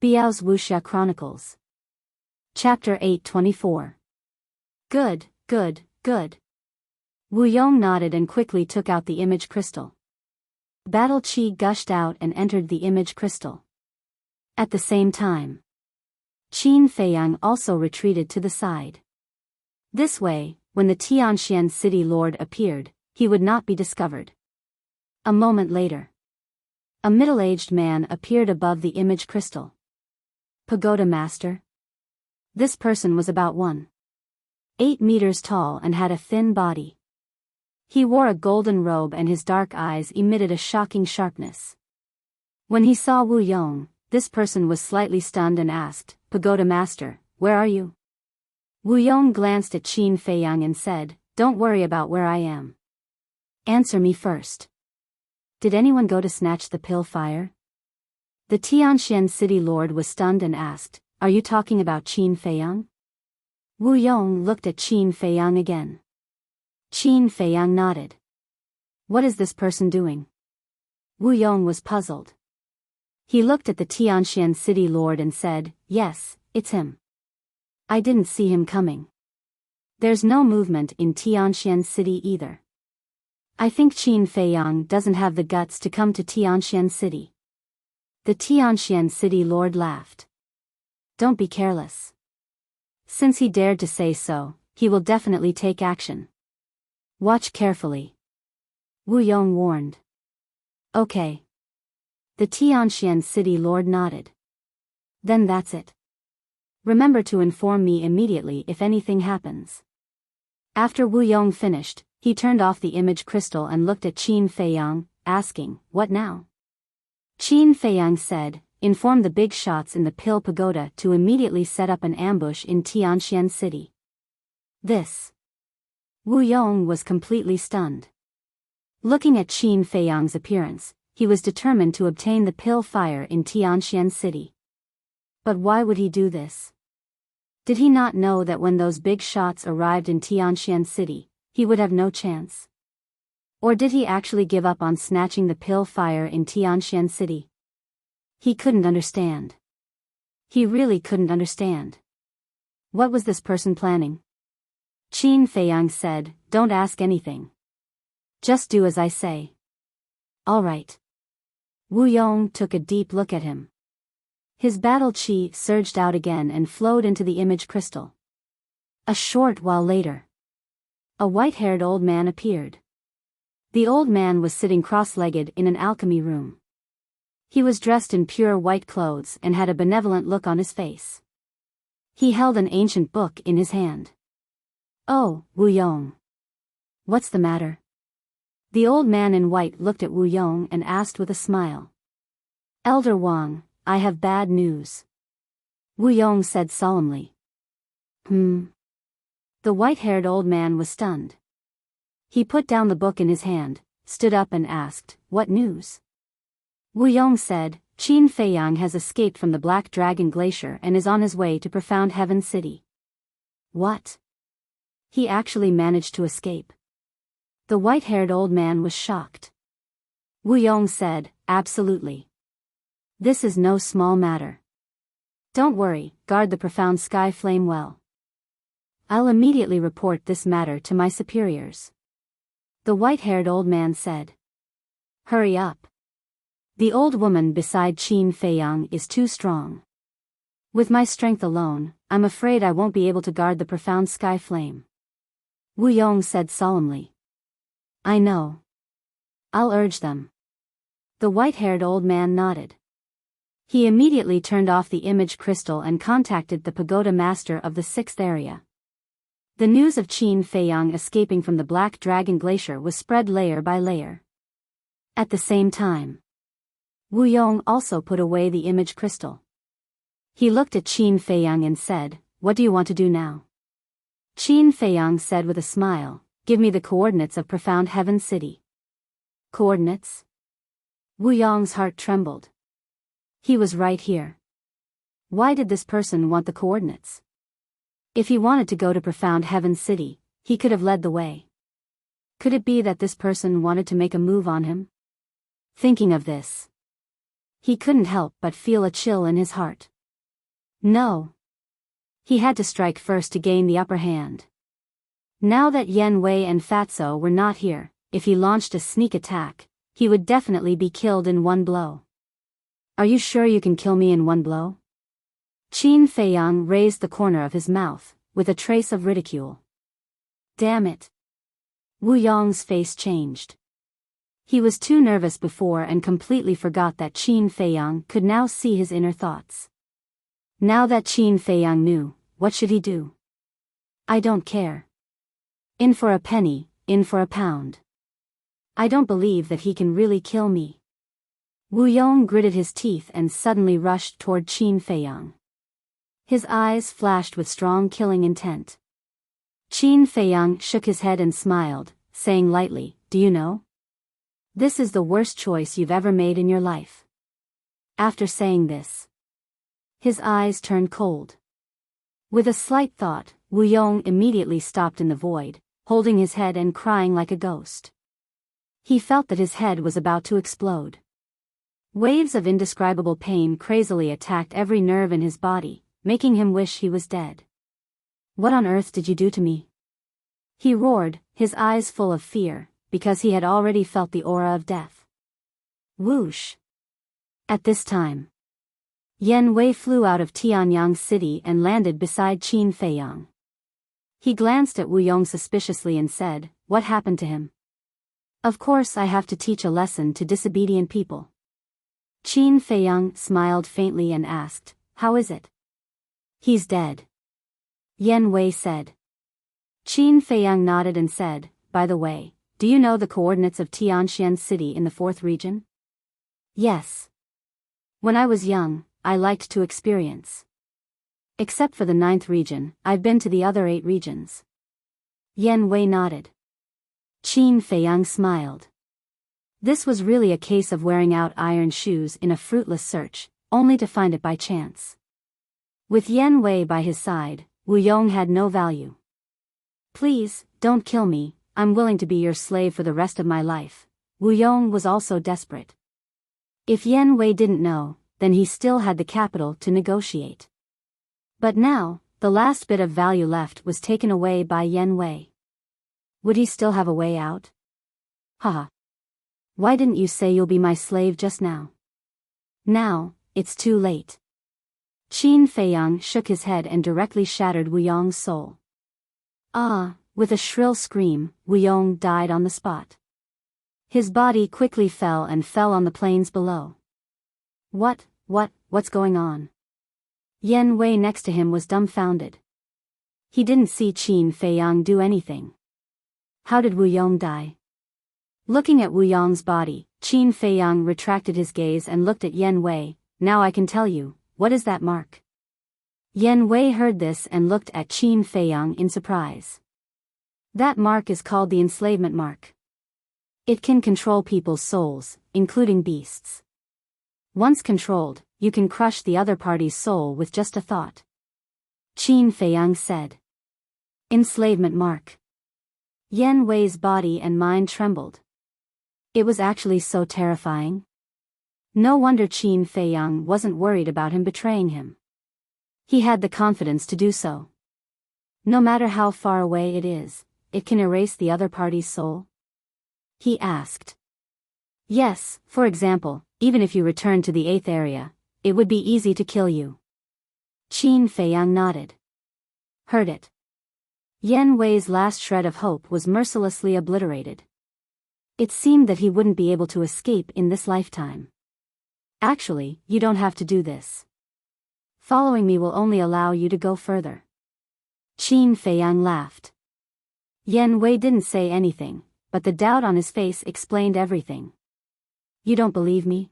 Biyao's Wuxia Chronicles. Chapter 824. Good, good, good. Wu Yong nodded and quickly took out the image crystal. Battle chi gushed out and entered the image crystal. At the same time, Qin Feiyang also retreated to the side. This way, when the Tianxian city lord appeared, he would not be discovered. A moment later, a middle-aged man appeared above the image crystal. Pagoda master? This person was about 1.8 meters tall and had a thin body. He wore a golden robe and his dark eyes emitted a shocking sharpness. When he saw Wu Yong, this person was slightly stunned and asked, "Pagoda master, where are you?" Wu Yong glanced at Qin Feiyang and said, "Don't worry about where I am. Answer me first. Did anyone go to snatch the pill fire?" The Tianxian city lord was stunned and asked, "Are you talking about Qin Feiyang?" Wu Yong looked at Qin Feiyang again. Qin Feiyang nodded. "What is this person doing?" Wu Yong was puzzled. He looked at the Tianxian city lord and said, "Yes, it's him. I didn't see him coming. There's no movement in Tianxian city either. I think Qin Feiyang doesn't have the guts to come to Tianxian city." The Tianxian city lord laughed. "Don't be careless. Since he dared to say so, he will definitely take action. Watch carefully," Wu Yong warned. "Okay." The Tianxian city lord nodded. "Then that's it. Remember to inform me immediately if anything happens." After Wu Yong finished, he turned off the image crystal and looked at Qin Feiyang, asking, "What now?" Qin Feiyang said, "Inform the big shots in the Pill Pagoda to immediately set up an ambush in Tianxian city." This. Wu Yong was completely stunned. Looking at Qin Feiyang's appearance, he was determined to obtain the pill fire in Tianxian city. But why would he do this? Did he not know that when those big shots arrived in Tianxian city, he would have no chance? Or did he actually give up on snatching the pill fire in Tianxian city? He couldn't understand. He really couldn't understand. What was this person planning? Qin Feiyang said, "Don't ask anything. Just do as I say." "All right." Wu Yong took a deep look at him. His battle chi surged out again and flowed into the image crystal. A short while later, a white-haired old man appeared. The old man was sitting cross-legged in an alchemy room. He was dressed in pure white clothes and had a benevolent look on his face. He held an ancient book in his hand. "Oh, Wu Yong. What's the matter?" The old man in white looked at Wu Yong and asked with a smile. "Elder Wang, I have bad news," Wu Yong said solemnly. The white-haired old man was stunned. He put down the book in his hand, stood up and asked, "What news?" Wu Yong said, "Qin Feiyang has escaped from the Black Dragon Glacier and is on his way to Profound Heaven City." "What? He actually managed to escape?" The white-haired old man was shocked. Wu Yong said, "Absolutely. This is no small matter. Don't worry, guard the Profound Sky Flame well. I'll immediately report this matter to my superiors." The white-haired old man said. "Hurry up. The old woman beside Qin Feiyang is too strong. With my strength alone, I'm afraid I won't be able to guard the Profound Sky Flame," Wu Yong said solemnly. "I know. I'll urge them." The white-haired old man nodded. He immediately turned off the image crystal and contacted the pagoda master of the 6th area. The news of Qin Feiyang escaping from the Black Dragon Glacier was spread layer by layer. At the same time, Wu Yong also put away the image crystal. He looked at Qin Feiyang and said, "What do you want to do now?" Qin Feiyang said with a smile, "Give me the coordinates of Profound Heaven City." Coordinates? Wu Yong's heart trembled. He was right here. Why did this person want the coordinates? If he wanted to go to Profound Heaven City, he could have led the way. Could it be that this person wanted to make a move on him? Thinking of this, He couldn't help but feel a chill in his heart. No. He had to strike first to gain the upper hand. Now that Yan Wei and Fatso were not here, if he launched a sneak attack, he would definitely be killed in one blow. Are you sure you can kill me in one blow? Qin Feiyang raised the corner of his mouth, with a trace of ridicule. Damn it. Wu Yong's face changed. He was too nervous before and completely forgot that Qin Feiyang could now see his inner thoughts. Now that Qin Feiyang knew, what should he do? I don't care. In for a penny, in for a pound. I don't believe that he can really kill me. Wu Yong gritted his teeth and suddenly rushed toward Qin Feiyang. His eyes flashed with strong killing intent. Qin Feiyang shook his head and smiled, saying lightly, "Do you know? This is the worst choice you've ever made in your life." After saying this, his eyes turned cold. With a slight thought, Wu Yong immediately stopped in the void, holding his head and crying like a ghost. He felt that his head was about to explode. Waves of indescribable pain crazily attacked every nerve in his body, making him wish he was dead. What on earth did you do to me? He roared, his eyes full of fear, because he had already felt the aura of death. Whoosh! At this time, Yan Wei flew out of Tianyang City and landed beside Qin Feiyang. He glanced at Wu Yong suspiciously and said, "What happened to him?" "Of course I have to teach a lesson to disobedient people." Qin Feiyang smiled faintly and asked, "How is it?" "He's dead," Yan Wei said. Qin Feiyang nodded and said, "By the way, do you know the coordinates of Tianxian City in the 4th region?" "Yes. When I was young, I liked to experience. Except for the 9th region, I've been to the other 8 regions." Yan Wei nodded. Qin Feiyang smiled. This was really a case of wearing out iron shoes in a fruitless search, only to find it by chance. With Yan Wei by his side, Wu Yong had no value. "Please, don't kill me, I'm willing to be your slave for the rest of my life." Wu Yong was also desperate. If Yan Wei didn't know, then he still had the capital to negotiate. But now, the last bit of value left was taken away by Yan Wei. Would he still have a way out? Haha. Why didn't you say you'll be my slave just now? Now, it's too late. Qin Feiyang shook his head and directly shattered Wu Yong's soul. Ah, with a shrill scream, Wu Yong died on the spot. His body quickly fell on the plains below. What's going on? Yan Wei next to him was dumbfounded. He didn't see Qin Feiyang do anything. How did Wu Yong die? Looking at Wu Yong's body, Qin Feiyang retracted his gaze and looked at Yan Wei. "Now I can tell you, what is that mark?" Yan Wei heard this and looked at Qin Feiyang in surprise. "That mark is called the enslavement mark. It can control people's souls, including beasts. Once controlled, you can crush the other party's soul with just a thought," Qin Feiyang said. Enslavement mark. Yan Wei's body and mind trembled. It was actually so terrifying. No wonder Qin Feiyang wasn't worried about him betraying him. He had the confidence to do so. No matter how far away it is, it can erase the other party's soul? He asked. Yes, for example, even if you return to the 8th area, it would be easy to kill you. Qin Feiyang nodded. Heard it. Yan Wei's last shred of hope was mercilessly obliterated. It seemed that he wouldn't be able to escape in this lifetime. Actually, you don't have to do this. Following me will only allow you to go further. Qin Feiyang laughed. Yan Wei didn't say anything, but the doubt on his face explained everything. You don't believe me?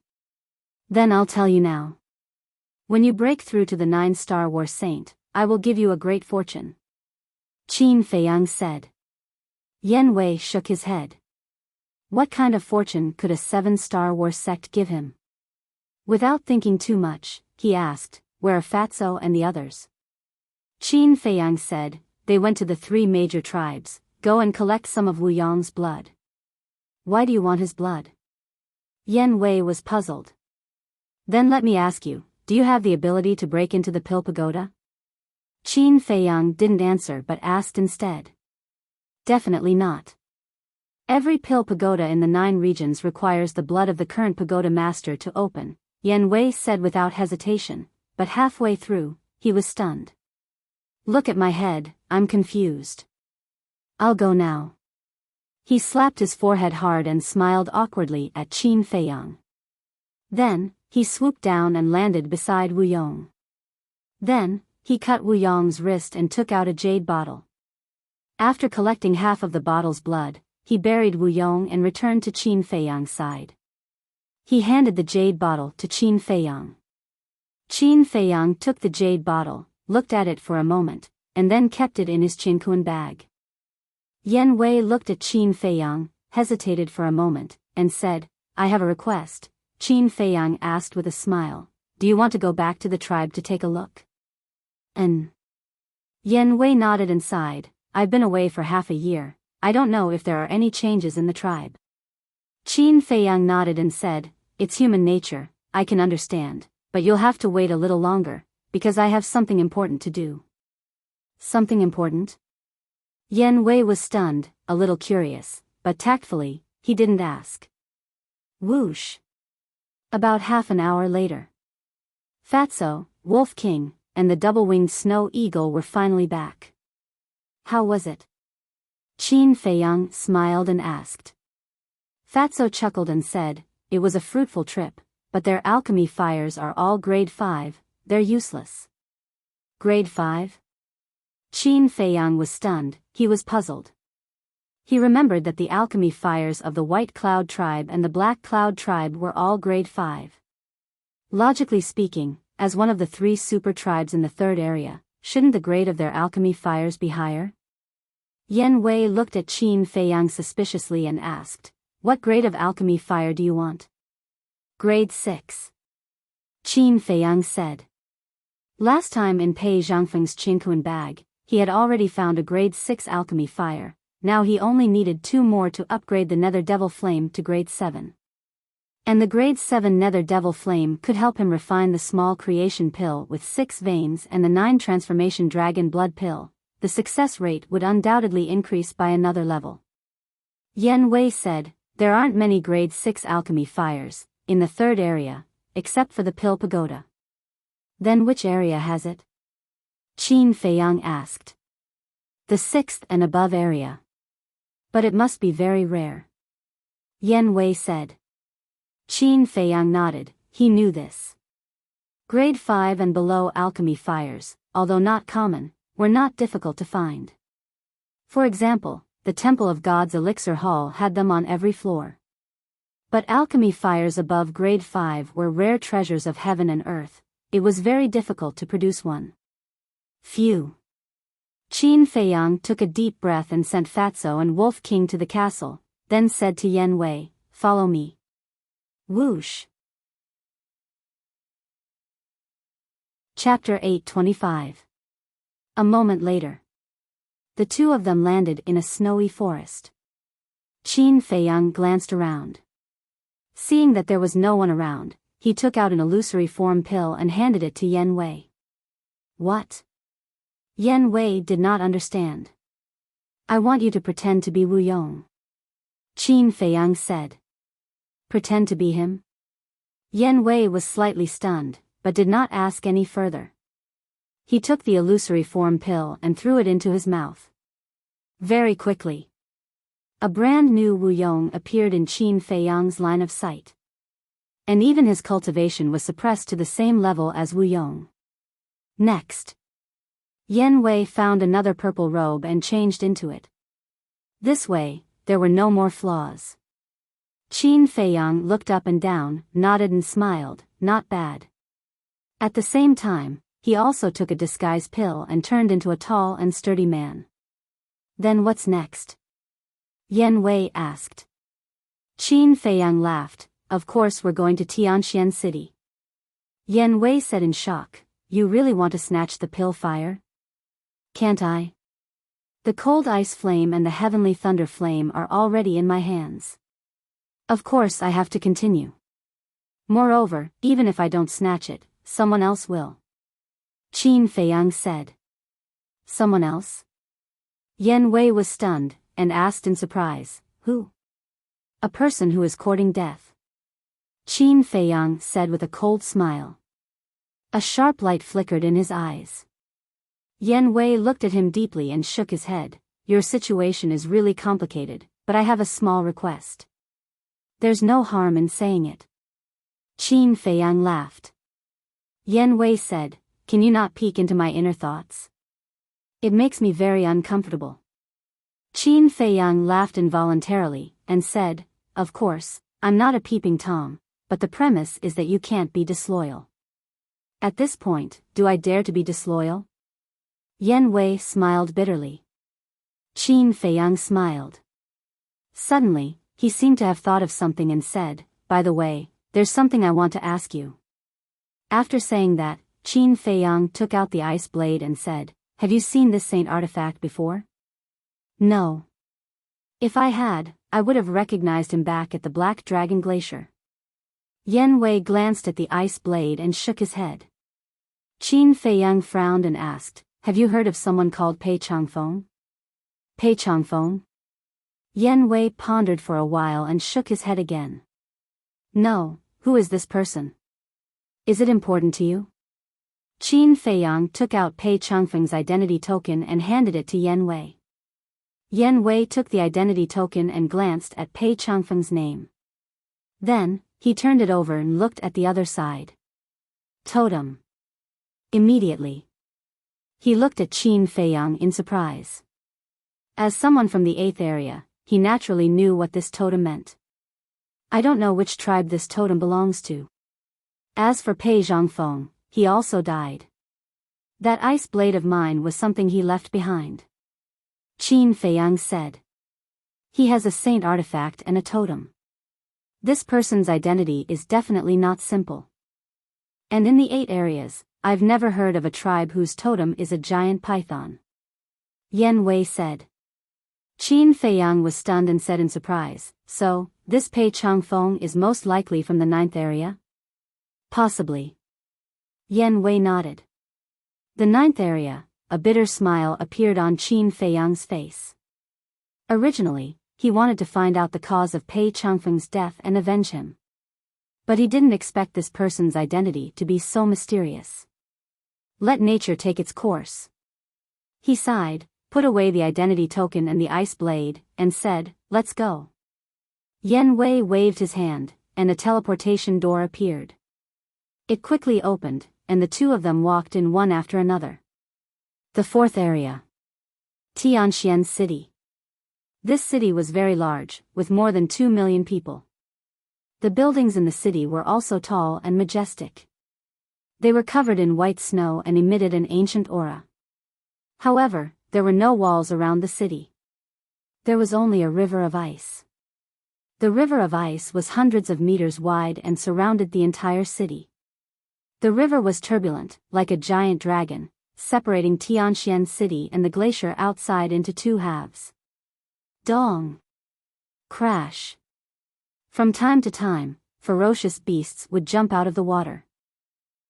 Then I'll tell you now. When you break through to the 9-star war saint, I will give you a great fortune. Qin Feiyang said. Yan Wei shook his head. What kind of fortune could a 7-star war sect give him? Without thinking too much, he asked, where are Fatso and the others? Qin Feiyang said, they went to the 3 major tribes. Go and collect some of Wu Yong's blood. Why do you want his blood? Yan Wei was puzzled. Then let me ask you, do you have the ability to break into the pill pagoda? Qin Feiyang didn't answer but asked instead. Definitely not. Every pill pagoda in the 9 regions requires the blood of the current pagoda master to open, Yan Wei said without hesitation, but halfway through, he was stunned. Look at my head, I'm confused. I'll go now. He slapped his forehead hard and smiled awkwardly at Qin Feiyang. Then, he swooped down and landed beside Wu Yong. Then, he cut Wu Yong's wrist and took out a jade bottle. After collecting half of the bottle's blood, he buried Wu Yong and returned to Qin Feiyang's side. He handed the jade bottle to Qin Feiyang. Qin Feiyang took the jade bottle, looked at it for a moment, and then kept it in his chinkuan bag. Yan Wei looked at Qin Feiyang, hesitated for a moment, and said, I have a request. Qin Feiyang asked with a smile, do you want to go back to the tribe to take a look? Yan Wei nodded and sighed, I've been away for half a year, I don't know if there are any changes in the tribe. Qin Feiyang nodded and said, it's human nature, I can understand, but you'll have to wait a little longer, because I have something important to do. Something important? Yan Wei was stunned, a little curious, but tactfully, he didn't ask. Whoosh. About half an hour later. Fatso, Wolf King, and the double-winged snow eagle were finally back. How was it? Qin Feiyang smiled and asked. Fatso chuckled and said, it was a fruitful trip, but their alchemy fires are all grade 5, they're useless. Grade 5? Qin Feiyang was stunned, he was puzzled. He remembered that the alchemy fires of the White Cloud tribe and the Black Cloud tribe were all grade 5. Logically speaking, as one of the 3 super tribes in the 3rd area, shouldn't the grade of their alchemy fires be higher? Yan Wei looked at Qin Feiyang suspiciously and asked, what grade of alchemy fire do you want? Grade 6. Qin Feiyang said. Last time in Pei Zhangfeng's chinkuan bag, he had already found a grade 6 alchemy fire. Now he only needed 2 more to upgrade the Nether Devil Flame to grade 7. And the grade 7 Nether Devil Flame could help him refine the small creation pill with 6 veins and the 9 transformation dragon blood pill. The success rate would undoubtedly increase by another level. Yan Wei said, there aren't many grade 6 alchemy fires in the 3rd area, except for the pill pagoda. Then which area has it? Qin Feiyang asked. The 6th and above area. But it must be very rare. Yan Wei said. Qin Feiyang nodded, he knew this. Grade 5 and below alchemy fires, although not common, were not difficult to find. For example, the Temple of God's Elixir Hall had them on every floor. But alchemy fires above grade 5 were rare treasures of heaven and earth, it was very difficult to produce one. Phew. Qin Feiyang took a deep breath and sent Fatso and Wolf King to the castle, then said to Yan Wei, follow me. Whoosh. Chapter 825. A moment later. The 2 of them landed in a snowy forest. Qin Feiyang glanced around. Seeing that there was no one around, he took out an illusory form pill and handed it to Yan Wei. What? Yan Wei did not understand. I want you to pretend to be Wu Yong. Qin Feiyang said. Pretend to be him? Yan Wei was slightly stunned, but did not ask any further. He took the illusory form pill and threw it into his mouth. Very quickly. A brand new Wu Yong appeared in Qin Feiyang's line of sight. And even his cultivation was suppressed to the same level as Wu Yong. Next. Yan Wei found another purple robe and changed into it. This way, there were no more flaws. Qin Feiyang looked up and down, nodded and smiled, not bad. At the same time, he also took a disguise pill and turned into a tall and sturdy man. Then what's next? Yan Wei asked. Qin Feiyang laughed, of course we're going to Tianxian City. Yan Wei said in shock, you really want to snatch the pill fire? Can't I? The cold ice flame and the heavenly thunder flame are already in my hands. Of course I have to continue. Moreover, even if I don't snatch it, someone else will. Qin Feiyang said. Someone else? Yan Wei was stunned, and asked in surprise, who? A person who is courting death. Qin Feiyang said with a cold smile. A sharp light flickered in his eyes. Yan Wei looked at him deeply and shook his head. Your situation is really complicated, but I have a small request. There's no harm in saying it. Qin Feiyang laughed. Yan Wei said, can you not peek into my inner thoughts? It makes me very uncomfortable. Qin Feiyang laughed involuntarily, and said, of course, I'm not a peeping Tom, but the premise is that you can't be disloyal. At this point, do I dare to be disloyal? Yan Wei smiled bitterly. Qin Feiyang smiled. Suddenly, he seemed to have thought of something and said, by the way, there's something I want to ask you. After saying that, Qin Feiyang took out the ice blade and said, have you seen this saint artifact before? No. If I had, I would have recognized him back at the Black Dragon Glacier. Yan Wei glanced at the ice blade and shook his head. Qin Feiyang frowned and asked, have you heard of someone called Pei Changfeng? Pei Changfeng? Yan Wei pondered for a while and shook his head again. No, who is this person? Is it important to you? Qin Feiyang took out Pei Changfeng's identity token and handed it to Yan Wei. Yan Wei took the identity token and glanced at Pei Changfeng's name. Then, he turned it over and looked at the other side. Totem. Immediately, he looked at Qin Feiyang in surprise. As someone from the 8th area, he naturally knew what this totem meant. I don't know which tribe this totem belongs to. As for Pei Zhangfeng, he also died. That ice blade of mine was something he left behind. Qin Feiyang said. He has a saint artifact and a totem. This person's identity is definitely not simple. And in the 8 areas, I've never heard of a tribe whose totem is a giant python. Yan Wei said. Qin Feiyang was stunned and said in surprise, so, this Pei Changfeng is most likely from the 9th area? Possibly. Yan Wei nodded. The 9th area, a bitter smile appeared on Qin Feiyang's face. Originally, he wanted to find out the cause of Pei Changfeng's death and avenge him. But he didn't expect this person's identity to be so mysterious. Let nature take its course. He sighed, put away the identity token and the ice blade, and said, let's go. Yan Wei waved his hand, and a teleportation door appeared. It quickly opened, and the two of them walked in one after another. The 4th area. Tianxian City. This city was very large, with more than 2 million people. The buildings in the city were also tall and majestic. They were covered in white snow and emitted an ancient aura. However, there were no walls around the city. There was only a river of ice. The river of ice was hundreds of meters wide and surrounded the entire city. The river was turbulent, like a giant dragon, separating Tianxian City and the glacier outside into 2 halves. Dong! Crash! From time to time, ferocious beasts would jump out of the water.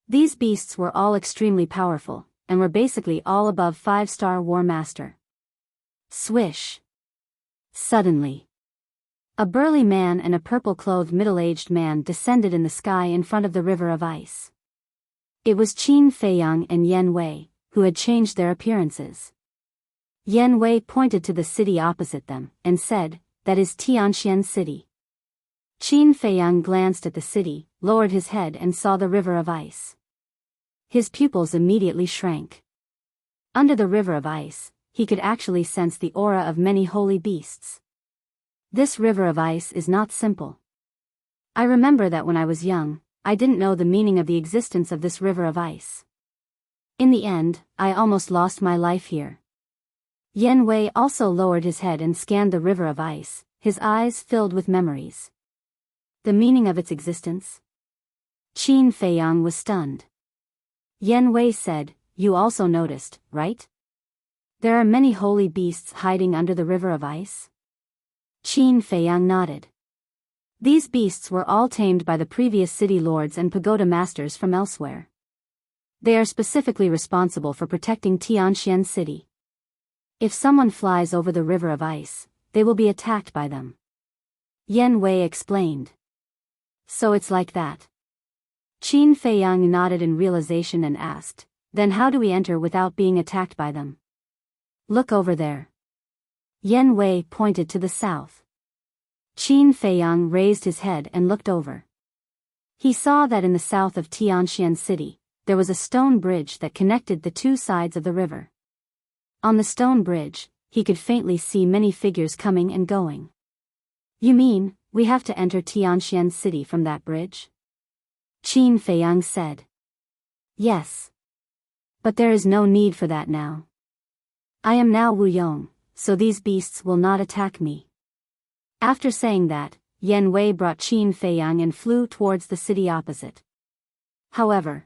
These beasts were all extremely powerful, and were basically all above 5-star War Master. Swish! Suddenly, a burly man and a purple-clothed middle-aged man descended in the sky in front of the river of ice. It was Qin Feiyang and Yan Wei, who had changed their appearances. Yan Wei pointed to the city opposite them, and said, that is Tianxian City. Qin Feiyang glanced at the city, lowered his head and saw the river of ice. His pupils immediately shrank. Under the river of ice, he could actually sense the aura of many holy beasts. This river of ice is not simple. I remember that when I was young, I didn't know the meaning of the existence of this river of ice. In the end, I almost lost my life here. Yan Wei also lowered his head and scanned the river of ice, his eyes filled with memories. The meaning of its existence? Qin Feiyang was stunned. Yan Wei said, you also noticed, right? There are many holy beasts hiding under the river of ice? Qin Feiyang nodded. These beasts were all tamed by the previous city lords and pagoda masters from elsewhere. They are specifically responsible for protecting Tianxian City. If someone flies over the river of ice, they will be attacked by them. Yan Wei explained. So it's like that. Qin Feiyang nodded in realization and asked, then how do we enter without being attacked by them? Look over there. Yan Wei pointed to the south. Qin Feiyang raised his head and looked over. He saw that in the south of Tianxian City, there was a stone bridge that connected the two sides of the river. On the stone bridge, he could faintly see many figures coming and going. You mean, we have to enter Tianxian City from that bridge? Qin Feiyang said. Yes. But there is no need for that now. I am now Wuyong, so these beasts will not attack me. After saying that, Yan Wei brought Qin Feiyang and flew towards the city opposite. However,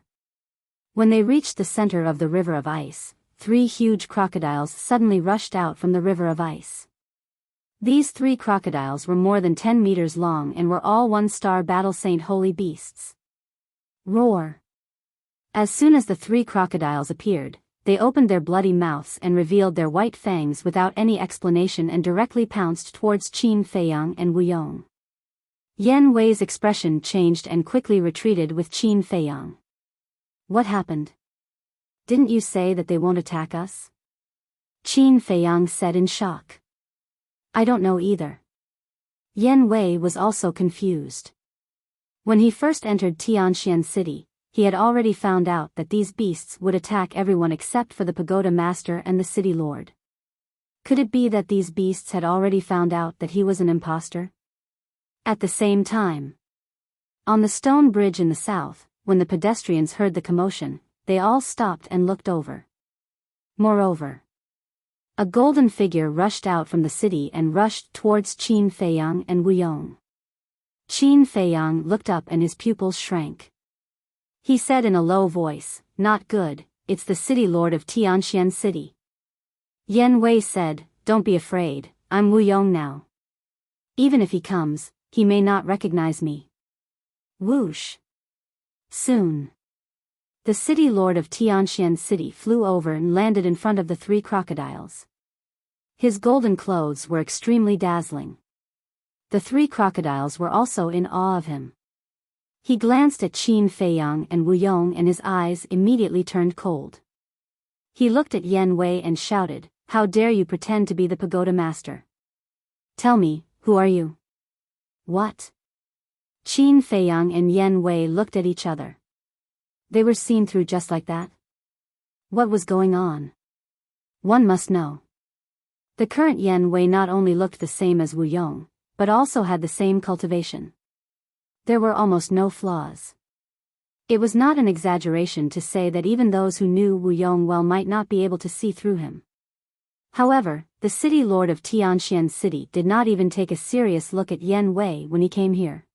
when they reached the center of the river of ice, 3 huge crocodiles suddenly rushed out from the river of ice. These 3 crocodiles were more than 10 meters long and were all 1-star battle saint holy beasts. Roar! As soon as the 3 crocodiles appeared, they opened their bloody mouths and revealed their white fangs without any explanation and directly pounced towards Qin Feiyang and Wuyong. Yan Wei's expression changed and quickly retreated with Qin Feiyang. What happened? Didn't you say that they won't attack us? Qin Feiyang said in shock. I don't know either. Yan Wei was also confused. When he first entered Tianxian City, he had already found out that these beasts would attack everyone except for the pagoda master and the city lord. Could it be that these beasts had already found out that he was an impostor? At the same time, on the stone bridge in the south, when the pedestrians heard the commotion, they all stopped and looked over. Moreover, a golden figure rushed out from the city and rushed towards Qin Feiyang and Wuyong. Qin Feiyang looked up and his pupils shrank. He said in a low voice, not good, it's the city lord of Tianxian City. Yan Wei said, don't be afraid, I'm Wuyong now. Even if he comes, he may not recognize me. Whoosh! Soon, the city lord of Tianxian City flew over and landed in front of the 3 crocodiles. His golden clothes were extremely dazzling. The 3 crocodiles were also in awe of him. He glanced at Qin Feiyang and Wuyong and his eyes immediately turned cold. He looked at Yan Wei and shouted, how dare you pretend to be the pagoda master? Tell me, who are you? What? Qin Feiyang and Yan Wei looked at each other. They were seen through just like that? What was going on? One must know. The current Yan Wei not only looked the same as Wuyong, but also had the same cultivation. There were almost no flaws. It was not an exaggeration to say that even those who knew Wuyong well might not be able to see through him. However, the city lord of Tianxian City did not even take a serious look at Yan Wei when he came here.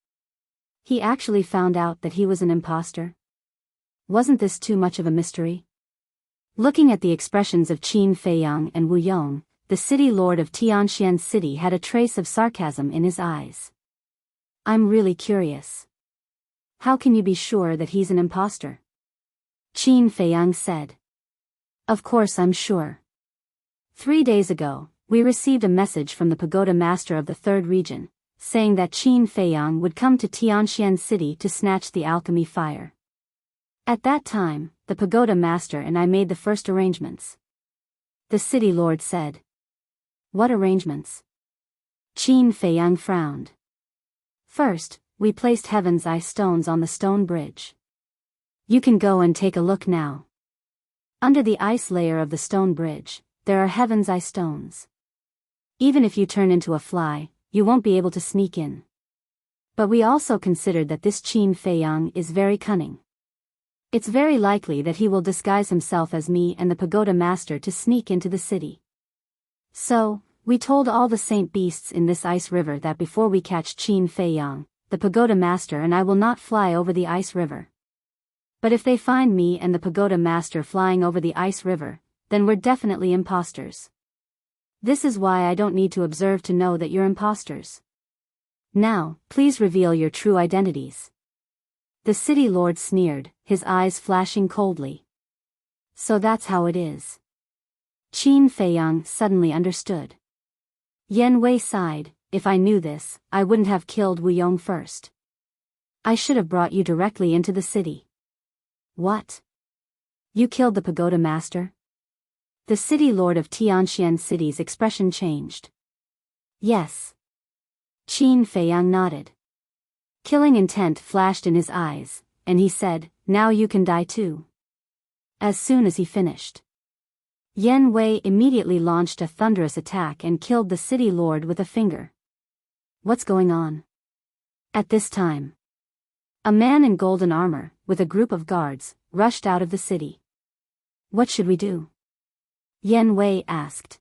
He actually found out that he was an impostor. Wasn't this too much of a mystery? Looking at the expressions of Qin Feiyang and Wuyong, the city lord of Tianxian City had a trace of sarcasm in his eyes. I'm really curious. How can you be sure that he's an impostor? Qin Feiyang said. Of course I'm sure. 3 days ago, we received a message from the pagoda master of the 3rd region, saying that Qin Feiyang would come to Tianxian City to snatch the alchemy fire. At that time, the pagoda master and I made the first arrangements. The city lord said. What arrangements? Qin Feiyang frowned. First, we placed Heaven's Eye stones on the stone bridge. You can go and take a look now. Under the ice layer of the stone bridge, there are Heaven's Eye stones. Even if you turn into a fly, you won't be able to sneak in. But we also considered that this Qin Feiyang is very cunning. It's very likely that he will disguise himself as me and the pagoda master to sneak into the city. So, we told all the saint beasts in this ice river that before we catch Qin Feiyang, the pagoda master and I will not fly over the ice river. But if they find me and the pagoda master flying over the ice river, then we're definitely imposters. This is why I don't need to observe to know that you're imposters. Now, please reveal your true identities. The city lord sneered, his eyes flashing coldly. So that's how it is. Qin Feiyang suddenly understood. Yan Wei sighed, if I knew this, I wouldn't have killed Wu Yong first. I should have brought you directly into the city. What? You killed the pagoda master? The city lord of Tianxian City's expression changed. Yes. Qin Feiyang nodded. Killing intent flashed in his eyes, and he said, now you can die too. As soon as he finished, Yan Wei immediately launched a thunderous attack and killed the city lord with a finger. What's going on? At this time, a man in golden armor, with a group of guards, rushed out of the city. What should we do? Yan Wei asked.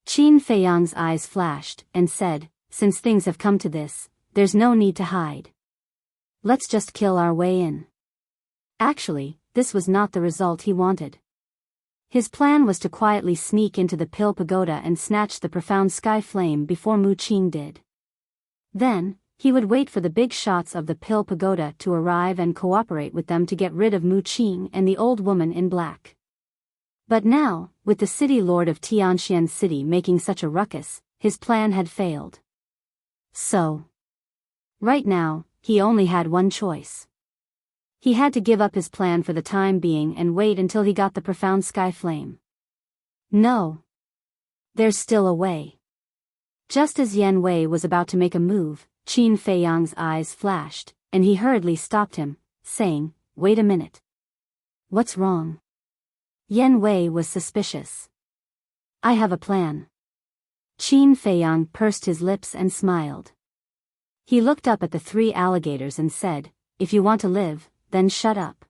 Qin Feiyang's eyes flashed, and said, since things have come to this, there's no need to hide. Let's just kill our way in. Actually, this was not the result he wanted. His plan was to quietly sneak into the Pill Pagoda and snatch the profound sky flame before Mu Qing did. Then, he would wait for the big shots of the Pill Pagoda to arrive and cooperate with them to get rid of Mu Qing and the old woman in black. But now, with the city lord of Tianxian City making such a ruckus, his plan had failed. So, right now, he only had one choice. He had to give up his plan for the time being and wait until he got the profound sky flame. No. There's still a way. Just as Yan Wei was about to make a move, Qin Feiyang's eyes flashed, and he hurriedly stopped him, saying, wait a minute. What's wrong? Yan Wei was suspicious. I have a plan. Qin Feiyang pursed his lips and smiled. He looked up at the three alligators and said, if you want to live, then shut up.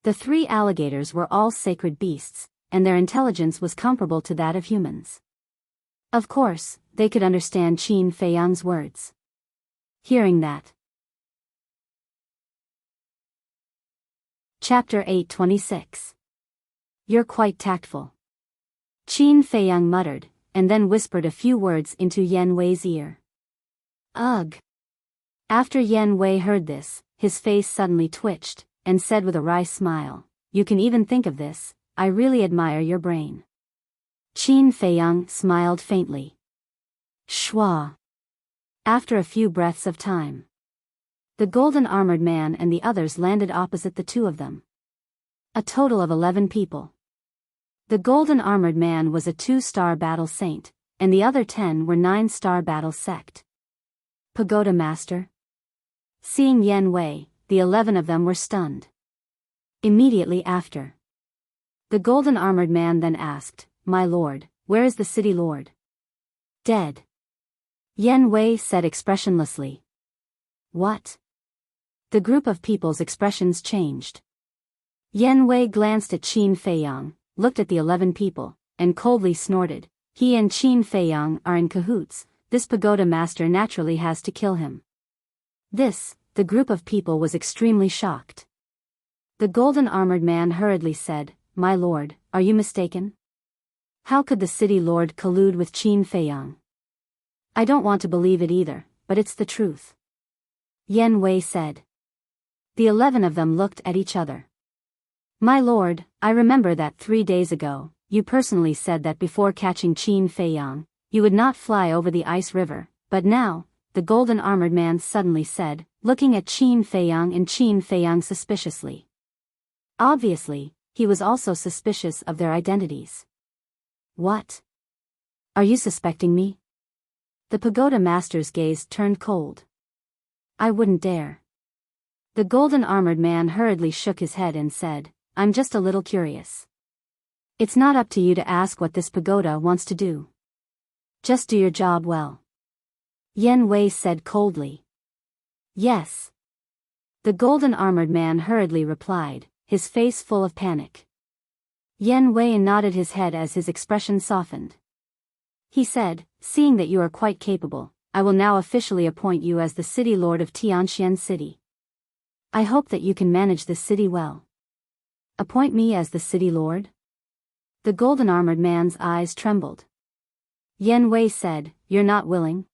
The three alligators were all sacred beasts, and their intelligence was comparable to that of humans. Of course, they could understand Qin Feiyang's words. Hearing that. Chapter 826. You're quite tactful. Qin Feiyang muttered, and then whispered a few words into Yan Wei's ear. Ugh. After Yan Wei heard this, his face suddenly twitched, and said with a wry smile, you can even think of this, I really admire your brain. Qin Feiyang smiled faintly. Schwa. After a few breaths of time, the golden armored man and the others landed opposite the two of them. A total of 11 people. The golden armored man was a 2-star battle saint, and the other 10 were 9-star battle sect. Pagoda master? Seeing Yan Wei, the 11 of them were stunned. Immediately after, the golden armored man then asked, my lord, where is the city lord? Dead. Yan Wei said expressionlessly. What? The group of people's expressions changed. Yan Wei glanced at Qin Feiyang, looked at the 11 people, and coldly snorted, he and Qin Feiyang are in cahoots, this pagoda master naturally has to kill him. This, the group of people was extremely shocked. The golden armored man hurriedly said, my lord, are you mistaken? How could the city lord collude with Qin Feiyang? I don't want to believe it either, but it's the truth. Yan Wei said. The 11 of them looked at each other. My lord, I remember that 3 days ago, you personally said that before catching Qin Feiyang, you would not fly over the ice river, but now, the golden armored man suddenly said, looking at Qin Feiyang and Qin Feiyang suspiciously. Obviously, he was also suspicious of their identities. What? Are you suspecting me? The pagoda master's gaze turned cold. I wouldn't dare. The golden armored man hurriedly shook his head and said, I'm just a little curious. It's not up to you to ask what this pagoda wants to do. Just do your job well. Yan Wei said coldly. Yes. The golden armored man hurriedly replied, his face full of panic. Yan Wei nodded his head as his expression softened. He said, seeing that you are quite capable, I will now officially appoint you as the city lord of Tianxian City. I hope that you can manage this city well. Appoint me as the city lord? The golden armored man's eyes trembled. Yan Wei said, you're not willing?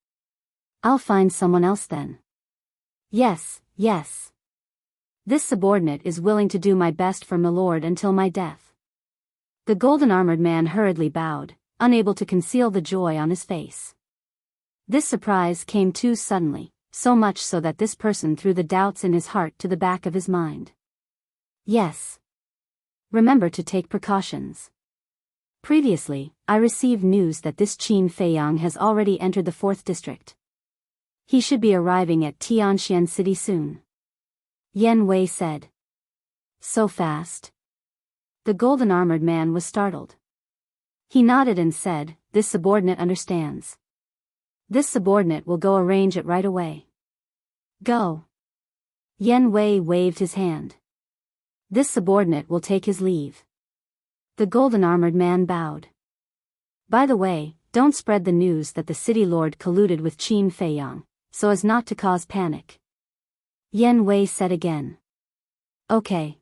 I'll find someone else then. Yes, yes. This subordinate is willing to do my best for milord until my death. The golden-armored man hurriedly bowed, unable to conceal the joy on his face. This surprise came too suddenly, so much so that this person threw the doubts in his heart to the back of his mind. Yes. Remember to take precautions. Previously, I received news that this Qin Feiyang has already entered the 4th district. He should be arriving at Tianxian City soon. Yan Wei said. So fast? The golden-armored man was startled. He nodded and said, this subordinate understands. This subordinate will go arrange it right away. Go. Yan Wei waved his hand. This subordinate will take his leave. The golden-armored man bowed. By the way, don't spread the news that the city lord colluded with Qin Feiyang, so as not to cause panic. Yan Wei said again. Okay.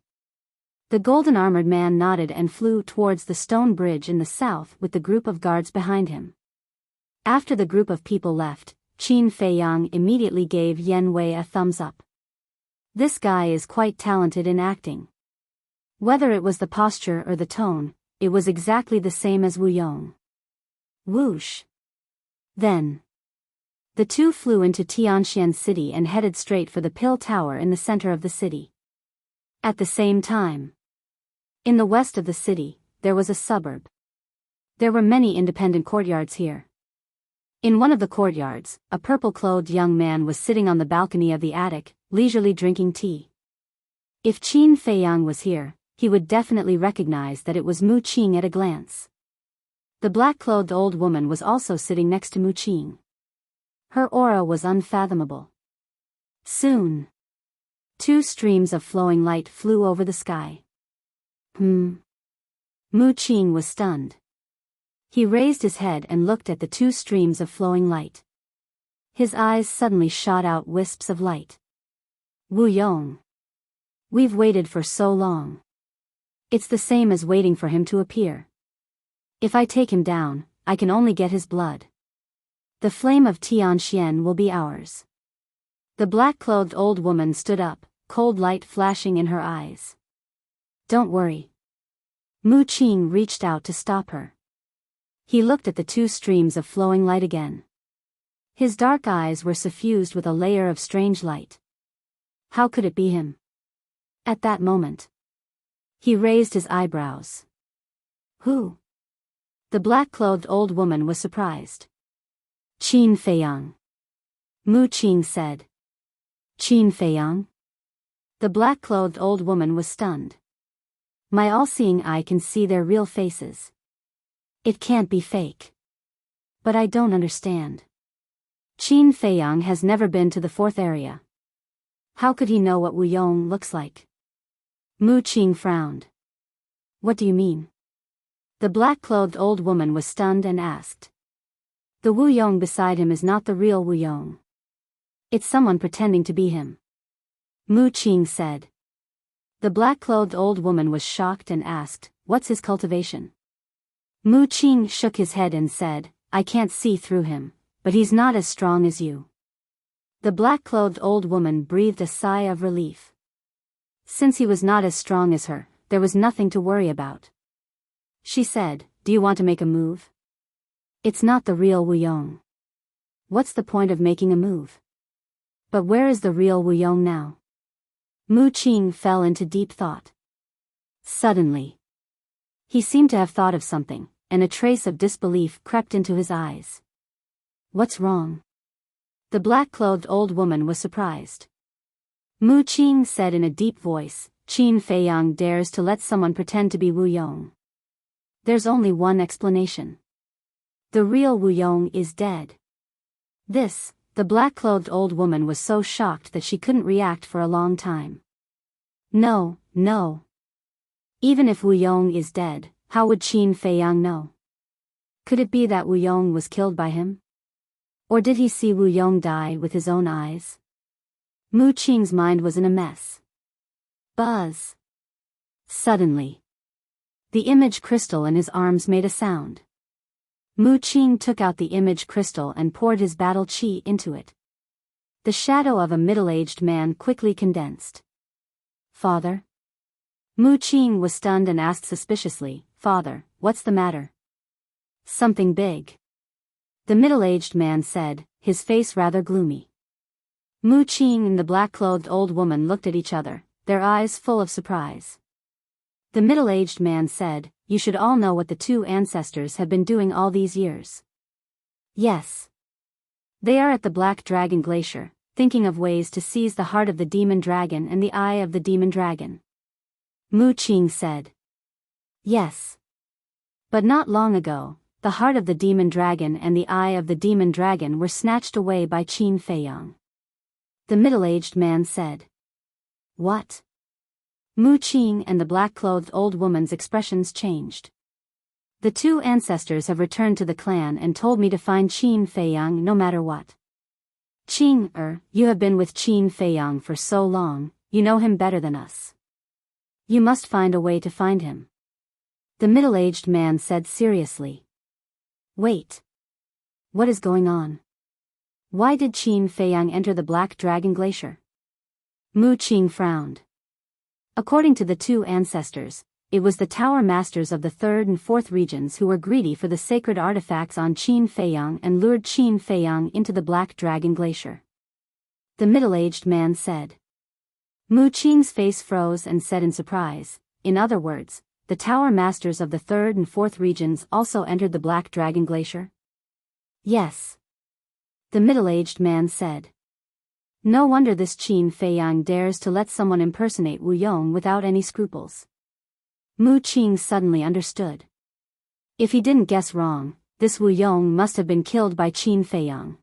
The golden-armored man nodded and flew towards the stone bridge in the south with the group of guards behind him. After the group of people left, Qin Feiyang immediately gave Yan Wei a thumbs up. This guy is quite talented in acting. Whether it was the posture or the tone, it was exactly the same as Wu Yong. Whoosh. Then. The two flew into Tianxian City and headed straight for the Pill Tower in the center of the city. At the same time, in the west of the city, there was a suburb. There were many independent courtyards here. In one of the courtyards, a purple-clothed young man was sitting on the balcony of the attic, leisurely drinking tea. If Qin Feiyang was here, he would definitely recognize that it was Mu Qing at a glance. The black-clothed old woman was also sitting next to Mu Qing. Her aura was unfathomable. Soon, 2 streams of flowing light flew over the sky. Mu Qing was stunned. He raised his head and looked at the 2 streams of flowing light. His eyes suddenly shot out wisps of light. Wu Yong. We've waited for so long. It's the same as waiting for him to appear. If I take him down, I can only get his blood. The flame of Tianxian will be ours. The black-clothed old woman stood up, cold light flashing in her eyes. Don't worry. Mu Qing reached out to stop her. He looked at the 2 streams of flowing light again. His dark eyes were suffused with a layer of strange light. How could it be him? At that moment, he raised his eyebrows. Who? The black-clothed old woman was surprised. Qin Feiyang. Mu Qing said. Qin Feiyang? The black-clothed old woman was stunned. My all-seeing eye can see their real faces. It can't be fake. But I don't understand. Qin Feiyang has never been to the 4th area. How could he know what Wu Yong looks like? Mu Qing frowned. What do you mean? The black-clothed old woman was stunned and asked. The Wu Yong beside him is not the real Wu Yong. It's someone pretending to be him. Mu Qing said. The black-clothed old woman was shocked and asked, what's his cultivation? Mu Qing shook his head and said, I can't see through him, but he's not as strong as you. The black-clothed old woman breathed a sigh of relief. Since he was not as strong as her, there was nothing to worry about. She said, do you want to make a move? It's not the real Wu Yong. What's the point of making a move? But where is the real Wu Yong now? Mu Qing fell into deep thought. Suddenly, he seemed to have thought of something, and a trace of disbelief crept into his eyes. What's wrong? The black-clothed old woman was surprised. Mu Qing said in a deep voice, Qin Feiyang dares to let someone pretend to be Wu Yong. There's only one explanation. The real Wu Yong is dead. This, the black-clothed old woman was so shocked that she couldn't react for a long time. No, no. Even if Wu Yong is dead, how would Qin Feiyang know? Could it be that Wu Yong was killed by him? Or did he see Wu Yong die with his own eyes? Mu Qing's mind was in a mess. Buzz. Suddenly, the image crystal in his arms made a sound. Mu Qing took out the image crystal and poured his battle chi into it. The shadow of a middle-aged man quickly condensed. Father? Mu Qing was stunned and asked suspiciously, Father, what's the matter? Something big. The middle-aged man said, his face rather gloomy. Mu Qing and the black-clothed old woman looked at each other, their eyes full of surprise. The middle-aged man said, You should all know what the two ancestors have been doing all these years. Yes. They are at the Black Dragon Glacier, thinking of ways to seize the heart of the demon dragon and the eye of the demon dragon. Mu Qing said. Yes. But not long ago, the heart of the demon dragon and the eye of the demon dragon were snatched away by Qin Feiyang. The middle-aged man said. What? Mu Qing and the black-clothed old woman's expressions changed. The two ancestors have returned to the clan and told me to find Qin Feiyang no matter what. Qing, you have been with Qin Feiyang for so long, you know him better than us. You must find a way to find him. The middle-aged man said seriously. Wait. What is going on? Why did Qin Feiyang enter the Black Dragon Glacier? Mu Qing frowned. According to the two ancestors, it was the tower masters of the 3rd and 4th regions who were greedy for the sacred artifacts on Qin Feiyang and lured Qin Feiyang into the Black Dragon Glacier. The middle-aged man said. Mu Qing's face froze and said in surprise, in other words, the tower masters of the 3rd and 4th regions also entered the Black Dragon Glacier? Yes. The middle-aged man said. No wonder this Qin Feiyang dares to let someone impersonate Wu Yong without any scruples. Mu Qing suddenly understood. If he didn't guess wrong, this Wu Yong must have been killed by Qin Feiyang.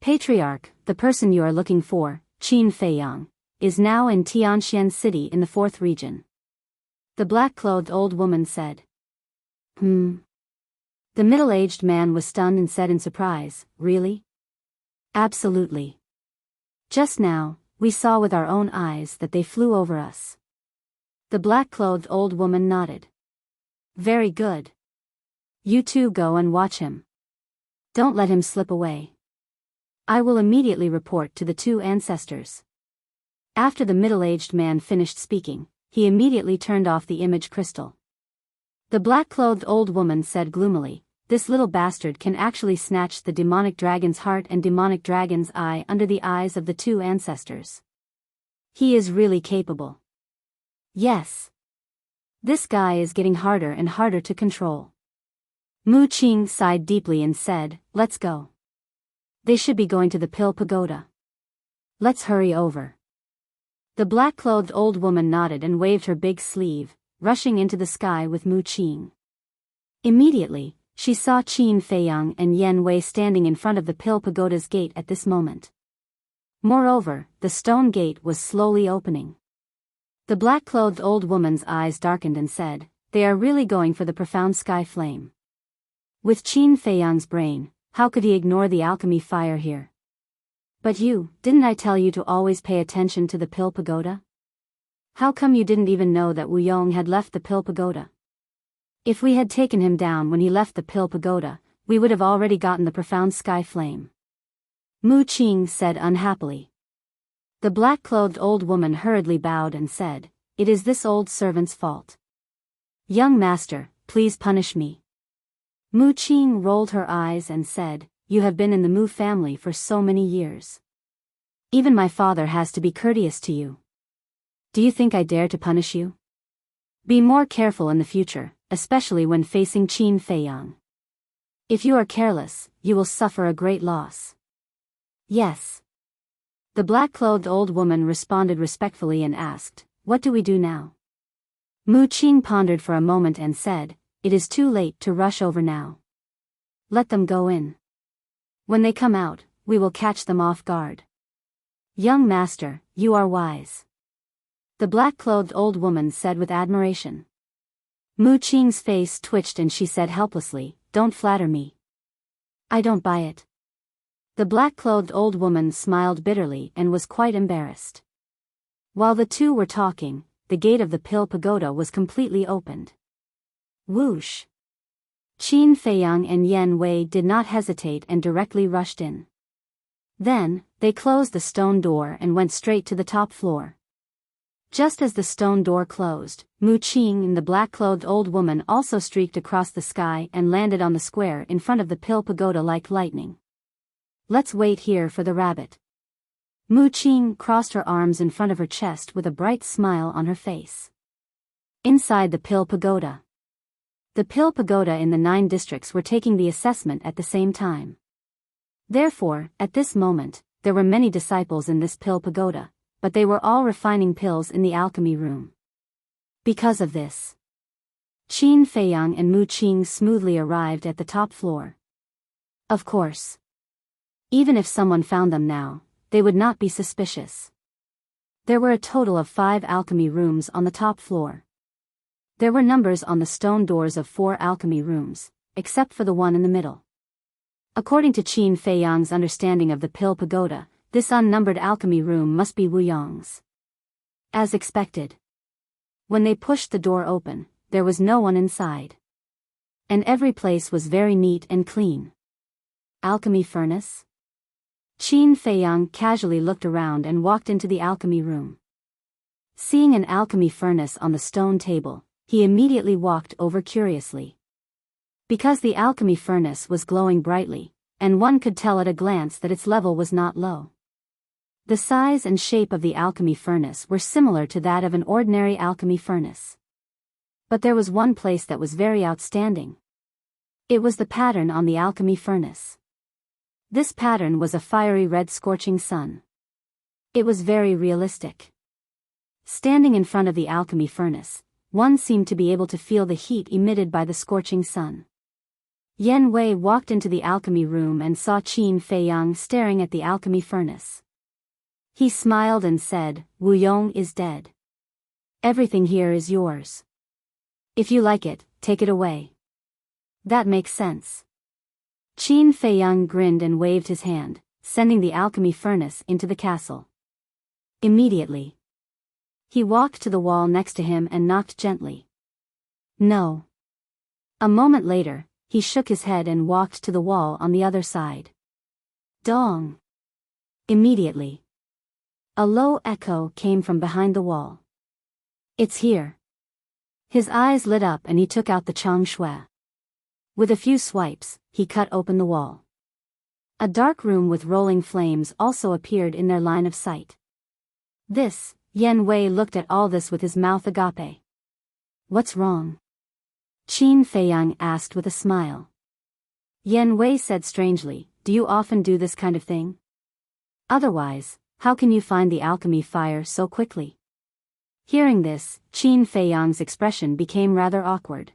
Patriarch, the person you are looking for, Qin Feiyang, is now in Tianxian City in the 4th region. The black-clothed old woman said. The middle-aged man was stunned and said in surprise, Really? Absolutely. Just now, we saw with our own eyes that they flew over us. The black-clothed old woman nodded. Very good. You two go and watch him. Don't let him slip away. I will immediately report to the two ancestors. After the middle-aged man finished speaking, he immediately turned off the image crystal. The black-clothed old woman said gloomily, This little bastard can actually snatch the demonic dragon's heart and demonic dragon's eye under the eyes of the two ancestors. He is really capable. Yes. This guy is getting harder and harder to control. Mu Qing sighed deeply and said, Let's go. They should be going to the Pill Pagoda. Let's hurry over. The black-clothed old woman nodded and waved her big sleeve, rushing into the sky with Mu Qing. Immediately, she saw Qin Feiyang and Yan Wei standing in front of the Pill Pagoda's gate at this moment. Moreover, the stone gate was slowly opening. The black-clothed old woman's eyes darkened and said, They are really going for the profound sky flame. With Qin Feiyang's brain, how could he ignore the alchemy fire here? But didn't I tell you to always pay attention to the Pill Pagoda? How come you didn't even know that Wu Yong had left the Pill Pagoda? If we had taken him down when he left the Pill Pagoda, we would have already gotten the profound sky flame. Mu Qing said unhappily. The black-clothed old woman hurriedly bowed and said, It is this old servant's fault. Young master, please punish me. Mu Qing rolled her eyes and said, You have been in the Mu family for so many years. Even my father has to be courteous to you. Do you think I dare to punish you? Be more careful in the future, especially when facing Qin Feiyang. If you are careless, you will suffer a great loss. Yes. The black-clothed old woman responded respectfully and asked, What do we do now? Mu Qing pondered for a moment and said, It is too late to rush over now. Let them go in. When they come out, we will catch them off guard. Young master, you are wise. The black-clothed old woman said with admiration. Mu Qing's face twitched and she said helplessly, Don't flatter me. I don't buy it. The black-clothed old woman smiled bitterly and was quite embarrassed. While the two were talking, the gate of the Pill Pagoda was completely opened. Whoosh! Qin Feiyang and Yan Wei did not hesitate and directly rushed in. Then, they closed the stone door and went straight to the top floor. Just as the stone door closed, Mu Qing and the black-clothed old woman also streaked across the sky and landed on the square in front of the pill pagoda like lightning. Let's wait here for the rabbit. Mu Qing crossed her arms in front of her chest with a bright smile on her face. Inside the pill pagoda. The pill pagoda in the 9 districts were taking the assessment at the same time. Therefore, at this moment, there were many disciples in this pill pagoda, but they were all refining pills in the alchemy room. Because of this, Qin Feiyang and Mu Qing smoothly arrived at the top floor. Of course, even if someone found them now, they would not be suspicious. There were a total of 5 alchemy rooms on the top floor. There were numbers on the stone doors of 4 alchemy rooms, except for the one in the middle. According to Qin Feiyang's understanding of the pill pagoda, this unnumbered alchemy room must be Wu Yong's. As expected. When they pushed the door open, there was no one inside. And every place was very neat and clean. Alchemy furnace? Qin Feiyang casually looked around and walked into the alchemy room. Seeing an alchemy furnace on the stone table, he immediately walked over curiously. Because the alchemy furnace was glowing brightly, and one could tell at a glance that its level was not low. The size and shape of the alchemy furnace were similar to that of an ordinary alchemy furnace. But there was one place that was very outstanding. It was the pattern on the alchemy furnace. This pattern was a fiery red scorching sun. It was very realistic. Standing in front of the alchemy furnace, one seemed to be able to feel the heat emitted by the scorching sun. Yan Wei walked into the alchemy room and saw Qin Feiyang staring at the alchemy furnace. He smiled and said, "Wu Yong is dead. Everything here is yours. If you like it, take it away." That makes sense. Qin Feiyang grinned and waved his hand, sending the alchemy furnace into the castle. Immediately, he walked to the wall next to him and knocked gently. No. A moment later, he shook his head and walked to the wall on the other side. Dong! Immediately, a low echo came from behind the wall. It's here. His eyes lit up and he took out the chang shui. With a few swipes, he cut open the wall. A dark room with rolling flames also appeared in their line of sight. This, Yan Wei looked at all this with his mouth agape. What's wrong? Qin Feiyang asked with a smile. Yan Wei said strangely, do you often do this kind of thing? Otherwise, how can you find the alchemy fire so quickly? Hearing this, Qin Feiyang's expression became rather awkward.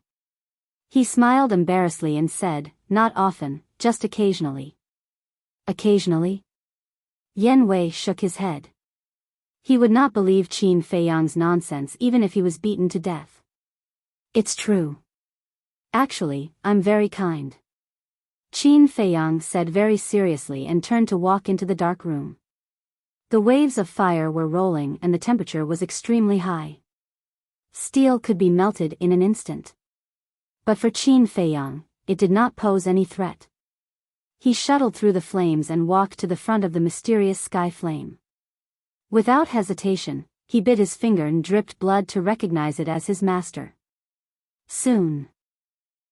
He smiled embarrassedly and said, not often, just occasionally. Occasionally? Yan Wei shook his head. He would not believe Qin Feiyang's nonsense even if he was beaten to death. It's true. Actually, I'm very kind. Qin Feiyang said very seriously and turned to walk into the dark room. The waves of fire were rolling and the temperature was extremely high. Steel could be melted in an instant. But for Qin Feiyang, it did not pose any threat. He shuttled through the flames and walked to the front of the mysterious sky flame. Without hesitation, he bit his finger and dripped blood to recognize it as his master. Soon,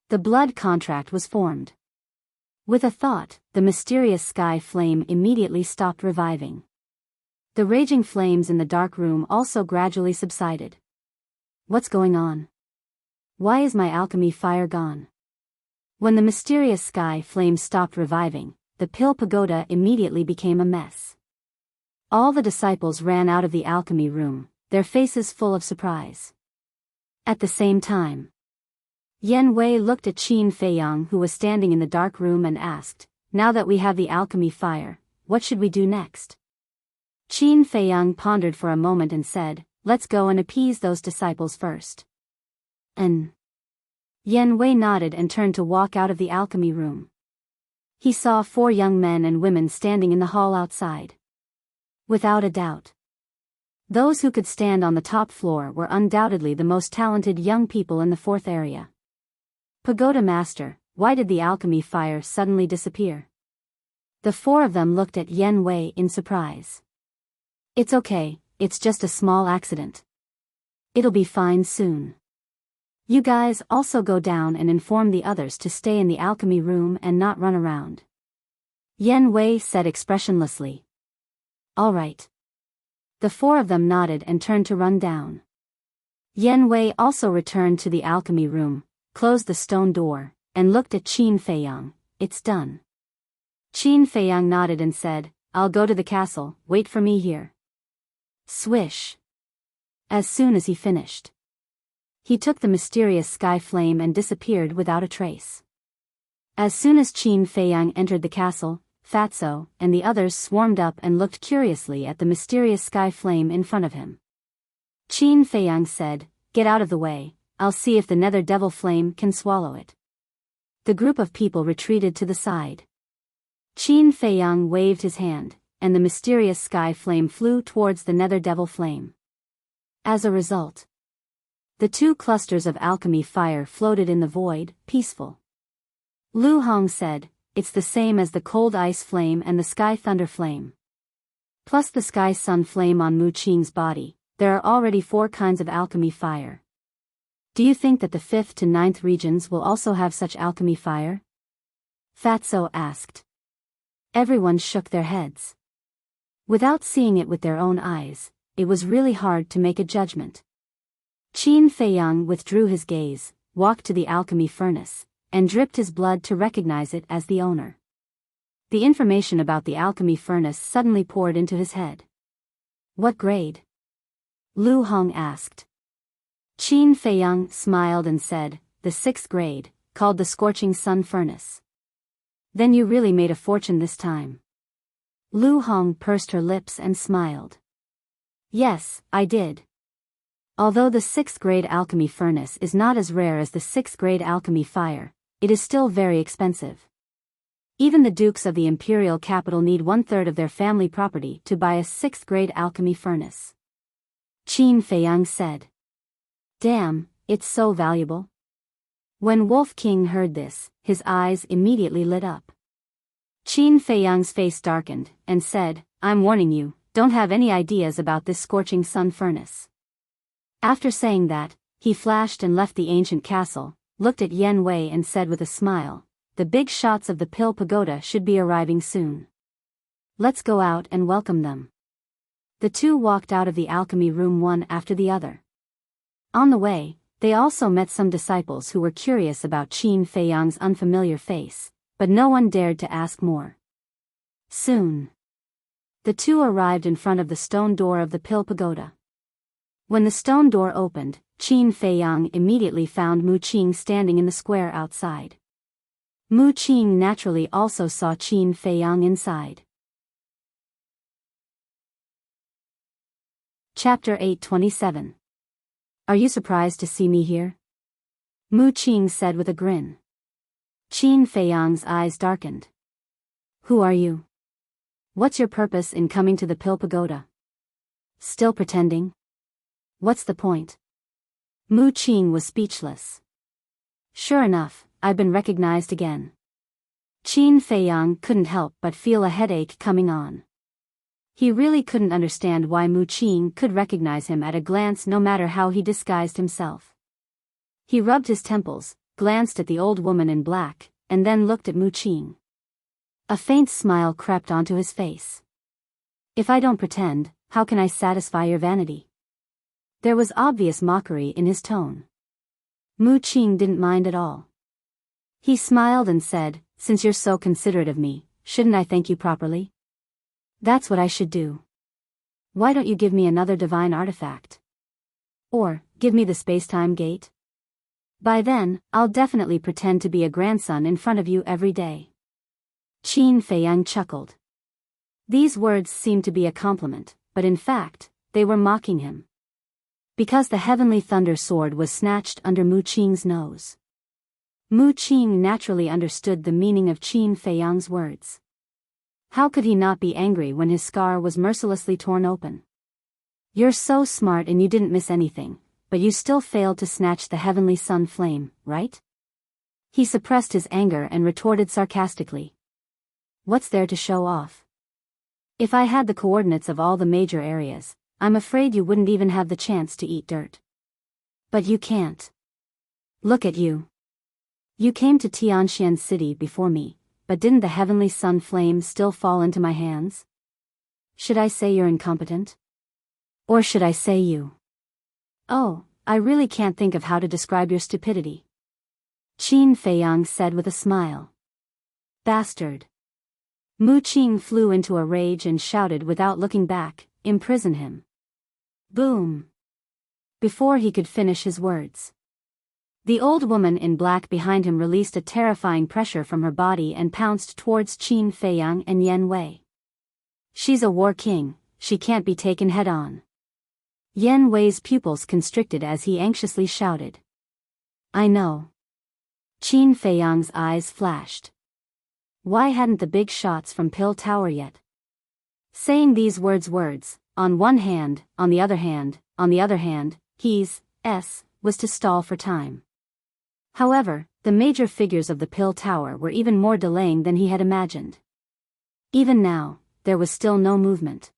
the blood contract was formed. With a thought, the mysterious sky flame immediately stopped reviving. The raging flames in the dark room also gradually subsided. What's going on? Why is my alchemy fire gone? When the mysterious sky flame stopped reviving, the pill pagoda immediately became a mess. All the disciples ran out of the alchemy room, their faces full of surprise. At the same time, Yan Wei looked at Qin Feiyang who was standing in the dark room and asked, now that we have the alchemy fire, what should we do next? Qin Feiyang pondered for a moment and said, let's go and appease those disciples first. Yan Wei nodded and turned to walk out of the alchemy room. He saw 4 young men and women standing in the hall outside. Without a doubt, those who could stand on the top floor were undoubtedly the most talented young people in the 4th area. Pagoda Master, why did the alchemy fire suddenly disappear? The four of them looked at Yen Wei in surprise. It's okay, it's just a small accident. It'll be fine soon. You guys also go down and inform the others to stay in the alchemy room and not run around. Yen Wei said expressionlessly. All right. The four of them nodded and turned to run down. Yen Wei also returned to the alchemy room, closed the stone door, and looked at Qin Feiyang. It's done. Qin Feiyang nodded and said, I'll go to the castle, wait for me here. Swish. As soon as he finished, he took the mysterious sky flame and disappeared without a trace. As soon as Qin Feiyang entered the castle, Fatso and the others swarmed up and looked curiously at the mysterious sky flame in front of him. Qin Feiyang said, Get out of the way, I'll see if the nether devil flame can swallow it. The group of people retreated to the side. Qin Feiyang waved his hand, and the mysterious sky flame flew towards the nether devil flame. As a result, the two clusters of alchemy fire floated in the void, peaceful. Lu Hong said, It's the same as the cold ice flame and the sky thunder flame. Plus the sky sun flame on Mu Qing's body, there are already 4 kinds of alchemy fire. Do you think that the 5th to 9th regions will also have such alchemy fire? Fatso asked. Everyone shook their heads. Without seeing it with their own eyes, it was really hard to make a judgment. Qin Feiyang withdrew his gaze, walked to the alchemy furnace, and dripped his blood to recognize it as the owner. The information about the alchemy furnace suddenly poured into his head. What grade? Lu Hong asked. Qin Feiyang smiled and said, The 6th grade, called the Scorching Sun Furnace. Then you really made a fortune this time. Lu Hong pursed her lips and smiled. Yes, I did. Although the 6th grade alchemy furnace is not as rare as the 6th grade alchemy fire, it is still very expensive. Even the dukes of the imperial capital need 1/3 of their family property to buy a 6th grade alchemy furnace. Qin Feiyang said. Damn, it's so valuable. When Wolf King heard this, his eyes immediately lit up. Qin Feiyang's face darkened, and said, I'm warning you, don't have any ideas about this scorching sun furnace. After saying that, he flashed and left the ancient castle, looked at Yen Wei and said with a smile, The big shots of the Pill Pagoda should be arriving soon. Let's go out and welcome them. The two walked out of the alchemy room one after the other. On the way, they also met some disciples who were curious about Qin Feiyang's unfamiliar face, but no one dared to ask more. Soon, the two arrived in front of the stone door of the Pill Pagoda. When the stone door opened, Qin Feiyang immediately found Mu Qing standing in the square outside. Mu Qing naturally also saw Qin Feiyang inside. Chapter 827. Are you surprised to see me here? Mu Qing said with a grin. Qin Feiyang's eyes darkened. Who are you? What's your purpose in coming to the Pill Pagoda? Still pretending? What's the point? Mu Qing was speechless. Sure enough, I've been recognized again. Qin Feiyang couldn't help but feel a headache coming on. He really couldn't understand why Mu Qing could recognize him at a glance no matter how he disguised himself. He rubbed his temples, glanced at the old woman in black, and then looked at Mu Qing. A faint smile crept onto his face. If I don't pretend, how can I satisfy your vanity? There was obvious mockery in his tone. Mu Qing didn't mind at all. He smiled and said, Since you're so considerate of me, shouldn't I thank you properly? That's what I should do. Why don't you give me another divine artifact? Or, give me the space-time gate? By then, I'll definitely pretend to be a grandson in front of you every day. Qin Feiyang chuckled. These words seemed to be a compliment, but in fact, they were mocking him. Because the heavenly thunder sword was snatched under Mu Qing's nose. Mu Qing naturally understood the meaning of Qin Feiyang's words. How could he not be angry when his scar was mercilessly torn open? You're so smart and you didn't miss anything, but you still failed to snatch the heavenly sun flame, right? He suppressed his anger and retorted sarcastically. What's there to show off? If I had the coordinates of all the major areas, I'm afraid you wouldn't even have the chance to eat dirt. But you can't. Look at you. You came to Tianxian City before me, but didn't the heavenly sun flame still fall into my hands? Should I say you're incompetent? Or should I say you? Oh, I really can't think of how to describe your stupidity. Qin Feiyang said with a smile. Bastard. Mu Qing flew into a rage and shouted without looking back, imprison him. Boom. Before he could finish his words, the old woman in black behind him released a terrifying pressure from her body and pounced towards Qin Feiyang and Yan Wei. She's a war king, she can't be taken head-on. Yan Wei's pupils constricted as he anxiously shouted. I know. Qin Feiyang's eyes flashed. Why hadn't the big shots from Pill Tower yet? Saying these words, on one hand, on the other hand, he's, was to stall for time. However, the major figures of the Pill Tower were even more delaying than he had imagined. Even now, there was still no movement.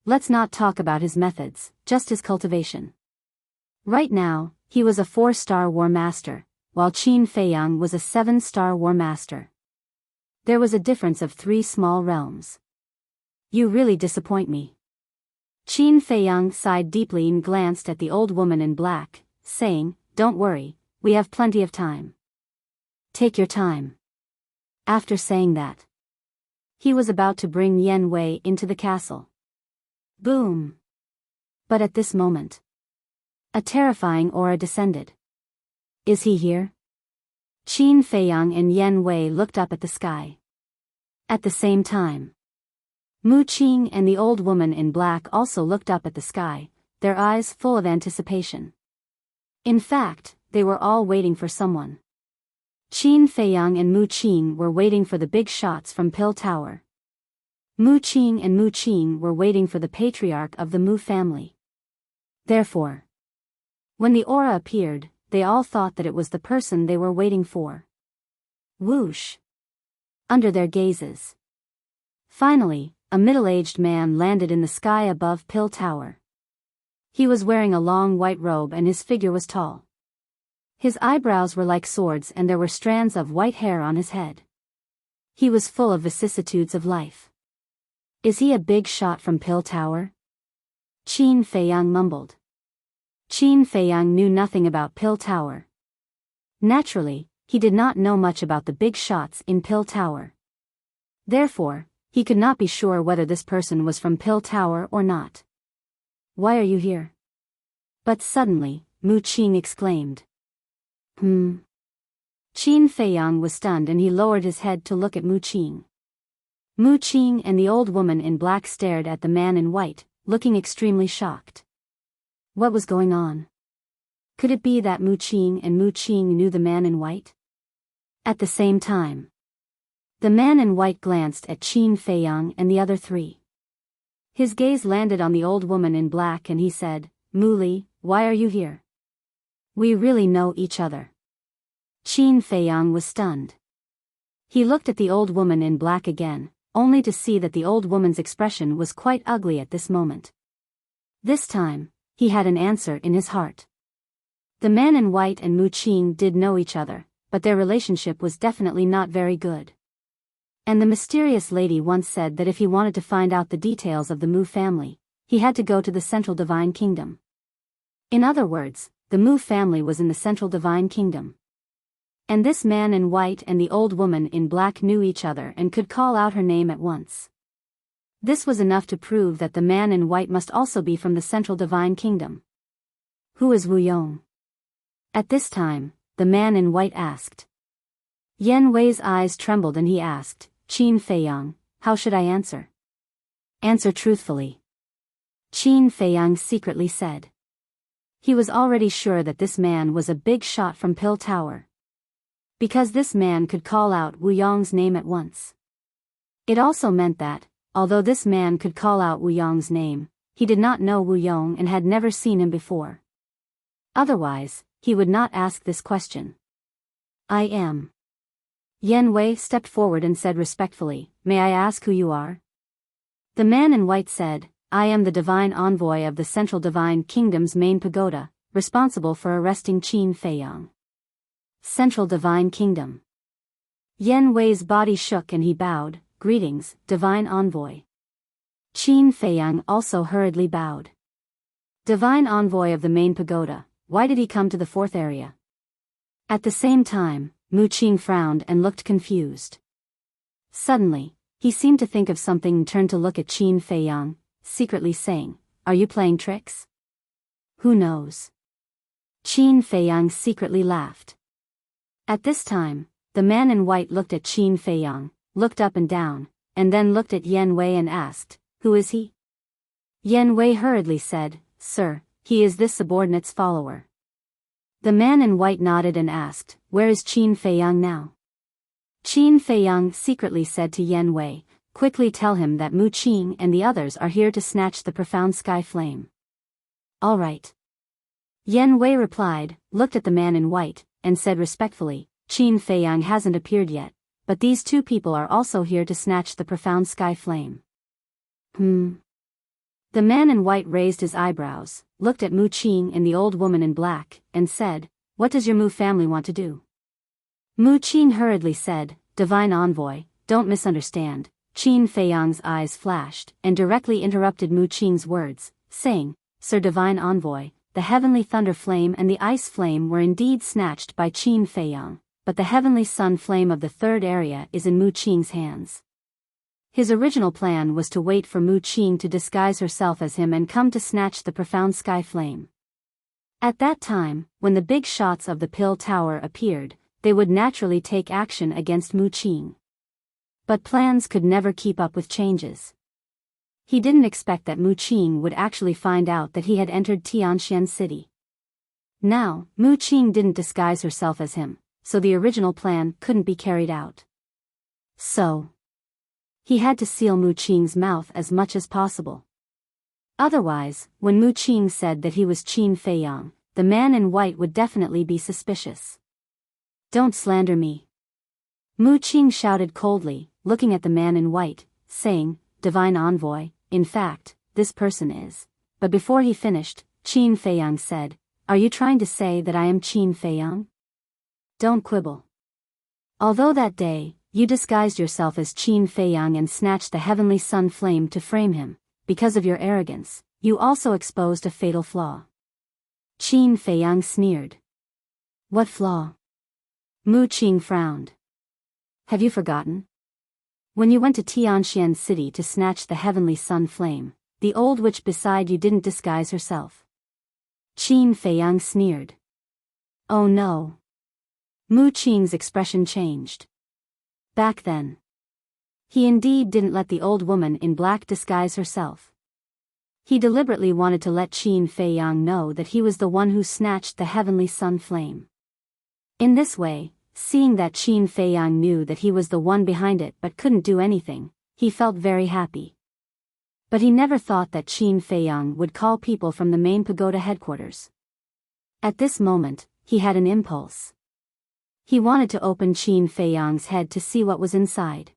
Let's not talk about his methods, just his cultivation. Right now, he was a 4-star war master, while Qin Feiyang was a 7-star war master. There was a difference of 3 small realms. You really disappoint me. Qin Feiyang sighed deeply and glanced at the old woman in black, saying, Don't worry, we have plenty of time. Take your time. After saying that, he was about to bring Yan Wei into the castle. Boom. But at this moment, a terrifying aura descended. Is he here? Qin Feiyang and Yan Wei looked up at the sky. At the same time, Mu Qing and the old woman in black also looked up at the sky, their eyes full of anticipation. In fact, they were all waiting for someone. Qin Feiyang and Mu Qing were waiting for the big shots from Pill Tower. Mu Qing were waiting for the patriarch of the Mu family. Therefore, when the aura appeared, they all thought that it was the person they were waiting for. Whoosh! Under their gazes. Finally, a middle-aged man landed in the sky above Pill Tower. He was wearing a long white robe and his figure was tall. His eyebrows were like swords and there were strands of white hair on his head. He was full of vicissitudes of life. Is he a big shot from Pill Tower? Qin Feiyang mumbled. Qin Feiyang knew nothing about Pill Tower. Naturally, he did not know much about the big shots in Pill Tower. Therefore, he could not be sure whether this person was from Pill Tower or not. Why are you here? But suddenly, Mu Qing exclaimed. Qin Feiyang was stunned and he lowered his head to look at Mu Qing. Mu Qing and the old woman in black stared at the man in white, looking extremely shocked. What was going on? Could it be that Mu Qing knew the man in white? At the same time, the man in white glanced at Qin Feiyang and the other 3. His gaze landed on the old woman in black and he said, Mu Li, why are you here? We really know each other. Qin Feiyang was stunned. He looked at the old woman in black again, only to see that the old woman's expression was quite ugly at this moment. This time, he had an answer in his heart. The man in white and Mu Qing did know each other, but their relationship was definitely not very good. And the mysterious lady once said that if he wanted to find out the details of the Mu family, he had to go to the Central Divine Kingdom. In other words, the Mu family was in the Central Divine Kingdom. And this man in white and the old woman in black knew each other and could call out her name at once. This was enough to prove that the man in white must also be from the Central Divine Kingdom. Who is Wu Yong? At this time, the man in white asked. Yan Wei's eyes trembled and he asked, Qin Feiyang, how should I answer? Answer truthfully. Qin Feiyang secretly said. He was already sure that this man was a big shot from Pill Tower. Because this man could call out Wu Yong's name at once. It also meant that, although this man could call out Wu Yong's name, he did not know Wu Yong and had never seen him before. Otherwise, he would not ask this question. I am. Yan Wei stepped forward and said respectfully, "May I ask who you are?" The man in white said, "I am the divine envoy of the Central Divine Kingdom's main pagoda, responsible for arresting Qin Feiyang." Central Divine Kingdom. Yan Wei's body shook and he bowed, "Greetings, Divine Envoy." Qin Feiyang also hurriedly bowed. Divine Envoy of the main pagoda, why did he come to the fourth area? At the same time, Mu Qing frowned and looked confused. Suddenly, he seemed to think of something and turned to look at Qin Feiyang, secretly saying, "Are you playing tricks?" "Who knows?" Qin Feiyang secretly laughed. At this time, the man in white looked at Qin Feiyang, looked up and down, and then looked at Yan Wei and asked, "Who is he?" Yan Wei hurriedly said, "Sir, he is this subordinate's follower." The man in white nodded and asked, "Where is Qin Feiyang now?" Qin Feiyang secretly said to Yan Wei, "Quickly tell him that Mu Qing and the others are here to snatch the profound sky flame." "All right." Yan Wei replied, looked at the man in white, and said respectfully, "Qin Feiyang hasn't appeared yet, but these two people are also here to snatch the profound sky flame." The man in white raised his eyebrows, looked at Mu Qing and the old woman in black, and said, "What does your Mu family want to do?" Mu Qing hurriedly said, "Divine Envoy, don't misunderstand." Qin Feiyang's eyes flashed, and directly interrupted Mu Qing's words, saying, "Sir Divine Envoy, the heavenly thunder flame and the ice flame were indeed snatched by Qin Feiyang, but the heavenly sun flame of the third area is in Mu Qing's hands." His original plan was to wait for Mu Qing to disguise herself as him and come to snatch the profound sky flame. At that time, when the big shots of the Pill Tower appeared, they would naturally take action against Mu Qing. But plans could never keep up with changes. He didn't expect that Mu Qing would actually find out that he had entered Tianxian City. Now, Mu Qing didn't disguise herself as him, so the original plan couldn't be carried out. So, he had to seal Mu Qing's mouth as much as possible. Otherwise, when Mu Qing said that he was Qin Feiyang, the man in white would definitely be suspicious. "Don't slander me," Mu Qing shouted coldly, looking at the man in white, saying, "Divine Envoy, in fact, this person is." But before he finished, Qin Feiyang said, "Are you trying to say that I am Qin Feiyang? Don't quibble. Although that day, you disguised yourself as Qin Feiyang and snatched the heavenly sun flame to frame him, because of your arrogance, you also exposed a fatal flaw." Qin Feiyang sneered. "What flaw?" Mu Qing frowned. "Have you forgotten? When you went to Tianxian City to snatch the heavenly sun flame, the old witch beside you didn't disguise herself." Qin Feiyang sneered. "Oh no." Mu Qing's expression changed. Back then, he indeed didn't let the old woman in black disguise herself. He deliberately wanted to let Qin Feiyang know that he was the one who snatched the heavenly sun flame. In this way, seeing that Qin Feiyang knew that he was the one behind it but couldn't do anything, he felt very happy. But he never thought that Qin Feiyang would call people from the main pagoda headquarters. At this moment, he had an impulse. He wanted to open Qin Feiyang's head to see what was inside.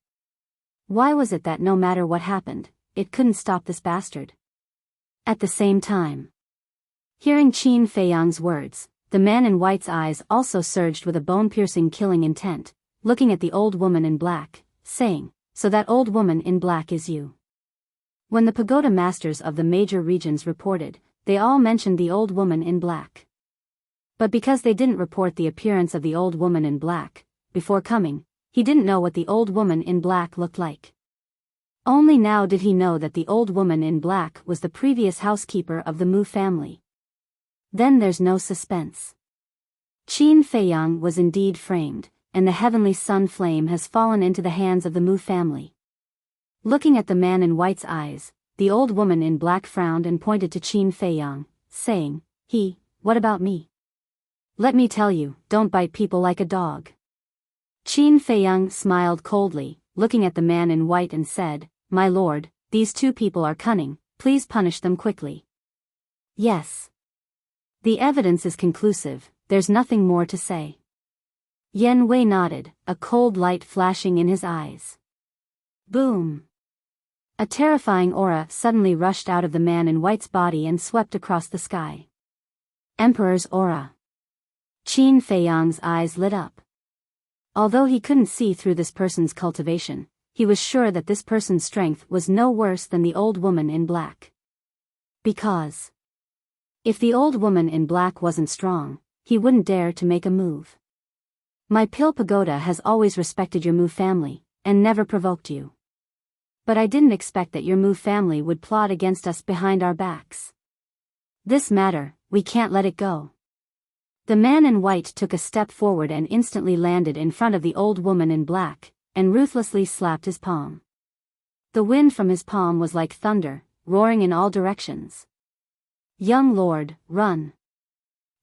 Why was it that no matter what happened, it couldn't stop this bastard? At the same time, hearing Qin Feiyang's words, the man in white's eyes also surged with a bone-piercing killing intent, looking at the old woman in black, saying, "So that old woman in black is you." When the pagoda masters of the major regions reported, they all mentioned the old woman in black. But because they didn't report the appearance of the old woman in black, before coming, he didn't know what the old woman in black looked like. Only now did he know that the old woman in black was the previous housekeeper of the Mu family. Then there's no suspense. Qin Feiyang was indeed framed, and the heavenly sun flame has fallen into the hands of the Mu family. Looking at the man in white's eyes, the old woman in black frowned and pointed to Qin Feiyang, saying, What about me? Let me tell you, don't bite people like a dog." Qin Feiyang smiled coldly, looking at the man in white and said, "My lord, these two people are cunning, please punish them quickly." "Yes. The evidence is conclusive, there's nothing more to say." Yen Wei nodded, a cold light flashing in his eyes. Boom! A terrifying aura suddenly rushed out of the man in white's body and swept across the sky. Emperor's aura. Qin Feiyang's eyes lit up. Although he couldn't see through this person's cultivation, he was sure that this person's strength was no worse than the old woman in black. Because if the old woman in black wasn't strong, he wouldn't dare to make a move. My Pill Pagoda has always respected your Mu family, and never provoked you. But I didn't expect that your Mu family would plot against us behind our backs. This matter, we can't let it go. The man in white took a step forward and instantly landed in front of the old woman in black, and ruthlessly slapped his palm. The wind from his palm was like thunder, roaring in all directions. Young lord, run.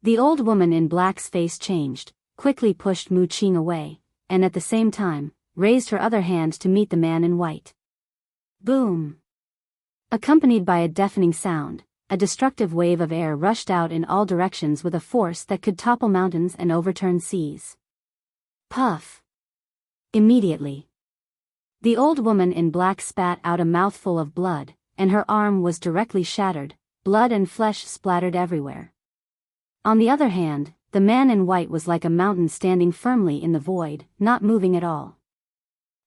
The old woman in black's face changed, quickly pushed Mu Qing away, and at the same time, raised her other hand to meet the man in white. Boom! Accompanied by a deafening sound, a destructive wave of air rushed out in all directions with a force that could topple mountains and overturn seas. Puff! Immediately, the old woman in black spat out a mouthful of blood, and her arm was directly shattered, blood and flesh splattered everywhere. On the other hand, the man in white was like a mountain standing firmly in the void, not moving at all.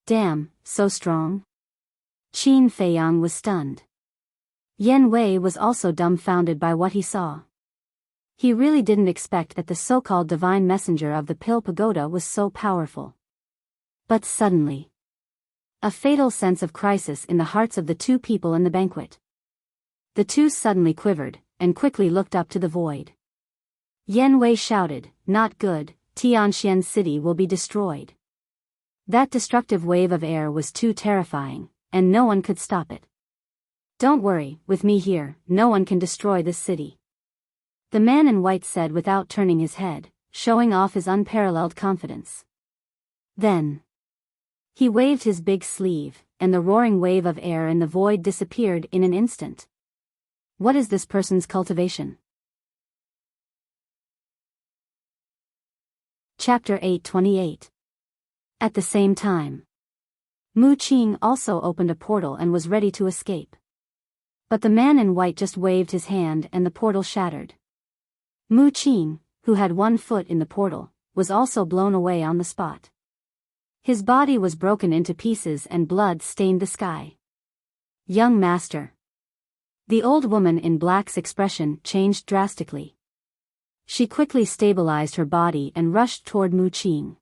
Damn, so strong? Qin Feiyang was stunned. Yen Wei was also dumbfounded by what he saw. He really didn't expect that the so-called divine messenger of the Pill Pagoda was so powerful. But suddenly, a fatal sense of crisis in the hearts of the two people in the banquet. The two suddenly quivered, and quickly looked up to the void. Yen Wei shouted, "Not good, Tianxian City will be destroyed." That destructive wave of air was too terrifying, and no one could stop it. "Don't worry, with me here, no one can destroy this city," the man in white said without turning his head, showing off his unparalleled confidence. Then he waved his big sleeve, and the roaring wave of air in the void disappeared in an instant. What is this person's cultivation? Chapter 828. At the same time, Mu Qing also opened a portal and was ready to escape. But the man in white just waved his hand and the portal shattered. Mu Qing, who had one foot in the portal, was also blown away on the spot. His body was broken into pieces and blood stained the sky. Young master. The old woman in black's expression changed drastically. She quickly stabilized her body and rushed toward Mu Qing.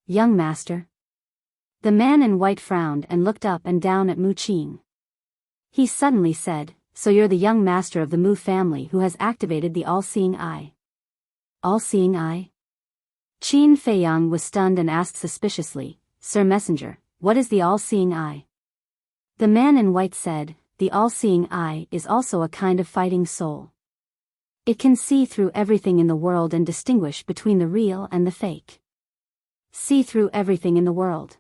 Young master. The man in white frowned and looked up and down at Mu Qing. He suddenly said, "So you're the young master of the Mu family who has activated the all-seeing eye." All-seeing eye? Qin Feiyang was stunned and asked suspiciously, "Sir Messenger, what is the all-seeing eye?" The man in white said, "The all-seeing eye is also a kind of fighting soul. It can see through everything in the world and distinguish between the real and the fake." See through everything in the world.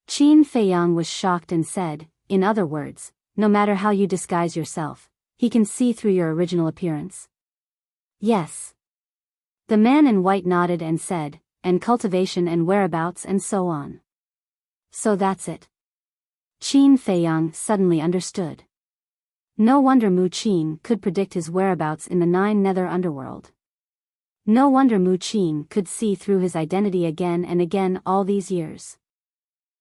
Qin Feiyang was shocked and said, "In other words, no matter how you disguise yourself, he can see through your original appearance?" Yes. The man in white nodded and said, "And cultivation and whereabouts and so on." So that's it. Qin Feiyang suddenly understood. No wonder Mu Qing could predict his whereabouts in the 9 nether underworld. No wonder Mu Qing could see through his identity again and again all these years.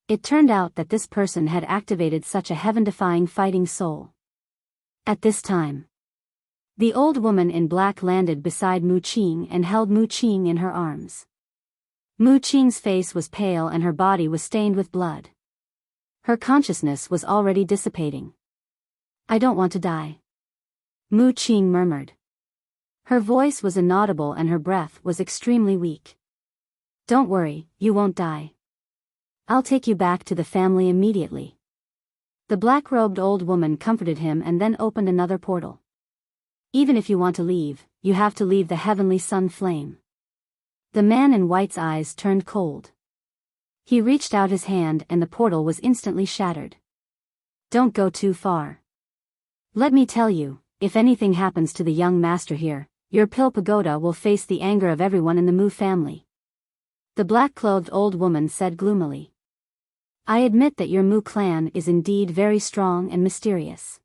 It turned out that this person had activated such a heaven-defying fighting soul. At this time, the old woman in black landed beside Mu Qing and held Mu Qing in her arms. Mu Qing's face was pale and her body was stained with blood. Her consciousness was already dissipating. "I don't want to die," Mu Qing murmured. Her voice was inaudible and her breath was extremely weak. "Don't worry, you won't die. I'll take you back to the family immediately." The black-robed old woman comforted him and then opened another portal. "Even if you want to leave, you have to leave the heavenly sun flame." The man in white's eyes turned cold. He reached out his hand and the portal was instantly shattered. "Don't go too far. Let me tell you, if anything happens to the young master here, your Pill Pagoda will face the anger of everyone in the Mu family." The black-clothed old woman said gloomily. I admit that your Mu clan is indeed very strong and mysterious.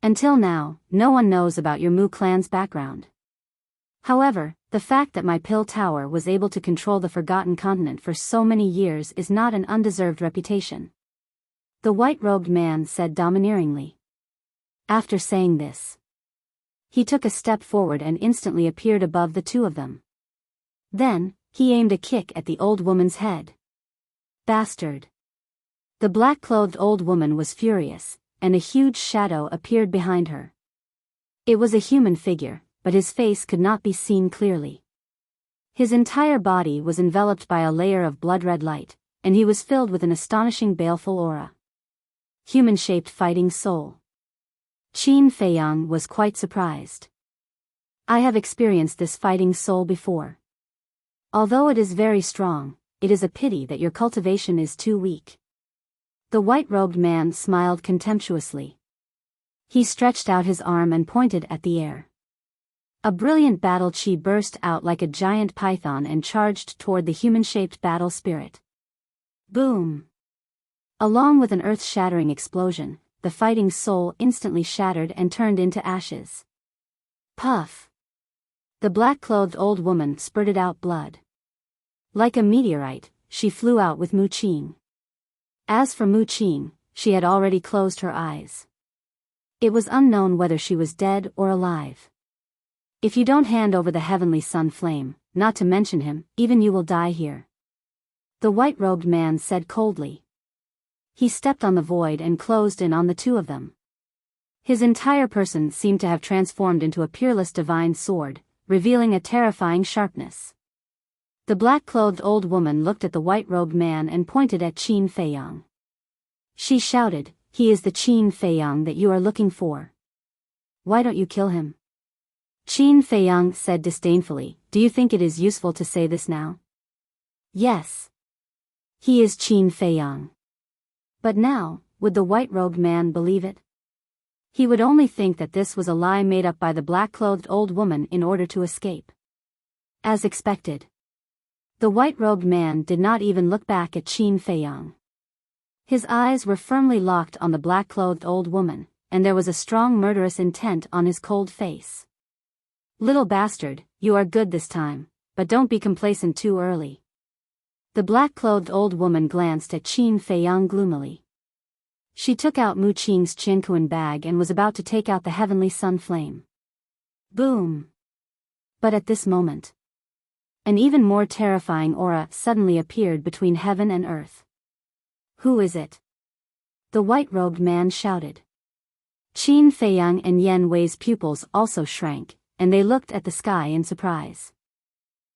Until now, no one knows about your Mu clan's background. However, the fact that my pill tower was able to control the Forgotten Continent for so many years is not an undeserved reputation. The white-robed man said domineeringly. After saying this, he took a step forward and instantly appeared above the two of them. Then, he aimed a kick at the old woman's head. Bastard! The black-clothed old woman was furious, and a huge shadow appeared behind her. It was a human figure, but his face could not be seen clearly. His entire body was enveloped by a layer of blood-red light, and he was filled with an astonishing baleful aura. Human-shaped fighting soul. Qin Feiyang was quite surprised. I have experienced this fighting soul before. Although it is very strong, it is a pity that your cultivation is too weak. The white-robed man smiled contemptuously. He stretched out his arm and pointed at the air. A brilliant battle chi burst out like a giant python and charged toward the human-shaped battle spirit. Boom! Along with an earth-shattering explosion, the fighting soul instantly shattered and turned into ashes. Puff! The black-clothed old woman spurted out blood. Like a meteorite, she flew out with Mu Qing. As for Mu Qing, she had already closed her eyes. It was unknown whether she was dead or alive. If you don't hand over the heavenly sun flame, not to mention him, even you will die here. The white-robed man said coldly. He stepped on the void and closed in on the two of them. His entire person seemed to have transformed into a peerless divine sword, revealing a terrifying sharpness. The black-clothed old woman looked at the white-robed man and pointed at Qin Feiyang. She shouted, he is the Qin Feiyang that you are looking for. Why don't you kill him? Qin Feiyang said disdainfully, do you think it is useful to say this now? Yes. He is Qin Feiyang. But now, would the white-robed man believe it? He would only think that this was a lie made up by the black-clothed old woman in order to escape. As expected. The white-robed man did not even look back at Qin Feiyang. His eyes were firmly locked on the black-clothed old woman, and there was a strong murderous intent on his cold face. Little bastard, you are good this time, but don't be complacent too early. The black-clothed old woman glanced at Qin Feiyang gloomily. She took out Mu Qing's Qinkuan bag and was about to take out the heavenly sun flame. Boom! But at this moment, an even more terrifying aura suddenly appeared between heaven and earth. Who is it? The white-robed man shouted. Qin Feiyang and Yan Wei's pupils also shrank, and they looked at the sky in surprise.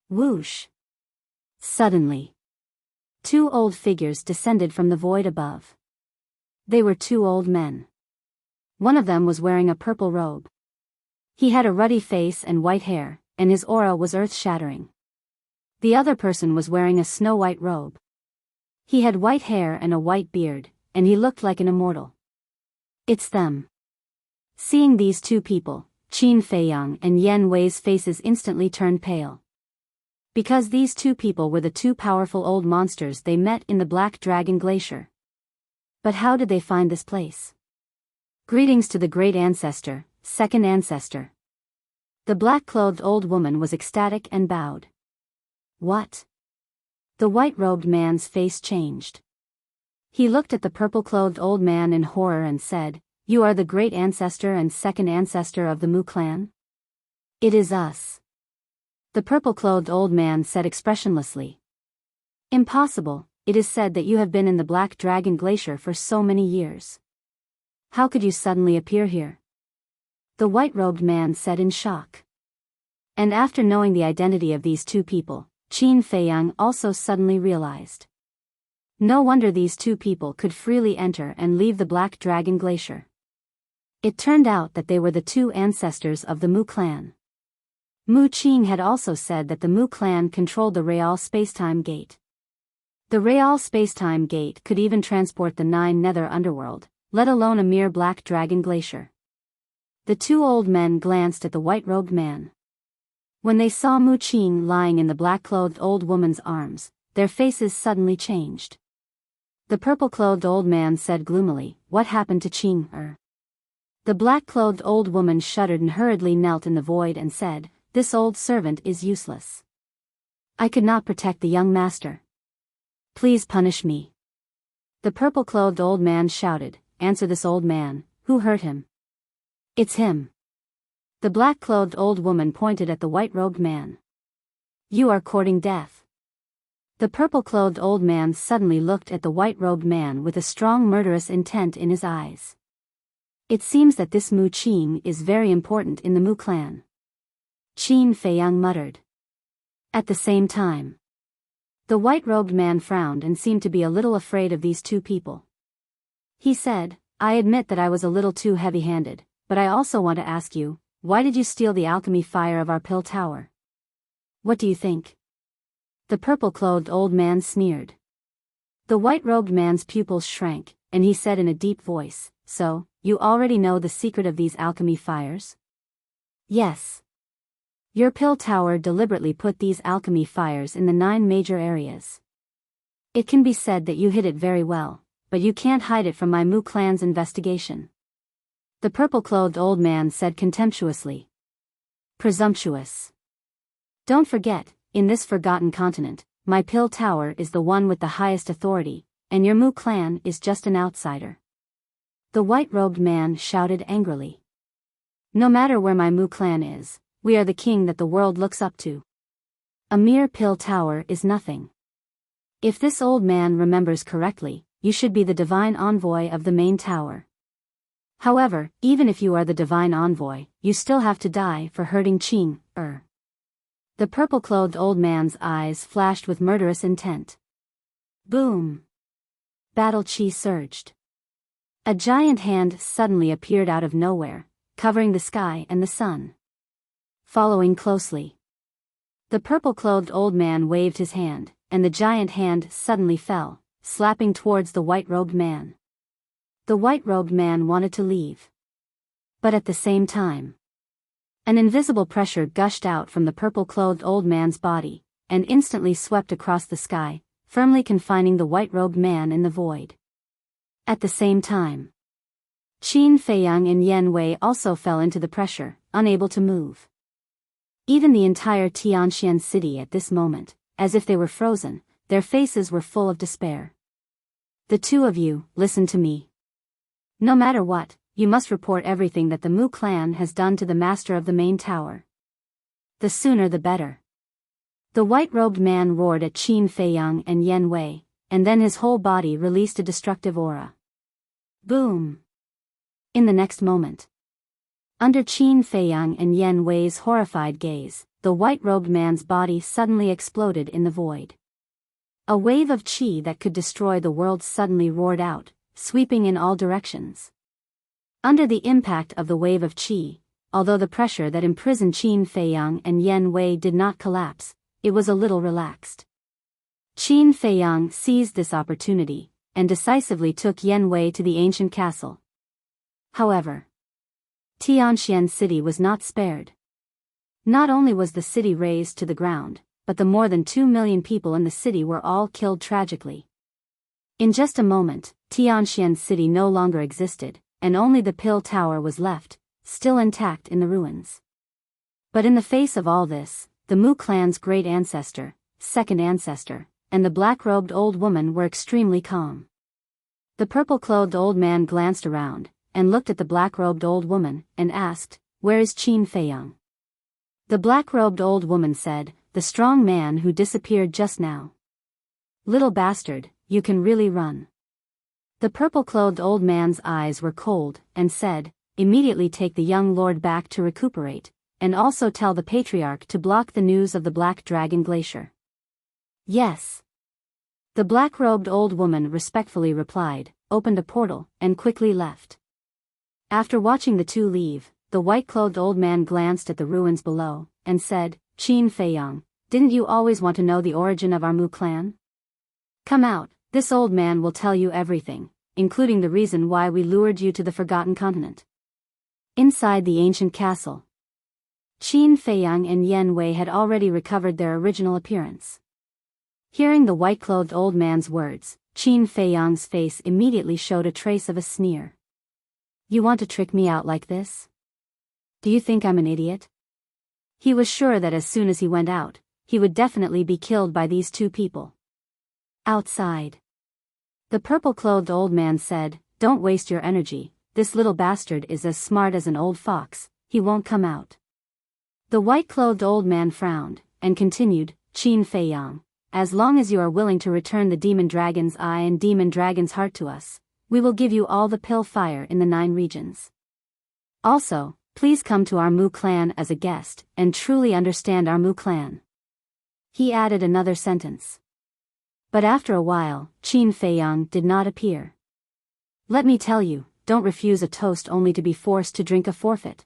Whoosh! Suddenly, two old figures descended from the void above. They were two old men. One of them was wearing a purple robe. He had a ruddy face and white hair, and his aura was earth-shattering. The other person was wearing a snow-white robe. He had white hair and a white beard, and he looked like an immortal. It's them. Seeing these two people, Qin Feiyang and Yan Wei's faces instantly turned pale. Because these two people were the two powerful old monsters they met in the Black Dragon Glacier. But how did they find this place? Greetings to the great ancestor, second ancestor. The black-clothed old woman was ecstatic and bowed. What? The white-robed man's face changed. He looked at the purple-clothed old man in horror and said, you are the great ancestor and second ancestor of the Mu clan? It is us. The purple-clothed old man said expressionlessly. Impossible, it is said that you have been in the Black Dragon Glacier for so many years. How could you suddenly appear here? The white-robed man said in shock. And after knowing the identity of these two people, Qin Feiyang also suddenly realized. No wonder these two people could freely enter and leave the Black Dragon Glacier. It turned out that they were the two ancestors of the Mu clan. Mu Qing had also said that the Mu clan controlled the Real Spacetime Gate. The Real Spacetime Gate could even transport the 9 Nether Underworld, let alone a mere Black Dragon Glacier. The two old men glanced at the white-robed man. When they saw Mu Qin lying in the black-clothed old woman's arms, their faces suddenly changed. The purple-clothed old man said gloomily, "What happened to Qing?" The black-clothed old woman shuddered and hurriedly knelt in the void and said, "This old servant is useless. I could not protect the young master. Please punish me." The purple-clothed old man shouted, "Answer this old man, who hurt him?" "It's him." The black-clothed old woman pointed at the white-robed man. "You are courting death." The purple-clothed old man suddenly looked at the white-robed man with a strong murderous intent in his eyes. "It seems that this Mu Qin is very important in the Mu clan," Qin Feiyang muttered. At the same time, the white-robed man frowned and seemed to be a little afraid of these two people. He said, "I admit that I was a little too heavy-handed, but I also want to ask you, why did you steal the alchemy fire of our pill tower? What do you think?" The purple-clothed old man sneered. The white-robed man's pupils shrank, and he said in a deep voice, "So, you already know the secret of these alchemy fires?" "Yes. Your pill tower deliberately put these alchemy fires in the 9 major areas. It can be said that you hid it very well, but you can't hide it from my Mu clan's investigation." The purple-clothed old man said contemptuously. "Presumptuous. Don't forget, in this forgotten continent, my pill tower is the one with the highest authority, and your Mu clan is just an outsider." The white-robed man shouted angrily. "No matter where my Mu clan is, we are the king that the world looks up to. A mere pill tower is nothing. If this old man remembers correctly, you should be the divine envoy of the main tower. However, even if you are the divine envoy, you still have to die for hurting Qing." The purple-clothed old man's eyes flashed with murderous intent. Boom! Battle chi surged. A giant hand suddenly appeared out of nowhere, covering the sky and the sun. Following closely, the purple-clothed old man waved his hand, and the giant hand suddenly fell, slapping towards the white-robed man. The white-robed man wanted to leave. But at the same time, an invisible pressure gushed out from the purple-clothed old man's body, and instantly swept across the sky, firmly confining the white-robed man in the void. At the same time, Qin Feiyang and Yan Wei also fell into the pressure, unable to move. Even the entire Tianxian city at this moment, as if they were frozen, their faces were full of despair. "The two of you, listen to me. No matter what, you must report everything that the Mu clan has done to the master of the main tower. The sooner the better." The white-robed man roared at Qin Feiyang and Yan Wei, and then his whole body released a destructive aura. Boom! In the next moment, under Qin Feiyang and Yan Wei's horrified gaze, the white-robed man's body suddenly exploded in the void. A wave of qi that could destroy the world suddenly roared out, sweeping in all directions. Under the impact of the wave of qi, although the pressure that imprisoned Qin Feiyang and Yan Wei did not collapse, it was a little relaxed. Qin Feiyang seized this opportunity, and decisively took Yan Wei to the ancient castle. However, Tianxian city was not spared. Not only was the city razed to the ground, but the more than 2 million people in the city were all killed tragically. In just a moment, Tianxian city no longer existed, and only the pill tower was left, still intact in the ruins. But in the face of all this, the Mu clan's great ancestor, second ancestor, and the black-robed old woman were extremely calm. The purple-clothed old man glanced around, and looked at the black-robed old woman, and asked, "Where is Qin Feiyang?" The black-robed old woman said, "The strong man who disappeared just now." "Little bastard, you can really run." The purple-clothed old man's eyes were cold, and said, "Immediately take the young lord back to recuperate, and also tell the patriarch to block the news of the Black Dragon Glacier." "Yes." The black-robed old woman respectfully replied, opened a portal, and quickly left. After watching the two leave, the white-clothed old man glanced at the ruins below, and said, "Qin Feiyang, didn't you always want to know the origin of our Mu clan? Come out, this old man will tell you everything, including the reason why we lured you to the Forgotten Continent." Inside the ancient castle, Qin Feiyang and Yan Wei had already recovered their original appearance. Hearing the white-clothed old man's words, Qin Feiyang's face immediately showed a trace of a sneer. You want to trick me out like this? Do you think I'm an idiot? He was sure that as soon as he went out, he would definitely be killed by these two people. Outside. The purple-clothed old man said, Don't waste your energy, this little bastard is as smart as an old fox, he won't come out. The white-clothed old man frowned, and continued, Qin Feiyang, as long as you are willing to return the demon dragon's eye and demon dragon's heart to us, we will give you all the pill fire in the 9 regions. Also, please come to our Mu clan as a guest, and truly understand our Mu clan. He added another sentence. But after a while, Qin Feiyang did not appear. Let me tell you, don't refuse a toast only to be forced to drink a forfeit.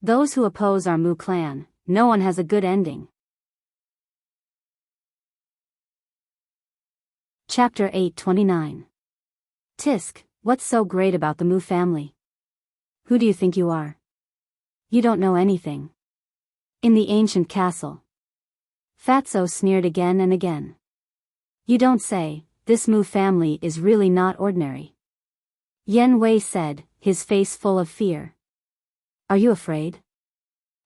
Those who oppose our Mu clan, no one has a good ending. Chapter 829. Tisk, what's so great about the Mu family? Who do you think you are? You don't know anything. In the ancient castle. Fatso sneered again and again. You don't say, this Mu family is really not ordinary. Yan Wei said, his face full of fear. Are you afraid?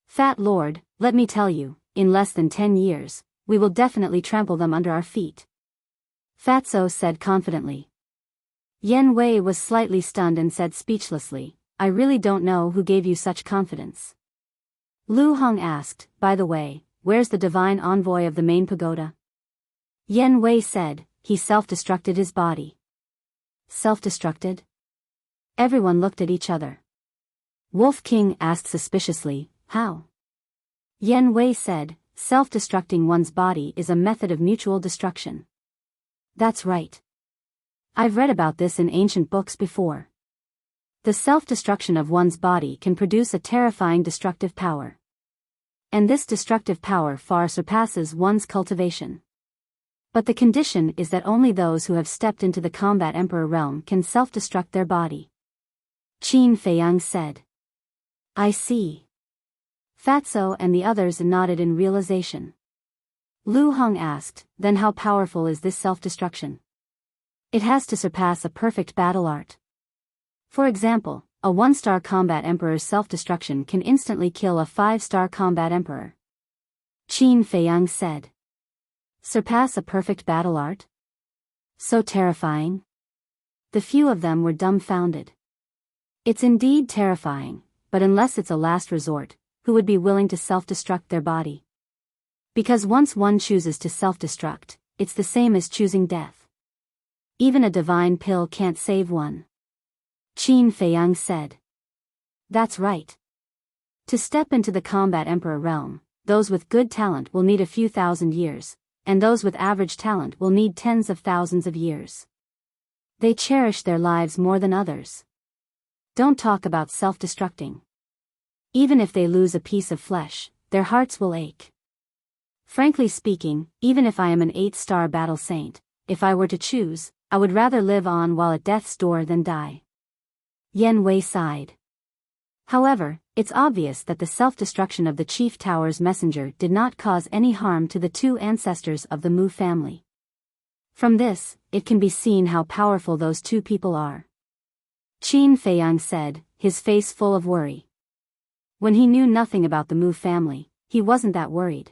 Fat Lord, let me tell you, in less than 10 years, we will definitely trample them under our feet. Fatso said confidently. Yan Wei was slightly stunned and said speechlessly, I really don't know who gave you such confidence. Lu Hong asked, by the way, where's the divine envoy of the main pagoda? Yan Wei said, he self-destructed his body. Self-destructed? Everyone looked at each other. Wolf King asked suspiciously, how? Yan Wei said, self-destructing one's body is a method of mutual destruction. That's right. I've read about this in ancient books before. The self-destruction of one's body can produce a terrifying destructive power. And this destructive power far surpasses one's cultivation. But the condition is that only those who have stepped into the combat emperor realm can self-destruct their body. Qin Feiyang said. I see. Fatso and the others nodded in realization. Lu Hong asked, then how powerful is this self-destruction? It has to surpass a perfect battle art. For example, a 1-star combat emperor's self-destruction can instantly kill a 5-star combat emperor. Qin Feiyang said. Surpass a perfect battle art? So terrifying? The few of them were dumbfounded. It's indeed terrifying, but unless it's a last resort, who would be willing to self-destruct their body? Because once one chooses to self-destruct, it's the same as choosing death. Even a divine pill can't save one. Qin Feiyang said. That's right. To step into the combat emperor realm, those with good talent will need a few thousand years, and those with average talent will need tens of thousands of years. They cherish their lives more than others. Don't talk about self-destructing. Even if they lose a piece of flesh, their hearts will ache. Frankly speaking, even if I am an 8-star battle saint, if I were to choose, I would rather live on while at death's door than die. Yan Wei sighed. However, it's obvious that the self-destruction of the Chief Tower's messenger did not cause any harm to the 2 ancestors of the Mu family. From this, it can be seen how powerful those 2 people are. Qin Feiyang said, his face full of worry. When he knew nothing about the Mu family, he wasn't that worried.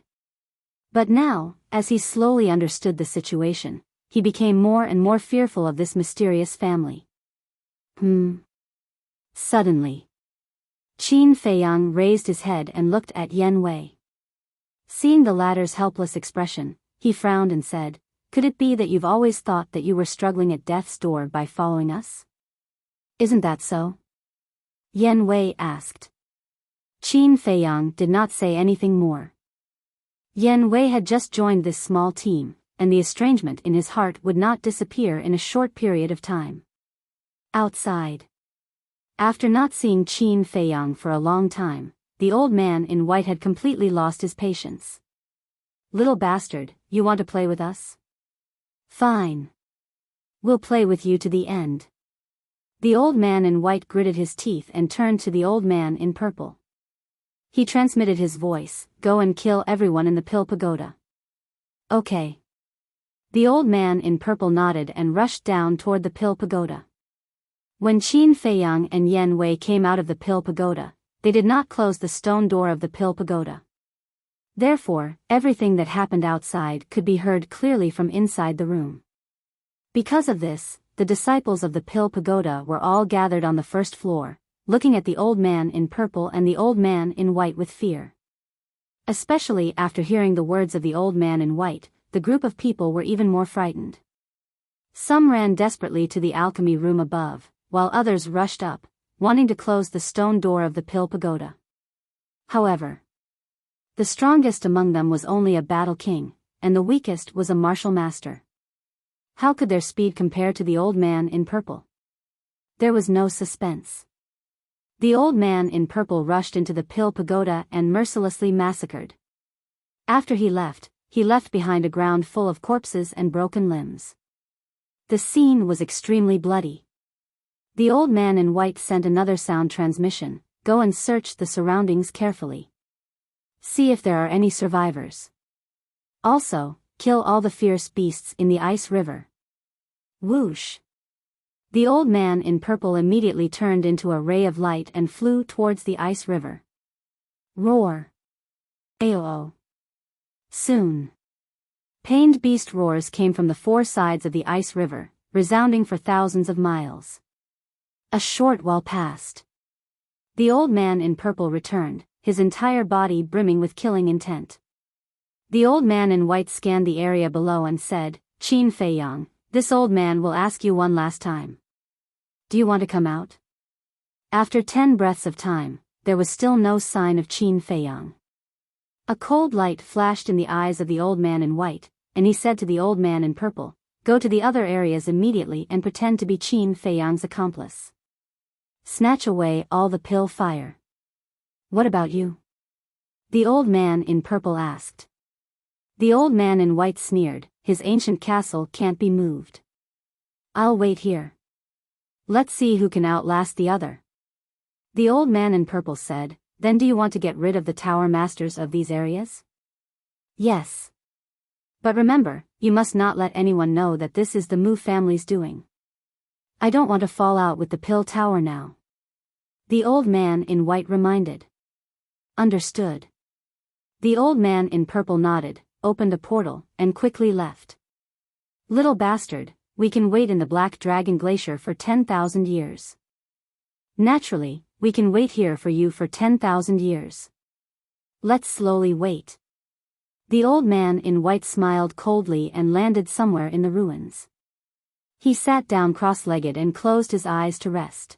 But now, as he slowly understood the situation, he became more and more fearful of this mysterious family. Suddenly, Qin Feiyang raised his head and looked at Yan Wei. Seeing the latter's helpless expression, he frowned and said, could it be that you've always thought that you were struggling at death's door by following us? Isn't that so? Yan Wei asked. Qin Feiyang did not say anything more. Yan Wei had just joined this small team, and the estrangement in his heart would not disappear in a short period of time. Outside. After not seeing Qin Feiyang for a long time, the old man in white had completely lost his patience. Little bastard, you want to play with us? Fine. We'll play with you to the end. The old man in white gritted his teeth and turned to the old man in purple. He transmitted his voice, "Go and kill everyone in the Pill Pagoda." Okay. The old man in purple nodded and rushed down toward the Pill Pagoda. When Qin Feiyang and Yan Wei came out of the Pill Pagoda, they did not close the stone door of the Pill Pagoda. Therefore, everything that happened outside could be heard clearly from inside the room. Because of this, the disciples of the Pill Pagoda were all gathered on the first floor, looking at the old man in purple and the old man in white with fear. Especially after hearing the words of the old man in white, the group of people were even more frightened. Some ran desperately to the alchemy room above, while others rushed up, wanting to close the stone door of the Pill Pagoda. However, the strongest among them was only a battle king, and the weakest was a martial master. How could their speed compare to the old man in purple? There was no suspense. The old man in purple rushed into the Pill Pagoda and mercilessly massacred. After he left behind a ground full of corpses and broken limbs. The scene was extremely bloody. The old man in white sent another sound transmission, "Go and search the surroundings carefully. See if there are any survivors. Also, kill all the fierce beasts in the ice river." Whoosh! The old man in purple immediately turned into a ray of light and flew towards the ice river. Roar! Aoo! Soon. Pained beast roars came from the four sides of the ice river, resounding for thousands of miles. A short while passed. The old man in purple returned, his entire body brimming with killing intent. The old man in white scanned the area below and said, "Qin Feiyang, this old man will ask you one last time. Do you want to come out?" After 10 breaths of time, there was still no sign of Qin Feiyang. A cold light flashed in the eyes of the old man in white, and he said to the old man in purple, "Go to the other areas immediately and pretend to be Qin Feiyang's accomplice. Snatch away all the pill fire." "What about you?" the old man in purple asked. The old man in white sneered, "His ancient castle can't be moved. I'll wait here. Let's see who can outlast the other." The old man in purple said, "Then do you want to get rid of the tower masters of these areas?" "Yes. But remember, you must not let anyone know that this is the Mu family's doing. I don't want to fall out with the Pill Tower now," the old man in white reminded. "Understood." The old man in purple nodded, opened a portal, and quickly left. "Little bastard, we can wait in the Black Dragon Glacier for 10,000 years. Naturally, we can wait here for you for 10,000 years. Let's slowly wait." The old man in white smiled coldly and landed somewhere in the ruins. He sat down cross-legged and closed his eyes to rest.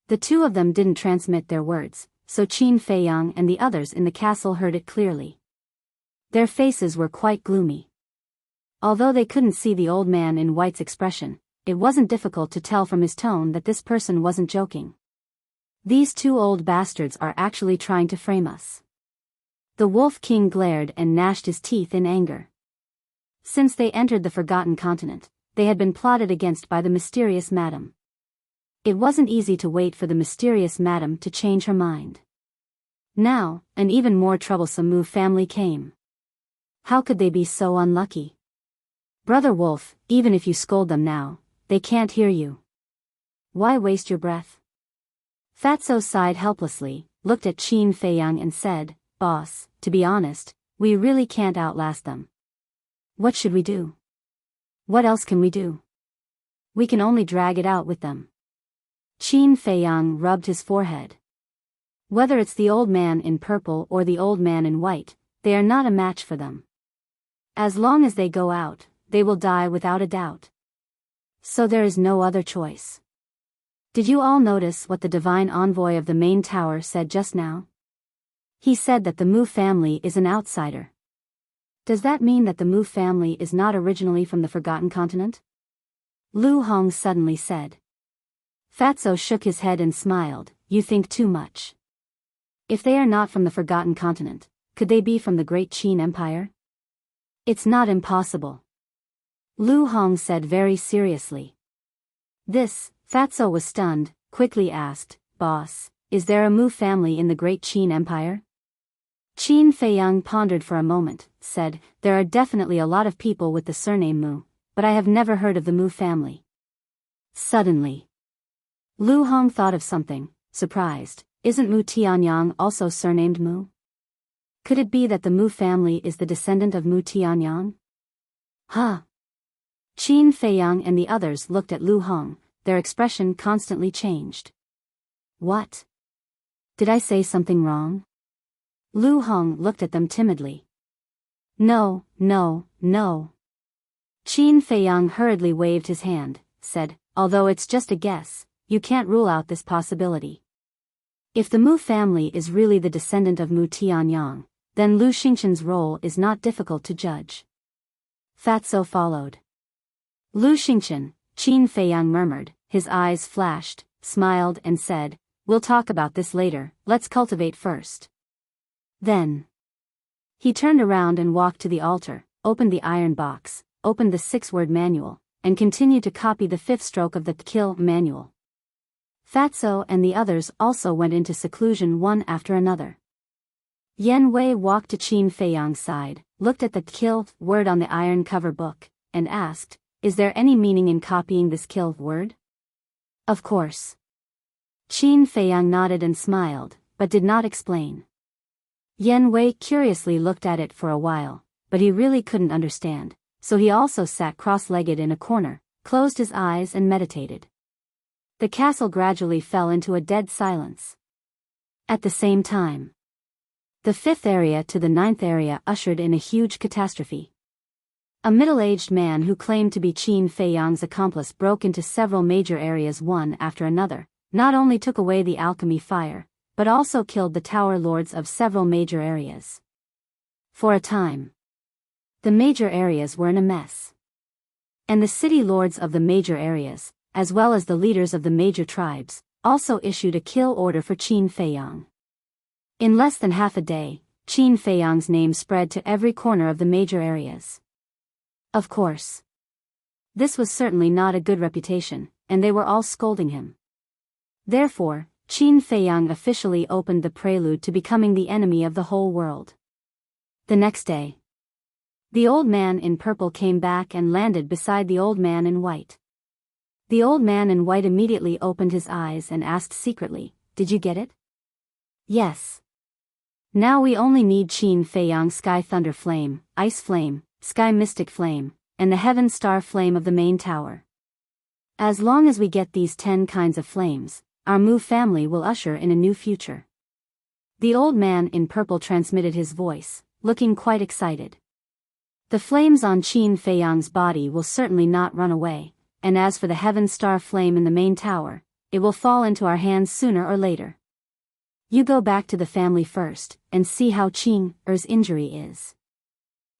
The two of them didn't transmit their words, so Qin Feiyang and the others in the castle heard it clearly. Their faces were quite gloomy. Although they couldn't see the old man in white's expression, it wasn't difficult to tell from his tone that this person wasn't joking. "These two old bastards are actually trying to frame us." The Wolf King glared and gnashed his teeth in anger. Since they entered the Forgotten Continent, they had been plotted against by the mysterious madam. It wasn't easy to wait for the mysterious madam to change her mind. Now, an even more troublesome Mu family came. How could they be so unlucky? "Brother Wolf, even if you scold them now, they can't hear you. Why waste your breath?" Fatso sighed helplessly, looked at Qin Feiyang and said, "Boss, to be honest, we really can't outlast them. What should we do? What else can we do? We can only drag it out with them." Qin Feiyang rubbed his forehead. "Whether it's the old man in purple or the old man in white, they are not a match for them. As long as they go out, they will die without a doubt. So there is no other choice." Did you all notice what the divine envoy of the main tower said just now? He said that the Mu family is an outsider. Does that mean that the Mu family is not originally from the Forgotten Continent? Lu Hong suddenly said. Fatso shook his head and smiled, "You think too much. If they are not from the Forgotten Continent, could they be from the Great Qin Empire? It's not impossible." Lu Hong said very seriously. Fatso was stunned, quickly asked, "Boss, is there a Mu family in the great Qin Empire? Qin Feiyang pondered for a moment, said, there are definitely a lot of people with the surname Mu, but I have never heard of the Mu family. Suddenly, Lu Hong thought of something, surprised. Isn't Mu Tianyang also surnamed Mu? Could it be that the Mu family is the descendant of Mu Tianyang? Huh. Qin Feiyang and the others looked at Lu Hong, their expression constantly changed. What? Did I say something wrong? Lu Hong looked at them timidly. No, no, no. Qin Feiyang hurriedly waved his hand, said, although it's just a guess, you can't rule out this possibility. If the Mu family is really the descendant of Mu Tianyang, then Lu Xingqian's role is not difficult to judge. Fatso followed. Lu Xingqian, Qin Feiyang murmured, his eyes flashed, smiled and said, we'll talk about this later, let's cultivate first. Then he turned around and walked to the altar, opened the iron box, opened the 6-word manual, and continued to copy the 5th stroke of the Kill manual. Fatso and the others also went into seclusion one after another. Yen Wei walked to Qin Feiyang's side, looked at the Kill word on the iron cover book, and asked, is there any meaning in copying this Kill word? Of course. Qin Feiyang nodded and smiled, but did not explain. Yen Wei curiously looked at it for a while, but he really couldn't understand, so he also sat cross-legged in a corner, closed his eyes and meditated. The castle gradually fell into a dead silence. At the same time, the 5th area to the 9th area ushered in a huge catastrophe. A middle-aged man who claimed to be Qin Feiyang's accomplice broke into several major areas one after another, not only took away the alchemy fire, but also killed the tower lords of several major areas. For a time, the major areas were in a mess. And the city lords of the major areas, as well as the leaders of the major tribes, also issued a kill order for Qin Feiyang. In less than half a day, Qin Feiyang's name spread to every corner of the major areas. Of course, this was certainly not a good reputation, and they were all scolding him. Therefore, Qin Feiyang officially opened the prelude to becoming the enemy of the whole world. The next day, the old man in purple came back and landed beside the old man in white. The old man in white immediately opened his eyes and asked secretly, did you get it? Yes. Now we only need Qin Feiyang Sky Thunder Flame, Ice Flame, Sky Mystic Flame, and the Heaven Star Flame of the main tower. As long as we get these 10 kinds of flames, our Mu family will usher in a new future. The old man in purple transmitted his voice, looking quite excited. The flames on Qin Feiyang's body will certainly not run away, and as for the Heaven Star Flame in the main tower, it will fall into our hands sooner or later. You go back to the family first, and see how Qin Er's injury is.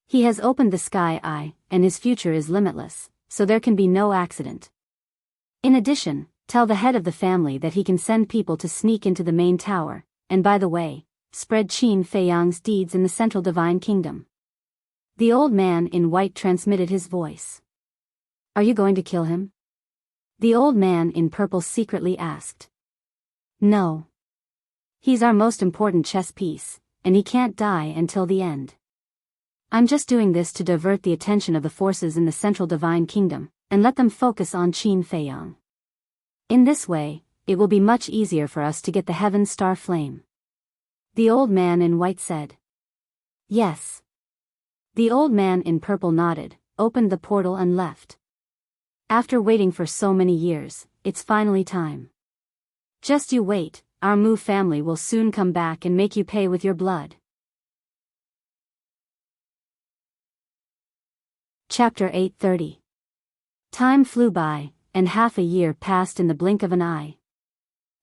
He has opened the sky eye, and his future is limitless, so there can be no accident. In addition, tell the head of the family that he can send people to sneak into the main tower, and by the way, spread Qin Feiyang's deeds in the Central Divine Kingdom. The old man in white transmitted his voice. Are you going to kill him? The old man in purple secretly asked. No. He's our most important chess piece, and he can't die until the end. I'm just doing this to divert the attention of the forces in the Central Divine Kingdom, and let them focus on Qin Feiyang. In this way, it will be much easier for us to get the Heaven Star Flame. The old man in white said. Yes. The old man in purple nodded, opened the portal and left. After waiting for so many years, it's finally time. Just you wait, our Mu family will soon come back and make you pay with your blood. Chapter 830. Time flew by, and half a year passed in the blink of an eye.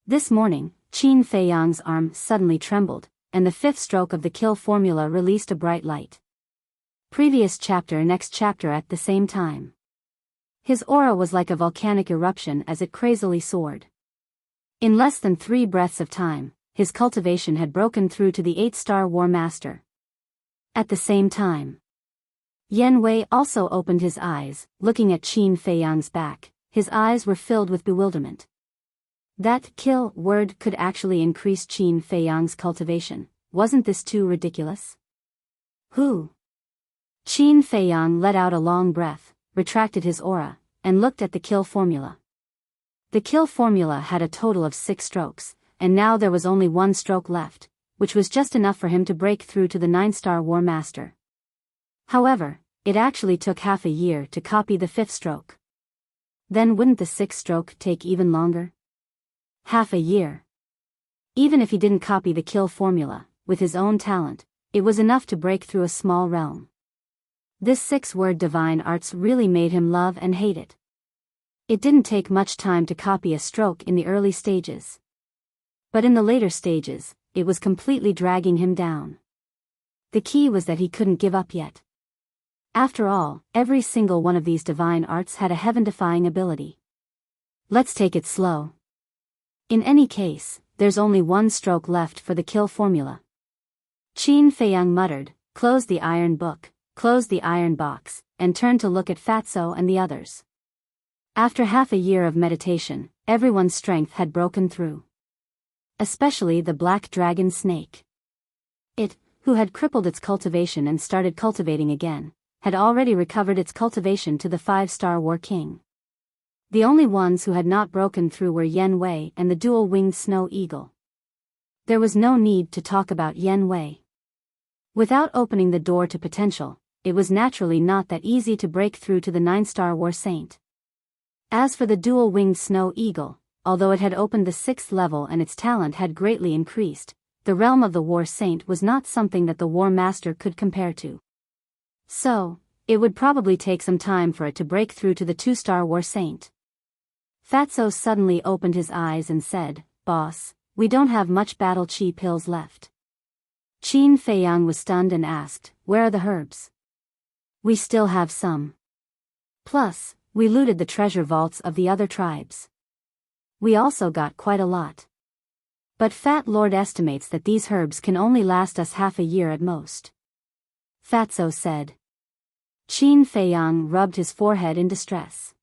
This morning, Qin Feiyang's arm suddenly trembled, and the 5th stroke of the kill formula released a bright light. Previous chapter, next chapter at the same time. His aura was like a volcanic eruption as it crazily soared. In less than 3 breaths of time, his cultivation had broken through to the 8-star War Master. At the same time, Yen Wei also opened his eyes, looking at Qin Feiyang's back. His eyes were filled with bewilderment. That kill word could actually increase Qin Feiyang's cultivation. Wasn't this too ridiculous? Who? Qin Feiyang let out a long breath, retracted his aura, and looked at the kill formula. The kill formula had a total of 6 strokes, and now there was only 1 stroke left, which was just enough for him to break through to the 9-star War Master. However, it actually took half a year to copy the 5th stroke. Then wouldn't the 6th stroke take even longer? Half a year. Even if he didn't copy the kill formula, with his own talent, it was enough to break through a small realm. This 6-word divine arts really made him love and hate it. It didn't take much time to copy a stroke in the early stages. But in the later stages, it was completely dragging him down. The key was that he couldn't give up yet. After all, every single one of these divine arts had a heaven-defying ability. Let's take it slow. In any case, there's only 1 stroke left for the kill formula. Qin Feiyang muttered, closed the iron book, closed the iron box, and turned to look at Fatso and the others. After half a year of meditation, everyone's strength had broken through. Especially the black dragon snake. It, who had crippled its cultivation and started cultivating again, had already recovered its cultivation to the 5-star War King. The only ones who had not broken through were Yen Wei and the dual-winged snow eagle. There was no need to talk about Yen Wei. Without opening the door to potential, it was naturally not that easy to break through to the 9-star War Saint. As for the dual-winged snow eagle, although it had opened the 6th level and its talent had greatly increased, the realm of the War Saint was not something that the War Master could compare to. So, it would probably take some time for it to break through to the 2-star War Saint. Fatso suddenly opened his eyes and said, "Boss, we don't have much battle chi pills left." Qin Feiyang was stunned and asked, "Where are the herbs?" "We still have some. Plus, we looted the treasure vaults of the other tribes. We also got quite a lot. But Fat Lord estimates that these herbs can only last us half a year at most," Fatso said. Qin Feiyang rubbed his forehead in distress.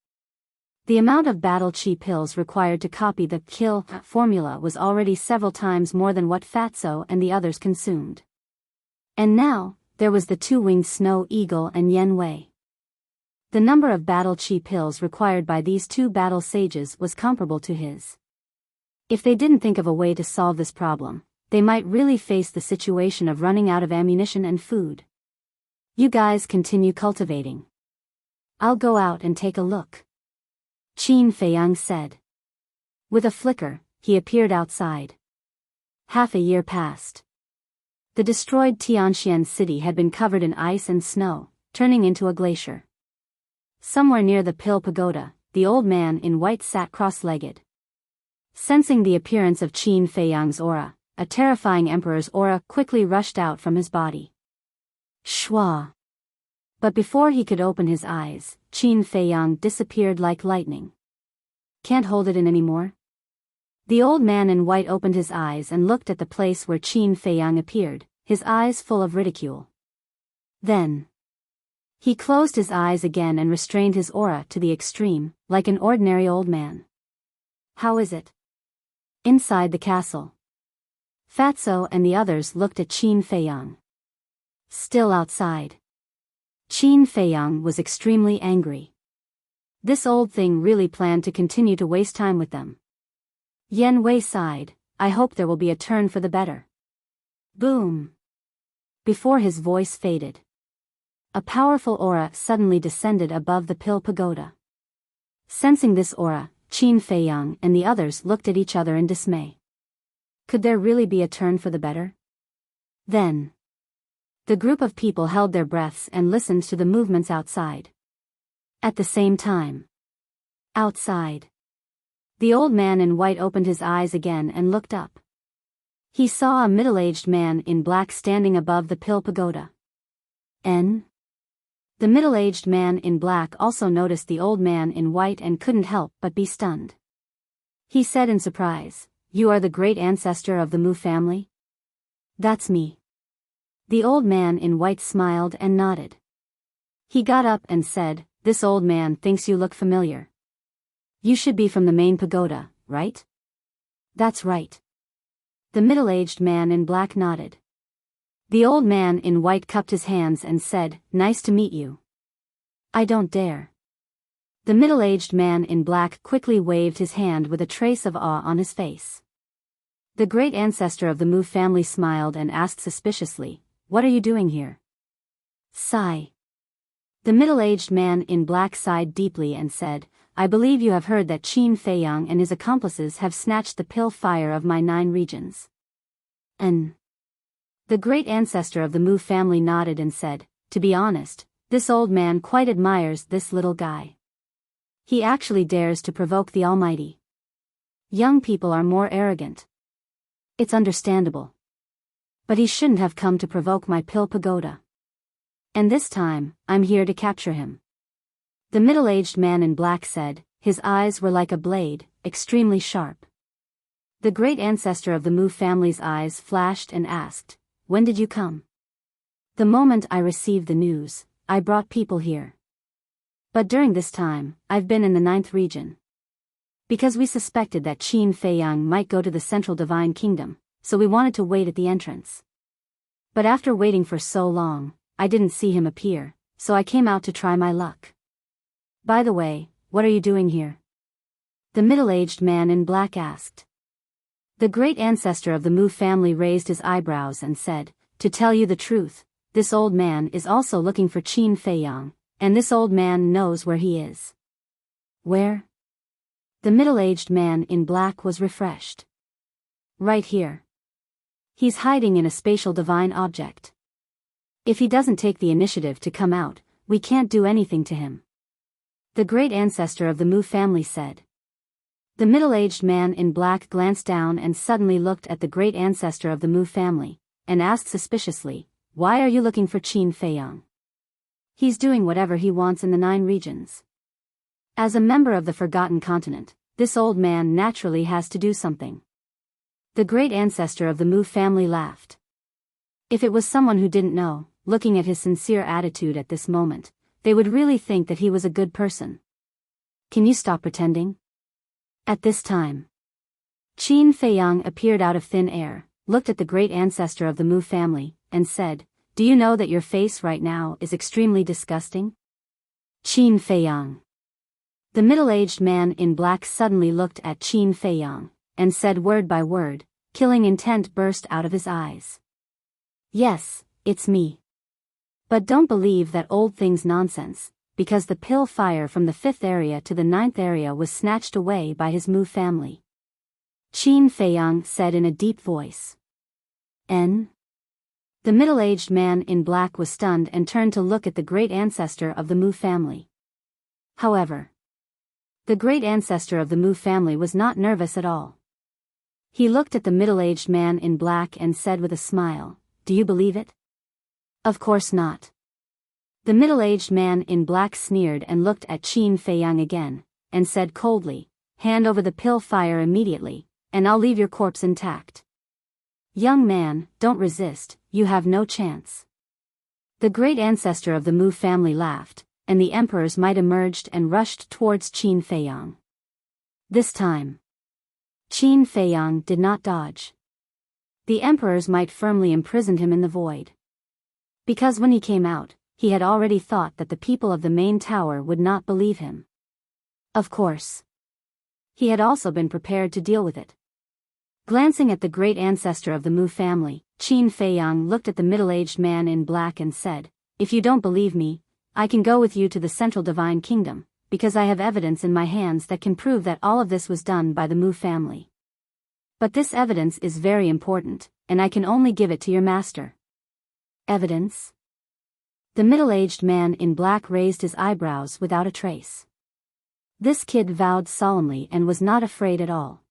The amount of battle chi pills required to copy the kill formula was already several times more than what Fatso and the others consumed. And now, there was the 2-winged snow eagle and Yen Wei. The number of battle chi pills required by these 2 battle sages was comparable to his. If they didn't think of a way to solve this problem, they might really face the situation of running out of ammunition and food. "You guys continue cultivating. I'll go out and take a look," Qin Feiyang said. With a flicker, he appeared outside. Half a year passed. The destroyed Tianxian city had been covered in ice and snow, turning into a glacier. Somewhere near the Pill Pagoda, the old man in white sat cross-legged. Sensing the appearance of Qin Feiyang's aura, a terrifying emperor's aura quickly rushed out from his body. Shwa! But before he could open his eyes, Qin Feiyang disappeared like lightning. "Can't hold it in anymore?" The old man in white opened his eyes and looked at the place where Qin Feiyang appeared, his eyes full of ridicule. Then he closed his eyes again and restrained his aura to the extreme, like an ordinary old man. "How is it?" Inside the castle. Fatso and the others looked at Qin Feiyang. Still outside. Qin Feiyang was extremely angry. This old thing really planned to continue to waste time with them. Yen Wei sighed, "I hope there will be a turn for the better." Boom! Before his voice faded, a powerful aura suddenly descended above the Pill Pagoda. Sensing this aura, Qin Feiyang and the others looked at each other in dismay. Could there really be a turn for the better? Then the group of people held their breaths and listened to the movements outside. At the same time, outside, the old man in white opened his eyes again and looked up. He saw a middle-aged man in black standing above the Pill Pagoda. The middle-aged man in black also noticed the old man in white and couldn't help but be stunned. He said in surprise, "You are the great ancestor of the Mu family?" "That's me." The old man in white smiled and nodded. He got up and said, "This old man thinks you look familiar. You should be from the main pagoda, right?" That's right. The middle-aged man in black nodded. The old man in white cupped his hands and said, "Nice to meet you." "I don't dare." The middle-aged man in black quickly waved his hand with a trace of awe on his face. The great ancestor of the Mu family smiled and asked suspiciously, "What are you doing here?" Sigh. The middle-aged man in black sighed deeply and said, "I believe you have heard that Qin Feiyang and his accomplices have snatched the pill fire of my 9 regions. The great ancestor of the Mu family nodded and said, "To be honest, this old man quite admires this little guy. He actually dares to provoke the Almighty. Young people are more arrogant. It's understandable. But he shouldn't have come to provoke my pill pagoda. And this time, I'm here to capture him." The middle-aged man in black said, his eyes were like a blade, extremely sharp. The great ancestor of the Mu family's eyes flashed and asked, "When did you come?" "The moment I received the news, I brought people here. But during this time, I've been in the 9th region. Because we suspected that Qin Feiyang might go to the Central Divine Kingdom, so we wanted to wait at the entrance. But after waiting for so long, I didn't see him appear, so I came out to try my luck. By the way, what are you doing here?" The middle-aged man in black asked. The great ancestor of the Mu family raised his eyebrows and said, "To tell you the truth, this old man is also looking for Qin Feiyang, and this old man knows where he is." "Where?" The middle-aged man in black was refreshed. "Right here. He's hiding in a spatial divine object. If he doesn't take the initiative to come out, we can't do anything to him," the great ancestor of the Mu family said. The middle-aged man in black glanced down and suddenly looked at the great ancestor of the Mu family, and asked suspiciously, "Why are you looking for Qin Feiyang?" "He's doing whatever he wants in the 9 regions. As a member of the Forgotten Continent, this old man naturally has to do something." The great ancestor of the Mu family laughed. If it was someone who didn't know, looking at his sincere attitude at this moment, they would really think that he was a good person. "Can you stop pretending?" At this time, Qin Feiyang appeared out of thin air, looked at the great ancestor of the Mu family, and said, "Do you know that your face right now is extremely disgusting?" Qin Feiyang. The middle-aged man in black suddenly looked at Qin Feiyang, and said word by word, killing intent burst out of his eyes. "Yes, it's me. But don't believe that old thing's nonsense, because the pill fire from the 5th area to the 9th area was snatched away by his Mu family," Qin Feiyang said in a deep voice. "N?" The middle-aged man in black was stunned and turned to look at the great ancestor of the Mu family. However, the great ancestor of the Mu family was not nervous at all. He looked at the middle-aged man in black and said with a smile, "Do you believe it?" "Of course not." The middle-aged man in black sneered and looked at Qin Feiyang again, and said coldly, "Hand over the pill fire immediately, and I'll leave your corpse intact. Young man, don't resist, you have no chance." The great ancestor of the Mu family laughed, and the emperor's might emerged and rushed towards Qin Feiyang. This time, Qin Feiyang did not dodge. The emperor's might firmly imprisoned him in the void. Because when he came out, he had already thought that the people of the main tower would not believe him. Of course, he had also been prepared to deal with it. Glancing at the great ancestor of the Mu family, Qin Feiyang looked at the middle-aged man in black and said, "If you don't believe me, I can go with you to the Central Divine Kingdom, because I have evidence in my hands that can prove that all of this was done by the Mu family. But this evidence is very important, and I can only give it to your master." "Evidence?" The middle-aged man in black raised his eyebrows without a trace. This kid vowed solemnly and was not afraid at all.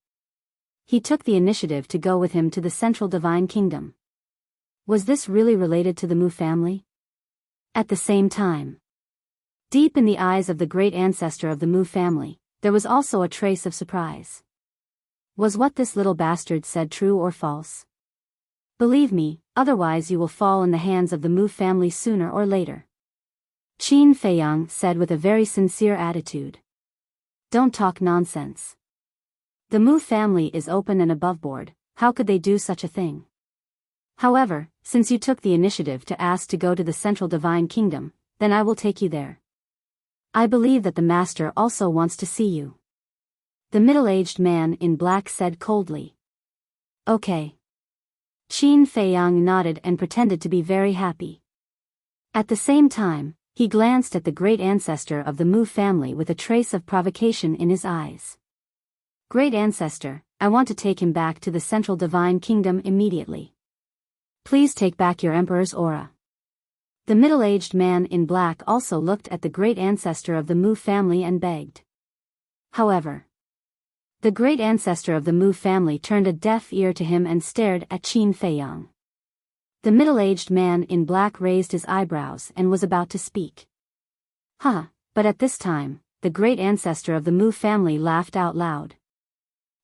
He took the initiative to go with him to the Central Divine Kingdom. Was this really related to the Mu family? At the same time, deep in the eyes of the great ancestor of the Mu family, there was also a trace of surprise. Was what this little bastard said true or false? "Believe me, otherwise you will fall in the hands of the Mu family sooner or later," Qin Feiyang said with a very sincere attitude. "Don't talk nonsense. The Mu family is open and aboveboard, how could they do such a thing? However, since you took the initiative to ask to go to the Central Divine Kingdom, then I will take you there. I believe that the Master also wants to see you. The middle-aged man in black said coldly. Okay. Qin Feiyang nodded and pretended to be very happy. At the same time, he glanced at the great ancestor of the Mu family with a trace of provocation in his eyes. Great ancestor, I want to take him back to the Central Divine Kingdom immediately. Please take back your Emperor's aura. The middle-aged man in black also looked at the great ancestor of the Mu family and begged. However, the great ancestor of the Mu family turned a deaf ear to him and stared at Qin Feiyang. The middle-aged man in black raised his eyebrows and was about to speak. But at this time, the great ancestor of the Mu family laughed out loud.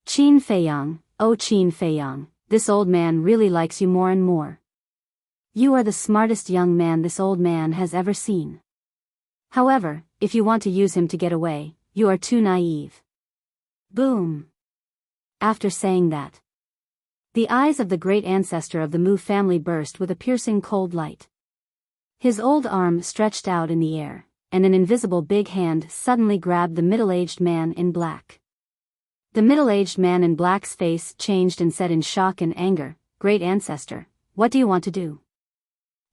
Qin Feiyang, oh Qin Feiyang, this old man really likes you more and more. You are the smartest young man this old man has ever seen. However, if you want to use him to get away, you are too naive. Boom. After saying that, the eyes of the great ancestor of the Mu family burst with a piercing cold light. His old arm stretched out in the air, and an invisible big hand suddenly grabbed the middle-aged man in black. The middle-aged man in black's face changed and said in shock and anger, Great ancestor, what do you want to do?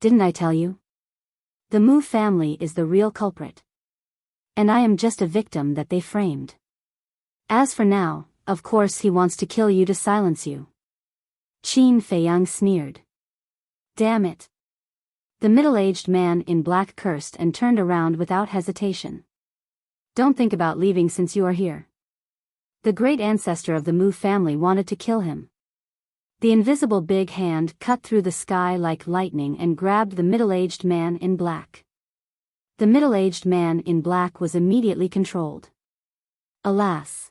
Didn't I tell you? The Mu family is the real culprit. And I am just a victim that they framed. As for now, of course he wants to kill you to silence you. Qin Feiyang sneered. Damn it. The middle-aged man in black cursed and turned around without hesitation. Don't think about leaving since you are here. The great ancestor of the Mu family wanted to kill him. The invisible big hand cut through the sky like lightning and grabbed the middle-aged man in black. The middle-aged man in black was immediately controlled. Alas.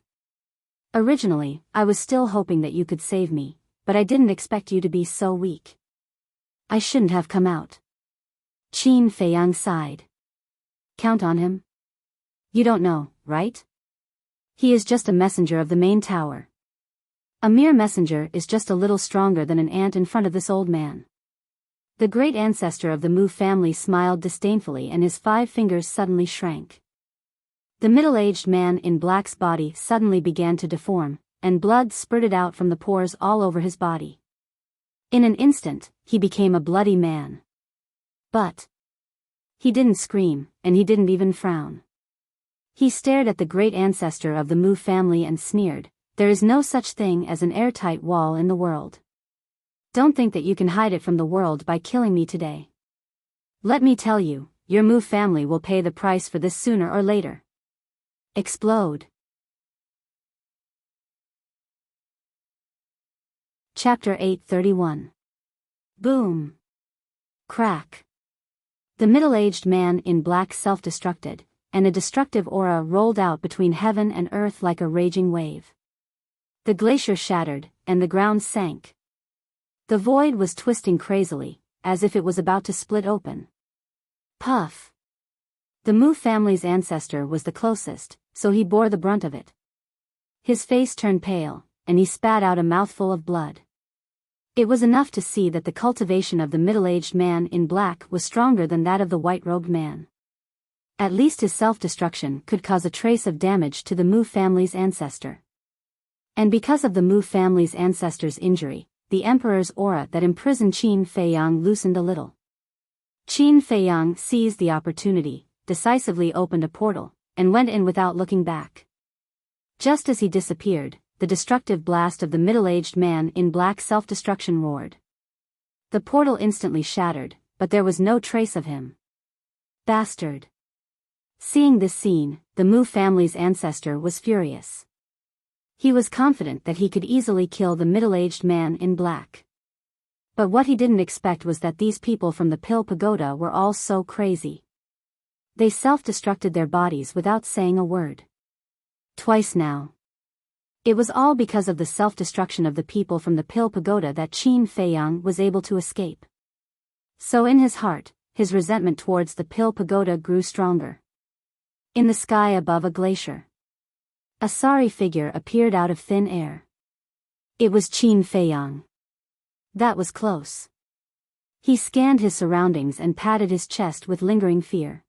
Originally, I was still hoping that you could save me, but I didn't expect you to be so weak. I shouldn't have come out. Qin Feiyang sighed. Count on him? You don't know, right? He is just a messenger of the main tower. A mere messenger is just a little stronger than an ant in front of this old man. The great ancestor of the Mu family smiled disdainfully and his 5 fingers suddenly shrank. The middle-aged man in black's body suddenly began to deform, and blood spurted out from the pores all over his body. In an instant, he became a bloody man. But he didn't scream, and he didn't even frown. He stared at the great ancestor of the Mu family and sneered, There is no such thing as an airtight wall in the world. Don't think that you can hide it from the world by killing me today. Let me tell you, your Mu family will pay the price for this sooner or later. Explode. Chapter 831. Boom. Crack. The middle-aged man in black self-destructed, and a destructive aura rolled out between heaven and earth like a raging wave. The glacier shattered, and the ground sank. The void was twisting crazily, as if it was about to split open. Puff. The Mu family's ancestor was the closest, so he bore the brunt of it. His face turned pale, and he spat out a mouthful of blood. It was enough to see that the cultivation of the middle-aged man in black was stronger than that of the white-robed man. At least his self-destruction could cause a trace of damage to the Mu family's ancestor. And because of the Mu family's ancestor's injury, the Emperor's aura that imprisoned Qin Feiyang loosened a little. Qin Feiyang seized the opportunity, decisively opened a portal, and went in without looking back. Just as he disappeared, the destructive blast of the middle-aged man in black self-destruction roared. The portal instantly shattered, but there was no trace of him. Bastard. Seeing this scene, the Mu family's ancestor was furious. He was confident that he could easily kill the middle-aged man in black. But what he didn't expect was that these people from the Pill Pagoda were all so crazy. They self-destructed their bodies without saying a word. Twice now. It was all because of the self-destruction of the people from the Pill Pagoda that Qin Feiyang was able to escape. So in his heart, his resentment towards the Pill Pagoda grew stronger. In the sky above a glacier. A sorry figure appeared out of thin air. It was Qin Feiyang. That was close. He scanned his surroundings and patted his chest with lingering fear.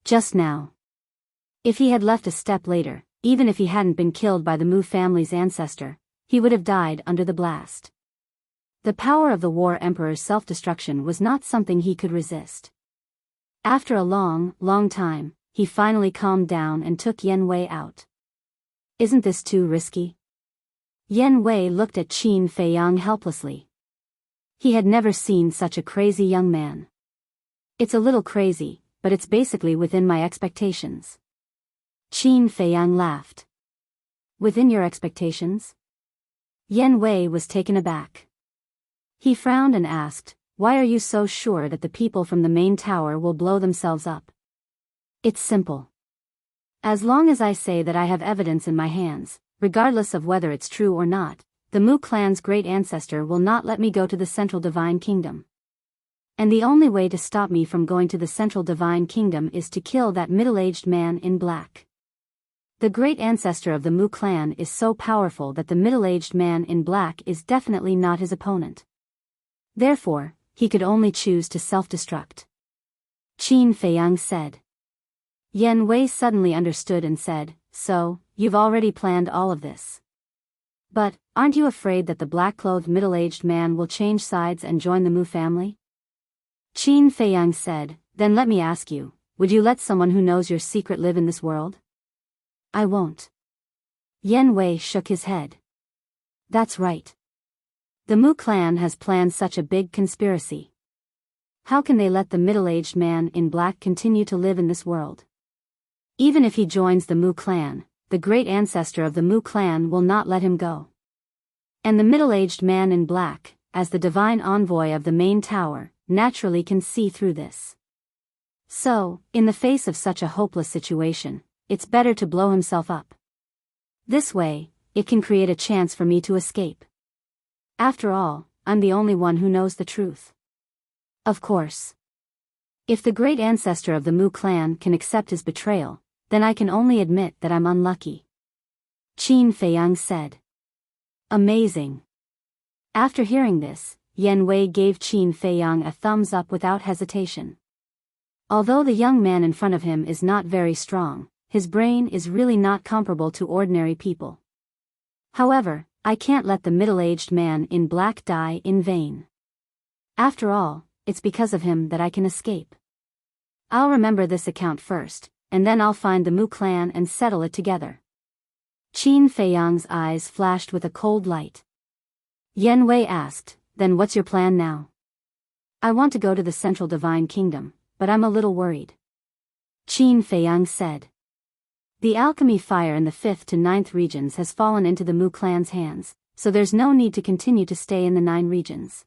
Just now. If he had left a step later, even if he hadn't been killed by the Mu family's ancestor, he would have died under the blast. The power of the War Emperor's self-destruction was not something he could resist. After a long, long time, he finally calmed down and took Yan Wei out. Isn't this too risky? Yan Wei looked at Qin Feiyang helplessly. He had never seen such a crazy young man. It's a little crazy, but it's basically within my expectations. Qin Feiyang laughed. Within your expectations? Yan Wei was taken aback. He frowned and asked, why are you so sure that the people from the main tower will blow themselves up? It's simple. As long as I say that I have evidence in my hands, regardless of whether it's true or not, the Mu clan's great ancestor will not let me go to the Central Divine Kingdom. And the only way to stop me from going to the Central Divine Kingdom is to kill that middle-aged man in black. The great ancestor of the Mu clan is so powerful that the middle-aged man in black is definitely not his opponent. Therefore, he could only choose to self-destruct. Qin Feiyang said. Yan Wei suddenly understood and said, so, you've already planned all of this. But, aren't you afraid that the black-clothed middle-aged man will change sides and join the Mu family? Qin Feiyang said, then let me ask you, would you let someone who knows your secret live in this world? I won't. Yan Wei shook his head. That's right. The Mu clan has planned such a big conspiracy. How can they let the middle-aged man in black continue to live in this world? Even if he joins the Mu clan, the great ancestor of the Mu clan will not let him go. And the middle-aged man in black, as the divine envoy of the main tower, naturally can see through this. So, in the face of such a hopeless situation, it's better to blow himself up. This way, it can create a chance for me to escape. After all, I'm the only one who knows the truth. Of course. If the great ancestor of the Mu clan can accept his betrayal, then I can only admit that I'm unlucky. Qin Feiyang said. Amazing. After hearing this, Yan Wei gave Qin Feiyang a thumbs up without hesitation. Although the young man in front of him is not very strong, his brain is really not comparable to ordinary people. However, I can't let the middle-aged man in black die in vain. After all, it's because of him that I can escape. I'll remember this account first, and then I'll find the Mu clan and settle it together. Qin Feiyang's eyes flashed with a cold light. Yan Wei asked, then what's your plan now? I want to go to the Central Divine Kingdom, but I'm a little worried. Qin Feiyang said. The alchemy fire in the 5th to 9th regions has fallen into the Mu clan's hands, so there's no need to continue to stay in the 9 regions.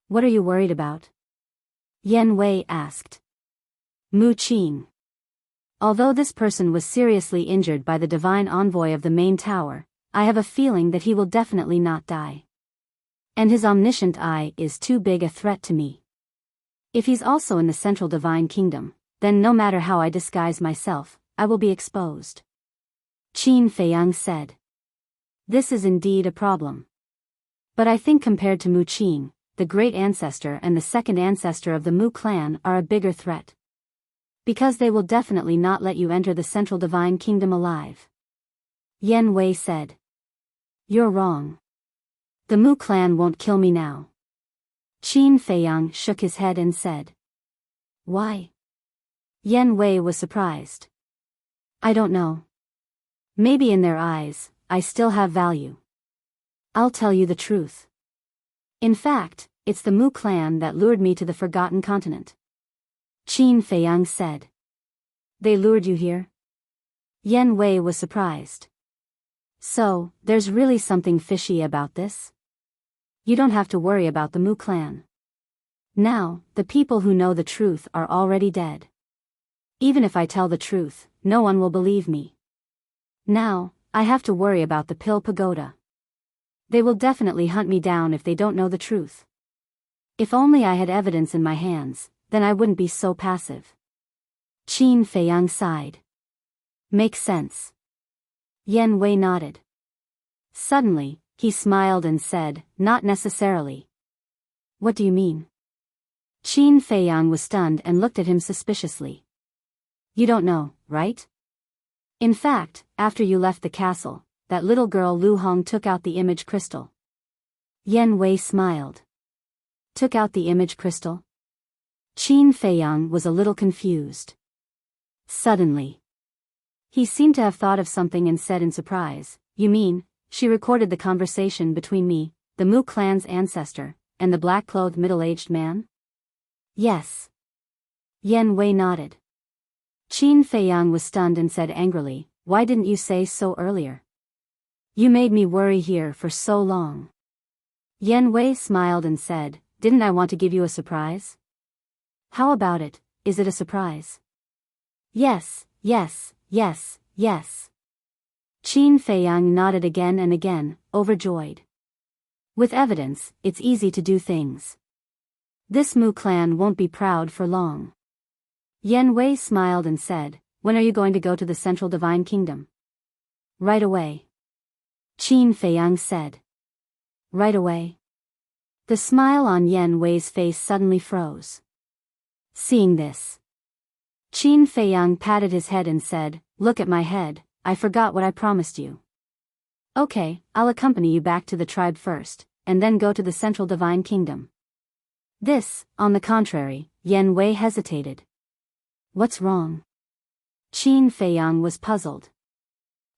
What are you worried about? Yan Wei asked. Mu Qin. Although this person was seriously injured by the divine envoy of the main tower, I have a feeling that he will definitely not die. And his omniscient eye is too big a threat to me. If he's also in the Central Divine Kingdom, then no matter how I disguise myself, I will be exposed. Qin Feiyang said. This is indeed a problem. But I think compared to Mu Qin, the great ancestor and the second ancestor of the Mu clan are a bigger threat. Because they will definitely not let you enter the Central Divine Kingdom alive. Yan Wei said. You're wrong. The Mu clan won't kill me now. Qin Feiyang shook his head and said. Why? Yan Wei was surprised. I don't know. Maybe in their eyes, I still have value. I'll tell you the truth. In fact, it's the Mu clan that lured me to the Forgotten Continent. Qin Feiyang said. They lured you here? Yan Wei was surprised. So, there's really something fishy about this? You don't have to worry about the Mu clan. Now, the people who know the truth are already dead. Even if I tell the truth, no one will believe me. Now, I have to worry about the Pill Pagoda. They will definitely hunt me down if they don't know the truth. If only I had evidence in my hands, then I wouldn't be so passive. Qin Feiyang sighed. Makes sense. Yan Wei nodded. Suddenly, he smiled and said, not necessarily. What do you mean? Qin Feiyang was stunned and looked at him suspiciously. You don't know, right? In fact, after you left the castle, that little girl Lu Hong took out the image crystal. Yan Wei smiled. Took out the image crystal? Qin Feiyang was a little confused. Suddenly, he seemed to have thought of something and said in surprise, you mean, she recorded the conversation between me, the Mu clan's ancestor, and the black-clothed middle-aged man? Yes. Yan Wei nodded. Qin Feiyang was stunned and said angrily, why didn't you say so earlier? You made me worry here for so long. Yan Wei smiled and said, didn't I want to give you a surprise? How about it, is it a surprise? Yes, yes, yes, yes. Qin Feiyang nodded again and again, overjoyed. With evidence, it's easy to do things. This Mu clan won't be proud for long. Yan Wei smiled and said, when are you going to go to the Central Divine Kingdom? Right away. Qin Feiyang said. Right away. The smile on Yan Wei's face suddenly froze. Seeing this, Qin Feiyang patted his head and said, look at my head, I forgot what I promised you. Okay, I'll accompany you back to the tribe first, and then go to the Central Divine Kingdom. This, on the contrary, Yan Wei hesitated. What's wrong? Qin Feiyang was puzzled.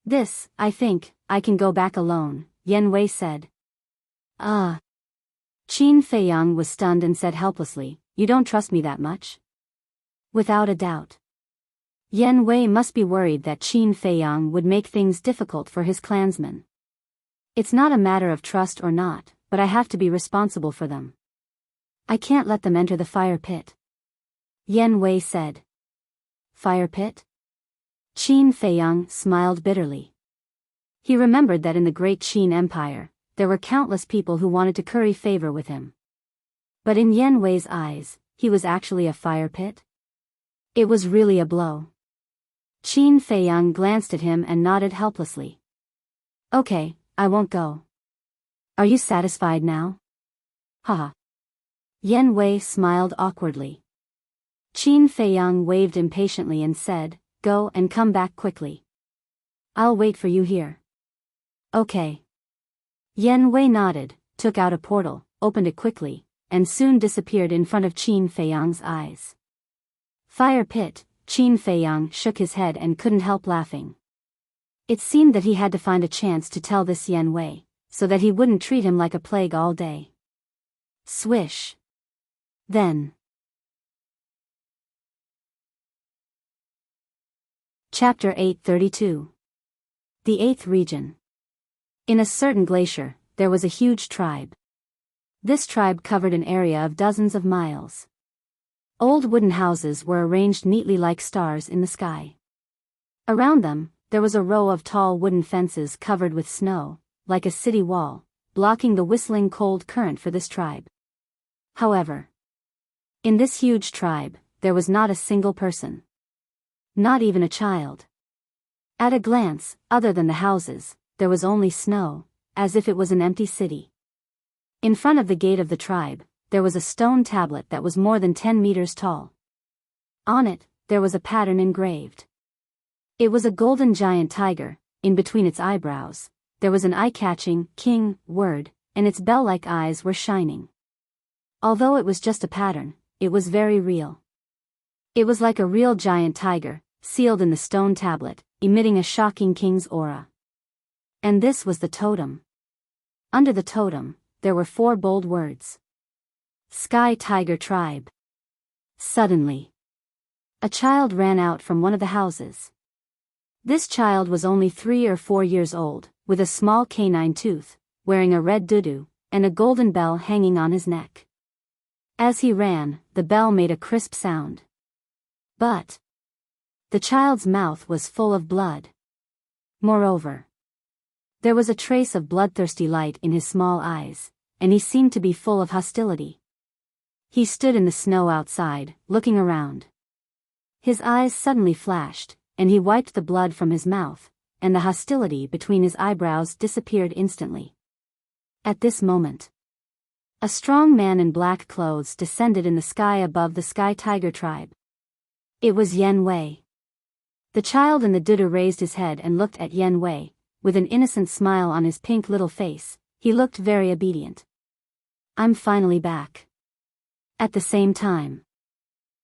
This, I think, I can go back alone, Yan Wei said. Qin Feiyang was stunned and said helplessly, you don't trust me that much? Without a doubt. Yan Wei must be worried that Qin Feiyang would make things difficult for his clansmen. It's not a matter of trust or not, but I have to be responsible for them. I can't let them enter the fire pit. Yan Wei said. Fire pit? Qin Feiyang smiled bitterly. He remembered that in the great Qin Empire, there were countless people who wanted to curry favor with him. But in Yan Wei's eyes, he was actually a fire pit? It was really a blow. Qin Feiyang glanced at him and nodded helplessly. Okay, I won't go. Are you satisfied now? Haha. Yan Wei smiled awkwardly. Qin Feiyang waved impatiently and said, go and come back quickly. I'll wait for you here. Okay. Yan Wei nodded, took out a portal, opened it quickly, and soon disappeared in front of Qin Feiyang's eyes. Fire pit, Qin Feiyang shook his head and couldn't help laughing. It seemed that he had to find a chance to tell this Yan Wei, so that he wouldn't treat him like a plague all day. Swish. Then. Chapter 832. The 8th Region. In a certain glacier, there was a huge tribe. This tribe covered an area of dozens of miles. Old wooden houses were arranged neatly like stars in the sky. Around them, there was a row of tall wooden fences covered with snow, like a city wall, blocking the whistling cold current for this tribe. However, in this huge tribe, there was not a single person. Not even a child. At a glance, other than the houses, there was only snow, as if it was an empty city. In front of the gate of the tribe, there was a stone tablet that was more than 10 meters tall. On it, there was a pattern engraved. It was a golden giant tiger. In between its eyebrows, there was an eye-catching king word, and its bell-like eyes were shining. Although it was just a pattern, it was very real. It was like a real giant tiger, sealed in the stone tablet, emitting a shocking king's aura. And this was the totem. Under the totem, there were 4 bold words. Sky Tiger Tribe. Suddenly, a child ran out from one of the houses. This child was only 3 or 4 years old, with a small canine tooth, wearing a red dudu, and a golden bell hanging on his neck. As he ran, the bell made a crisp sound. But the child's mouth was full of blood. Moreover, there was a trace of bloodthirsty light in his small eyes, and he seemed to be full of hostility. He stood in the snow outside, looking around. His eyes suddenly flashed, and he wiped the blood from his mouth, and the hostility between his eyebrows disappeared instantly. At this moment, a strong man in black clothes descended in the sky above the Sky Tiger tribe. It was Yen Wei. The child in the dudu raised his head and looked at Yen Wei, with an innocent smile on his pink little face. He looked very obedient. I'm finally back. At the same time,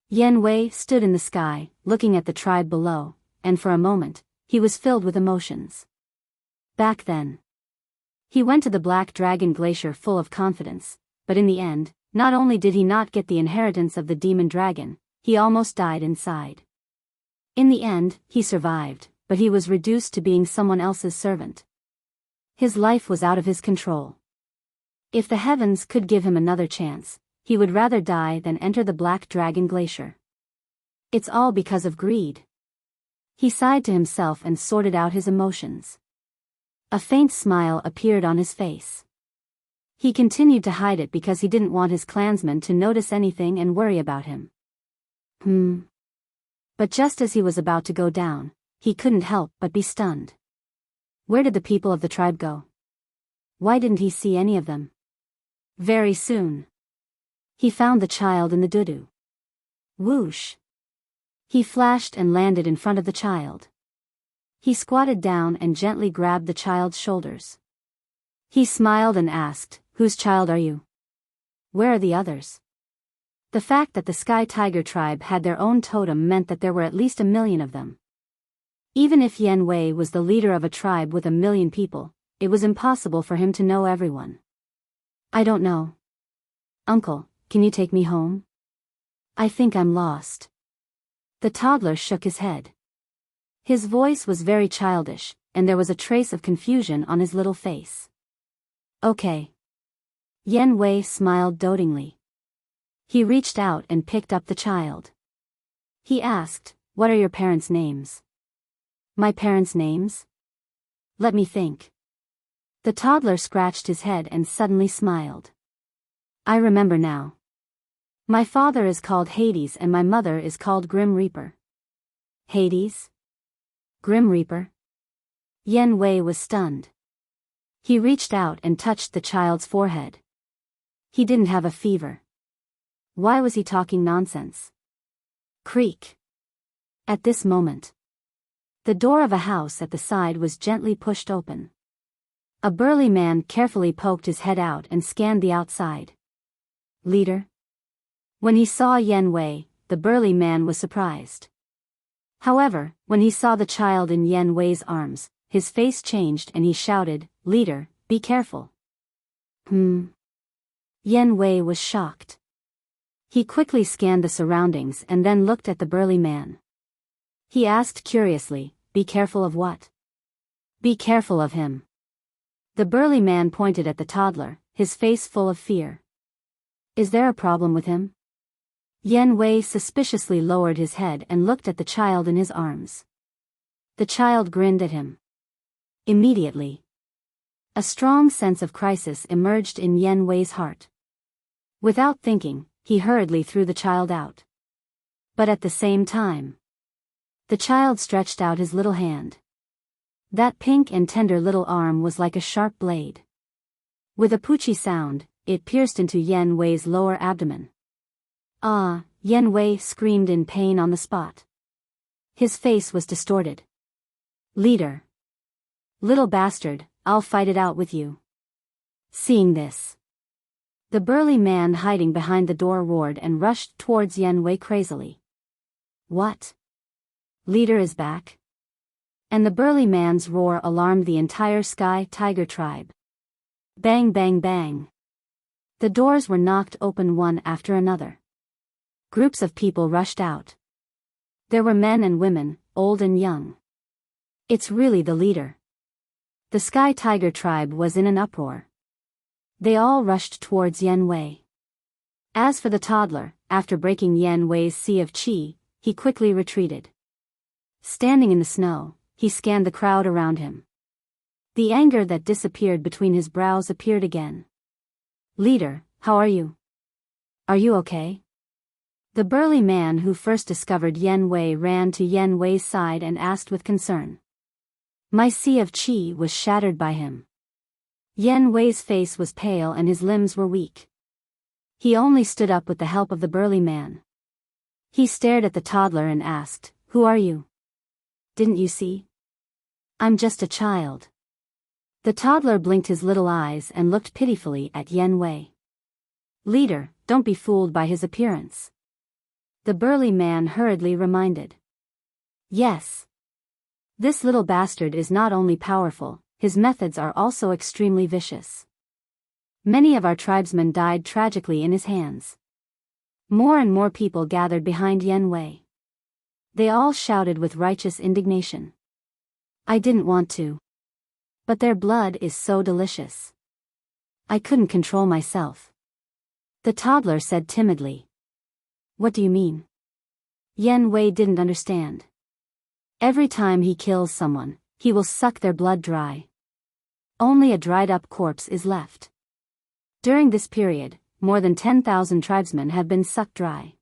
Yen Wei stood in the sky, looking at the tribe below, and for a moment, he was filled with emotions. Back then, he went to the Black Dragon Glacier full of confidence, but in the end, not only did he not get the inheritance of the demon dragon, he almost died inside. In the end, he survived, but he was reduced to being someone else's servant. His life was out of his control. If the heavens could give him another chance, he would rather die than enter the Black Dragon Glacier. It's all because of greed. He sighed to himself and sorted out his emotions. A faint smile appeared on his face. He continued to hide it because he didn't want his clansmen to notice anything and worry about him. But just as he was about to go down, he couldn't help but be stunned. Where did the people of the tribe go? Why didn't he see any of them? Very soon, he found the child in the dudu. Whoosh! He flashed and landed in front of the child. He squatted down and gently grabbed the child's shoulders. He smiled and asked, "Whose child are you? Where are the others?" The fact that the Sky Tiger tribe had their own totem meant that there were at least 1,000,000 of them. Even if Yen Wei was the leader of a tribe with 1,000,000 people, it was impossible for him to know everyone. I don't know. Uncle, can you take me home? I think I'm lost. The toddler shook his head. His voice was very childish, and there was a trace of confusion on his little face. Okay. Yen Wei smiled dotingly. He reached out and picked up the child. He asked, "What are your parents' names?" My parents' names? Let me think. The toddler scratched his head and suddenly smiled. I remember now. My father is called Hades and my mother is called Grim Reaper. Hades? Grim Reaper? Yen Wei was stunned. He reached out and touched the child's forehead. He didn't have a fever. Why was he talking nonsense? Creak. At this moment, the door of a house at the side was gently pushed open. A burly man carefully poked his head out and scanned the outside. Leader? When he saw Yen Wei, the burly man was surprised. However, when he saw the child in Yen Wei's arms, his face changed and he shouted, "Leader, be careful." Yen Wei was shocked. He quickly scanned the surroundings and then looked at the burly man. He asked curiously, "Be careful of what?" "Be careful of him." The burly man pointed at the toddler, his face full of fear. Is there a problem with him? Yen Wei suspiciously lowered his head and looked at the child in his arms. The child grinned at him. Immediately, a strong sense of crisis emerged in Yen Wei's heart. Without thinking, he hurriedly threw the child out. But at the same time, the child stretched out his little hand. That pink and tender little arm was like a sharp blade. With a poochie sound, it pierced into Yen Wei's lower abdomen. Ah! Yen Wei screamed in pain on the spot. His face was distorted. Leader! Little bastard, I'll fight it out with you. Seeing this, the burly man hiding behind the door roared and rushed towards Yen Wei crazily. What? Leader is back? And the burly man's roar alarmed the entire Sky Tiger tribe. Bang bang bang. The doors were knocked open one after another. Groups of people rushed out. There were men and women, old and young. It's really the leader. The Sky Tiger tribe was in an uproar. They all rushed towards Yen Wei. As for the toddler, after breaking Yen Wei's sea of qi, he quickly retreated. Standing in the snow, he scanned the crowd around him. The anger that disappeared between his brows appeared again. Leader, how are you? Are you okay? The burly man who first discovered Yen Wei ran to Yen Wei's side and asked with concern. My sea of qi was shattered by him. Yan Wei's face was pale and his limbs were weak. He only stood up with the help of the burly man. He stared at the toddler and asked, "Who are you? Didn't you see? I'm just a child." The toddler blinked his little eyes and looked pitifully at Yan Wei. "Leader, don't be fooled by his appearance," the burly man hurriedly reminded. "Yes. This little bastard is not only powerful, his methods are also extremely vicious. Many of our tribesmen died tragically in his hands." More and more people gathered behind Yan Wei. They all shouted with righteous indignation. "I didn't want to. But their blood is so delicious. I couldn't control myself," the toddler said timidly. "What do you mean?" Yan Wei didn't understand. "Every time he kills someone, he will suck their blood dry. Only a dried-up corpse is left. During this period, more than 10,000 tribesmen have been sucked dry.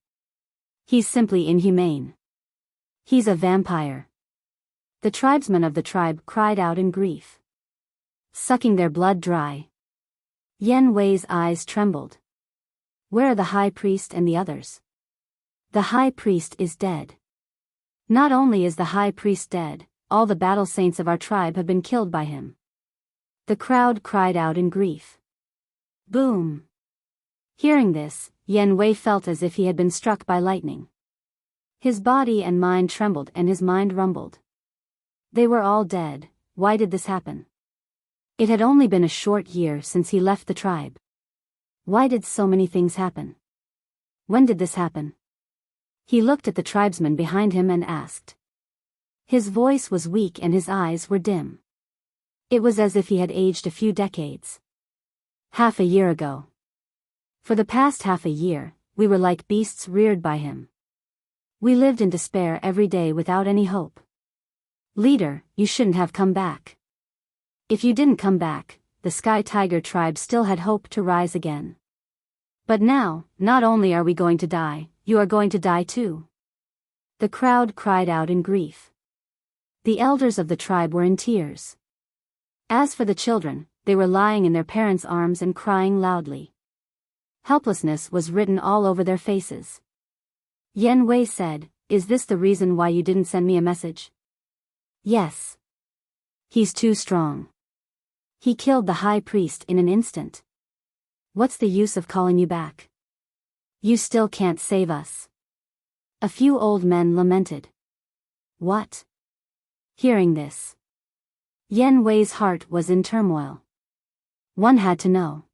He's simply inhumane. He's a vampire." The tribesmen of the tribe cried out in grief. "Sucking their blood dry." Yan Wei's eyes trembled. "Where are the high priest and the others?" "The high priest is dead. Not only is the high priest dead, all the battle saints of our tribe have been killed by him." The crowd cried out in grief. Boom! Hearing this, Yan Wei felt as if he had been struck by lightning. His body and mind trembled and his mind rumbled. They were all dead. Why did this happen? It had only been a short year since he left the tribe. Why did so many things happen? When did this happen? He looked at the tribesman behind him and asked. His voice was weak and his eyes were dim. It was as if he had aged a few decades. "Half a year ago. For the past half a year, we were like beasts reared by him. We lived in despair every day without any hope. Leader, you shouldn't have come back. If you didn't come back, the Sky Tiger tribe still had hope to rise again. But now, not only are we going to die, you are going to die too." The crowd cried out in grief. The elders of the tribe were in tears. As for the children, they were lying in their parents' arms and crying loudly. Helplessness was written all over their faces. Yan Wei said, "Is this the reason why you didn't send me a message?" "Yes. He's too strong. He killed the high priest in an instant. What's the use of calling you back? You still can't save us." A few old men lamented. "What?" Hearing this, Yan Wei's heart was in turmoil. One had to know.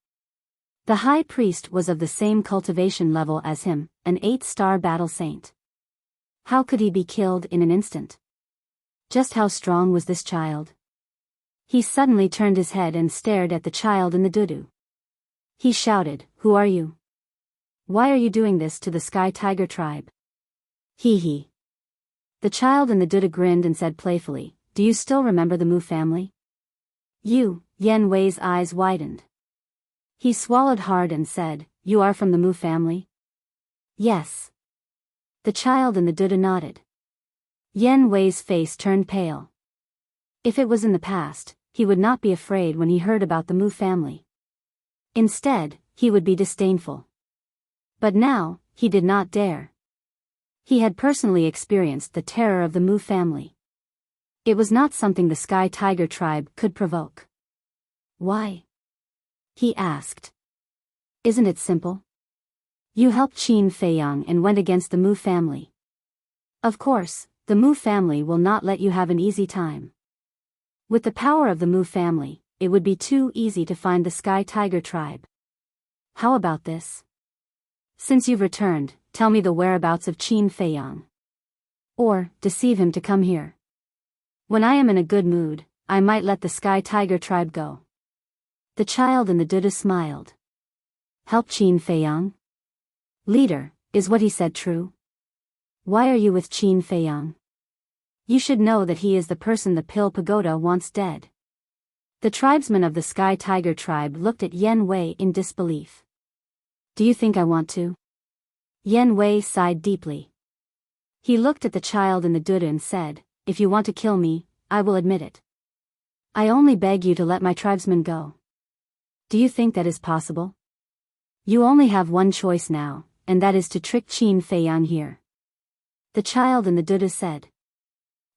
The high priest was of the same cultivation level as him, an 8-star battle saint. How could he be killed in an instant? Just how strong was this child? He suddenly turned his head and stared at the child in the dudu. He shouted, "Who are you? Why are you doing this to the Sky Tiger tribe?" Hee hee. The child in the dudu grinned and said playfully, "Do you still remember the Mu family?" Yan Wei's eyes widened. He swallowed hard and said, "You are from the Mu family?" "Yes." The child in the dudu nodded. Yan Wei's face turned pale. If it was in the past, he would not be afraid when he heard about the Mu family. Instead, he would be disdainful. But now, he did not dare. He had personally experienced the terror of the Mu family. It was not something the Sky Tiger tribe could provoke. "Why?" he asked. "Isn't it simple? You helped Qin Feiyang and went against the Mu family. Of course, the Mu family will not let you have an easy time. With the power of the Mu family, it would be too easy to find the Sky Tiger tribe. How about this? Since you've returned, tell me the whereabouts of Qin Feiyang. Or, deceive him to come here. When I am in a good mood, I might let the Sky Tiger tribe go." The child in the dudu smiled. "Help Qin Feiyang? Leader, is what he said true? Why are you with Qin Feiyang? You should know that he is the person the Pill Pagoda wants dead." The tribesmen of the Sky Tiger tribe looked at Yan Wei in disbelief. "Do you think I want to?" Yan Wei sighed deeply. He looked at the child in the dudu and said, "If you want to kill me, I will admit it. I only beg you to let my tribesmen go. Do you think that is possible? You only have one choice now, and that is to trick Qin Feiyang here. The child in the Duda said.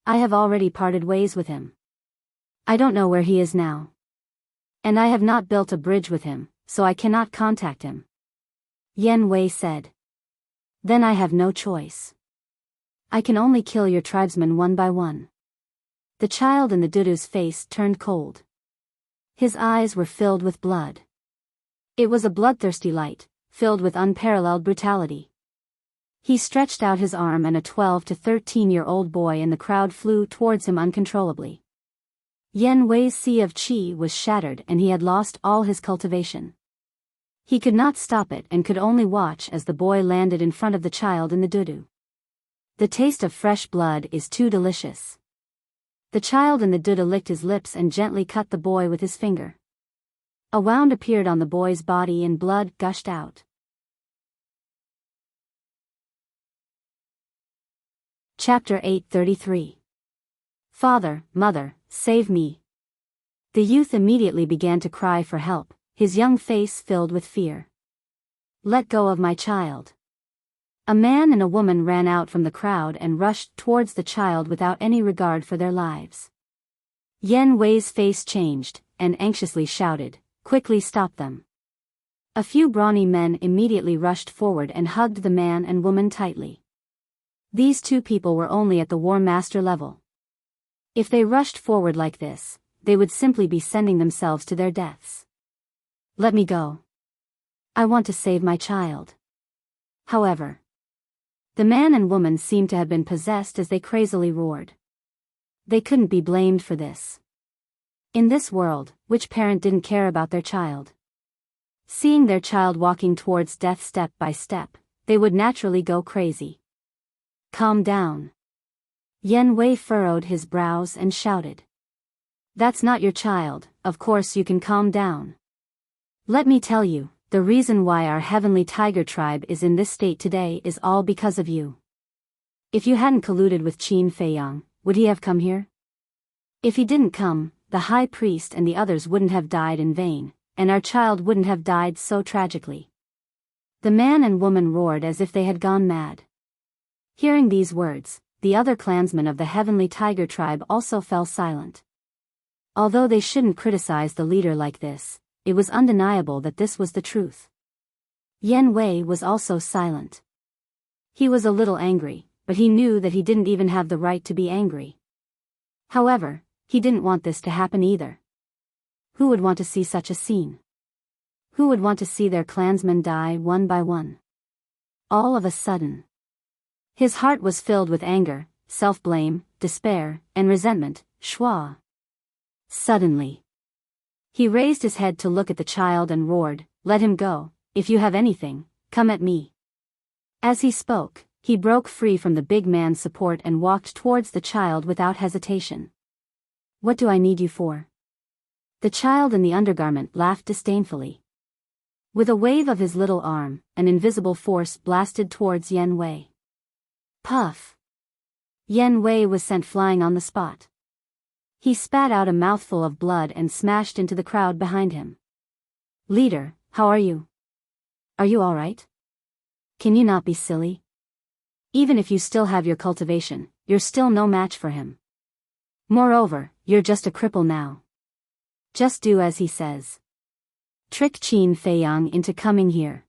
I have already parted ways with him. I don't know where he is now. And I have not built a bridge with him, so I cannot contact him. Yan Wei said. Then I have no choice. I can only kill your tribesmen one by one. The child in the Dudu's face turned cold. His eyes were filled with blood. It was a bloodthirsty light, filled with unparalleled brutality. He stretched out his arm and a 12 to 13-year-old boy in the crowd flew towards him uncontrollably. Yan Wei's sea of qi was shattered and he had lost all his cultivation. He could not stop it and could only watch as the boy landed in front of the child in the Dudu. The taste of fresh blood is too delicious. The child in the Duda licked his lips and gently cut the boy with his finger. A wound appeared on the boy's body and blood gushed out. Chapter 833. Father, Mother, save me. The youth immediately began to cry for help, his young face filled with fear. Let go of my child. A man and a woman ran out from the crowd and rushed towards the child without any regard for their lives. Yan Wei's face changed, and anxiously shouted, quickly stop them. A few brawny men immediately rushed forward and hugged the man and woman tightly. These two people were only at the War Master level. If they rushed forward like this, they would simply be sending themselves to their deaths. Let me go. I want to save my child. However, the man and woman seemed to have been possessed as they crazily roared. They couldn't be blamed for this. In this world, which parent didn't care about their child? Seeing their child walking towards death step by step, they would naturally go crazy. Calm down. Yan Wei furrowed his brows and shouted. That's not your child, of course you can calm down. Let me tell you, the reason why our heavenly tiger tribe is in this state today is all because of you. If you hadn't colluded with Qin Feiyang, would he have come here? If he didn't come, the high priest and the others wouldn't have died in vain, and our child wouldn't have died so tragically. The man and woman roared as if they had gone mad. Hearing these words, the other clansmen of the heavenly tiger tribe also fell silent. Although they shouldn't criticize the leader like this, it was undeniable that this was the truth. Yan Wei was also silent. He was a little angry, but he knew that he didn't even have the right to be angry. However, he didn't want this to happen either. Who would want to see such a scene? Who would want to see their clansmen die one by one? All of a sudden, his heart was filled with anger, self-blame, despair, and resentment. Schwa. Suddenly, he raised his head to look at the child and roared, "Let him go, if you have anything, come at me." As he spoke, he broke free from the big man's support and walked towards the child without hesitation. What do I need you for? The child in the undergarment laughed disdainfully. With a wave of his little arm, an invisible force blasted towards Yan Wei. Puff! Yan Wei was sent flying on the spot. He spat out a mouthful of blood and smashed into the crowd behind him. Leader, how are you? Are you all right? Can you not be silly? Even if you still have your cultivation, you're still no match for him. Moreover, you're just a cripple now. Just do as he says. Trick Qin Feiyang into coming here.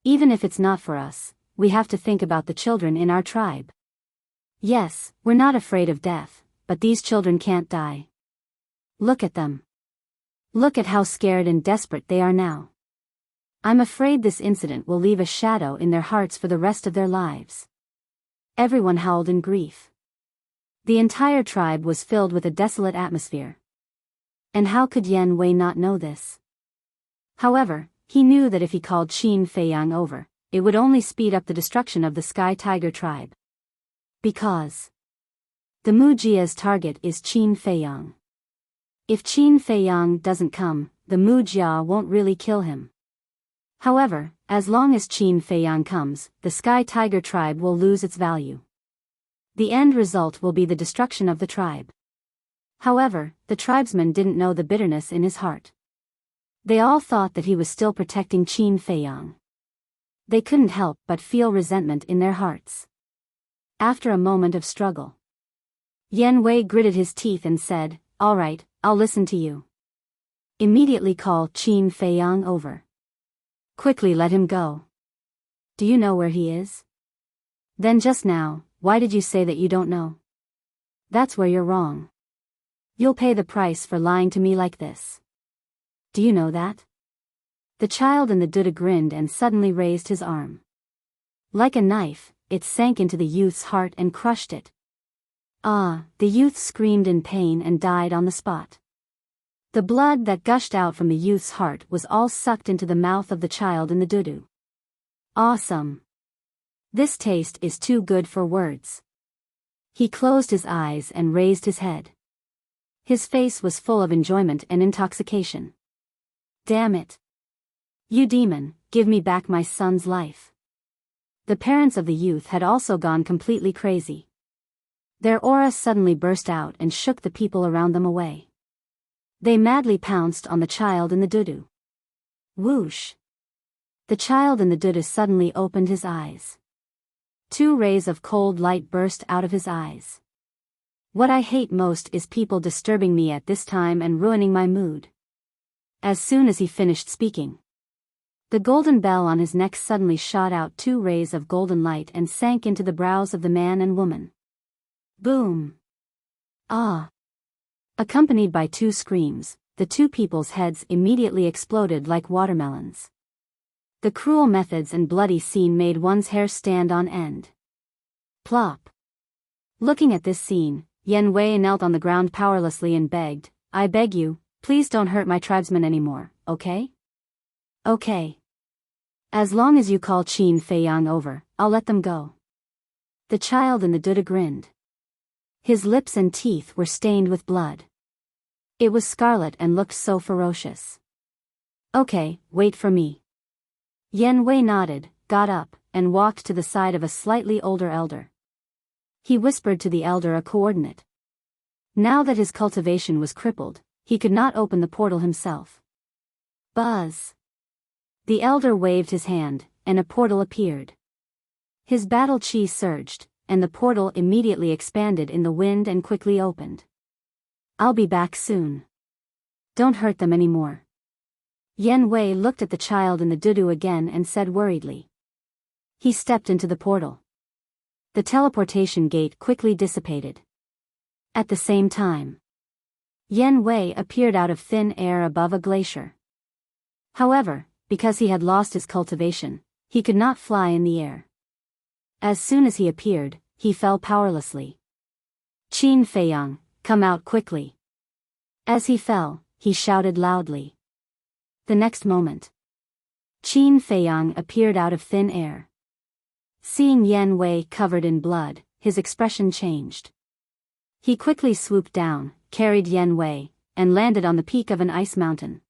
Even if it's not for us, we have to think about the children in our tribe. Yes, we're not afraid of death, but these children can't die. Look at them. Look at how scared and desperate they are now. I'm afraid this incident will leave a shadow in their hearts for the rest of their lives. Everyone howled in grief. The entire tribe was filled with a desolate atmosphere. And how could Yan Wei not know this? However, he knew that if he called Qin Feiyang over, it would only speed up the destruction of the Sky Tiger tribe. Because the Mujia's target is Qin Feiyang. If Qin Feiyang doesn't come, the Mujia won't really kill him. However, as long as Qin Feiyang comes, the Sky Tiger tribe will lose its value. The end result will be the destruction of the tribe. However, the tribesmen didn't know the bitterness in his heart. They all thought that he was still protecting Qin Feiyang. They couldn't help but feel resentment in their hearts. After a moment of struggle, Yan Wei gritted his teeth and said, "All right, I'll listen to you. Immediately call Qin Feiyang over. Quickly let him go. Do you know where he is?" "Then just now, why did you say that you don't know?" "That's where you're wrong. You'll pay the price for lying to me like this. Do you know that?" The child in the Buddha grinned and suddenly raised his arm. Like a knife, it sank into the youth's heart and crushed it. Ah! The youth screamed in pain and died on the spot. The blood that gushed out from the youth's heart was all sucked into the mouth of the child in the Dudu. Awesome! This taste is too good for words. He closed his eyes and raised his head. His face was full of enjoyment and intoxication. Damn it! You demon, give me back my son's life. The parents of the youth had also gone completely crazy. Their aura suddenly burst out and shook the people around them away. They madly pounced on the child in the Dudu. Whoosh! The child in the Dudu suddenly opened his eyes. 2 rays of cold light burst out of his eyes. What I hate most is people disturbing me at this time and ruining my mood. As soon as he finished speaking, the golden bell on his neck suddenly shot out 2 rays of golden light and sank into the brows of the man and woman. Boom! Ah! Accompanied by 2 screams, the 2 people's heads immediately exploded like watermelons. The cruel methods and bloody scene made one's hair stand on end. Plop! Looking at this scene, Yan Wei knelt on the ground powerlessly and begged, "I beg you, please don't hurt my tribesmen anymore, okay? Okay. As long as you call Qin Feiyang over, I'll let them go." The child in the Buddha grinned. His lips and teeth were stained with blood. It was scarlet and looked so ferocious. "Okay, wait for me." Yan Wei nodded, got up, and walked to the side of a slightly older elder. He whispered to the elder a coordinate. Now that his cultivation was crippled, he could not open the portal himself. Buzz! The elder waved his hand, and a portal appeared. His battle chi surged, and the portal immediately expanded in the wind and quickly opened. "I'll be back soon. Don't hurt them anymore." Yan Wei looked at the child in the Dudu again and said worriedly. He stepped into the portal. The teleportation gate quickly dissipated. At the same time, Yan Wei appeared out of thin air above a glacier. However, because he had lost his cultivation, he could not fly in the air. As soon as he appeared, he fell powerlessly. "Qin Feiyang, come out quickly." As he fell, he shouted loudly. The next moment, Qin Feiyang appeared out of thin air. Seeing Yan Wei covered in blood, his expression changed. He quickly swooped down, carried Yan Wei, and landed on the peak of an ice mountain.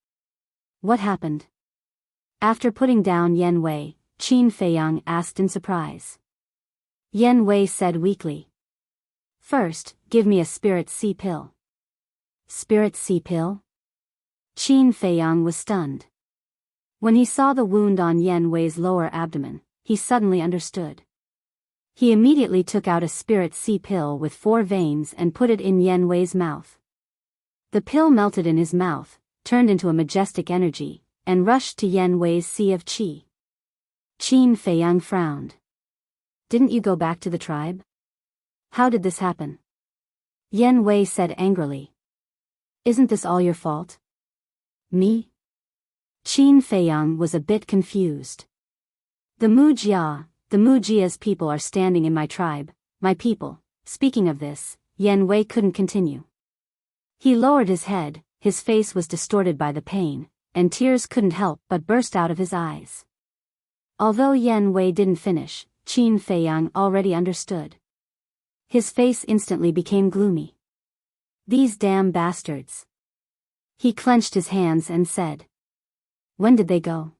What happened? After putting down Yan Wei, Qin Feiyang asked in surprise. Yan Wei said weakly. "First, give me a spirit sea pill." Spirit sea pill? Qin Feiyang was stunned. When he saw the wound on Yan Wei's lower abdomen, he suddenly understood. He immediately took out a spirit sea pill with 4 veins and put it in Yan Wei's mouth. The pill melted in his mouth, turned into a majestic energy, and rushed to Yan Wei's sea of qi. Qin Feiyang frowned. "Didn't you go back to the tribe? How did this happen?" Yan Wei said angrily. "Isn't this all your fault?" "Me?" Qin Feiyang was a bit confused. The Mujia's people are standing in my tribe, my people." Speaking of this, Yan Wei couldn't continue. He lowered his head, his face was distorted by the pain, and tears couldn't help but burst out of his eyes. Although Yan Wei didn't finish, Qin Feiyang already understood. His face instantly became gloomy. "These damn bastards." He clenched his hands and said. "When did they go?"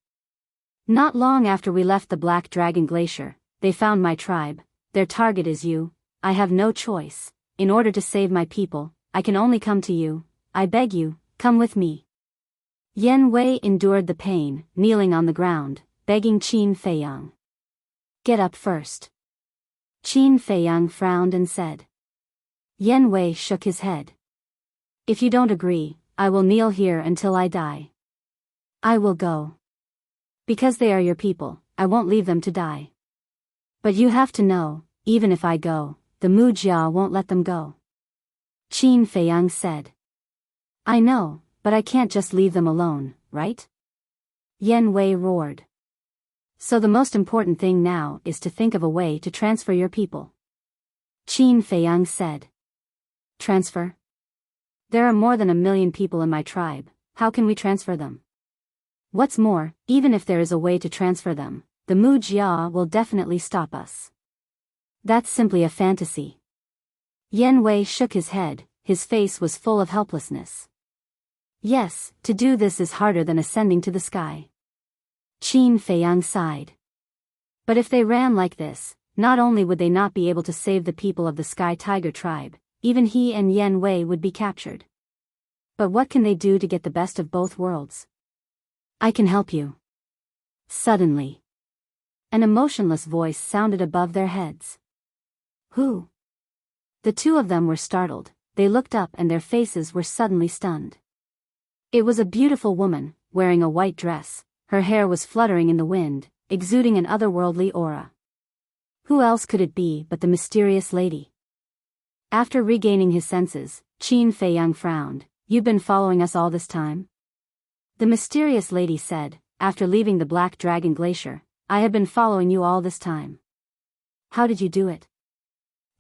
"Not long after we left the Black Dragon Glacier, they found my tribe. Their target is you. I have no choice. In order to save my people, I can only come to you. I beg you, come with me. Yan Wei endured the pain, kneeling on the ground, begging Qin Feiyang. Get up first. Qin Feiyang frowned and said. Yan Wei shook his head. If you don't agree, I will kneel here until I die. I will go. Because they are your people, I won't leave them to die. But you have to know, even if I go, the Mujia won't let them go. Qin Feiyang said. I know, but I can't just leave them alone, right? Yan Wei roared. So the most important thing now is to think of a way to transfer your people. Qin Feiyang said. Transfer? There are more than 1 million people in my tribe, how can we transfer them? What's more, even if there is a way to transfer them, the Mujia will definitely stop us. That's simply a fantasy. Yan Wei shook his head, his face was full of helplessness. Yes, to do this is harder than ascending to the sky. Qin Feiyang sighed. But if they ran like this, not only would they not be able to save the people of the Sky Tiger tribe, even he and Yan Wei would be captured. But what can they do to get the best of both worlds? I can help you. Suddenly, an emotionless voice sounded above their heads. Who? The two of them were startled, they looked up and their faces were suddenly stunned. It was a beautiful woman, wearing a white dress, her hair was fluttering in the wind, exuding an otherworldly aura. Who else could it be but the mysterious lady? After regaining his senses, Qin Feiyang frowned. You've been following us all this time? The mysterious lady said, after leaving the Black Dragon Glacier, I have been following you all this time. How did you do it?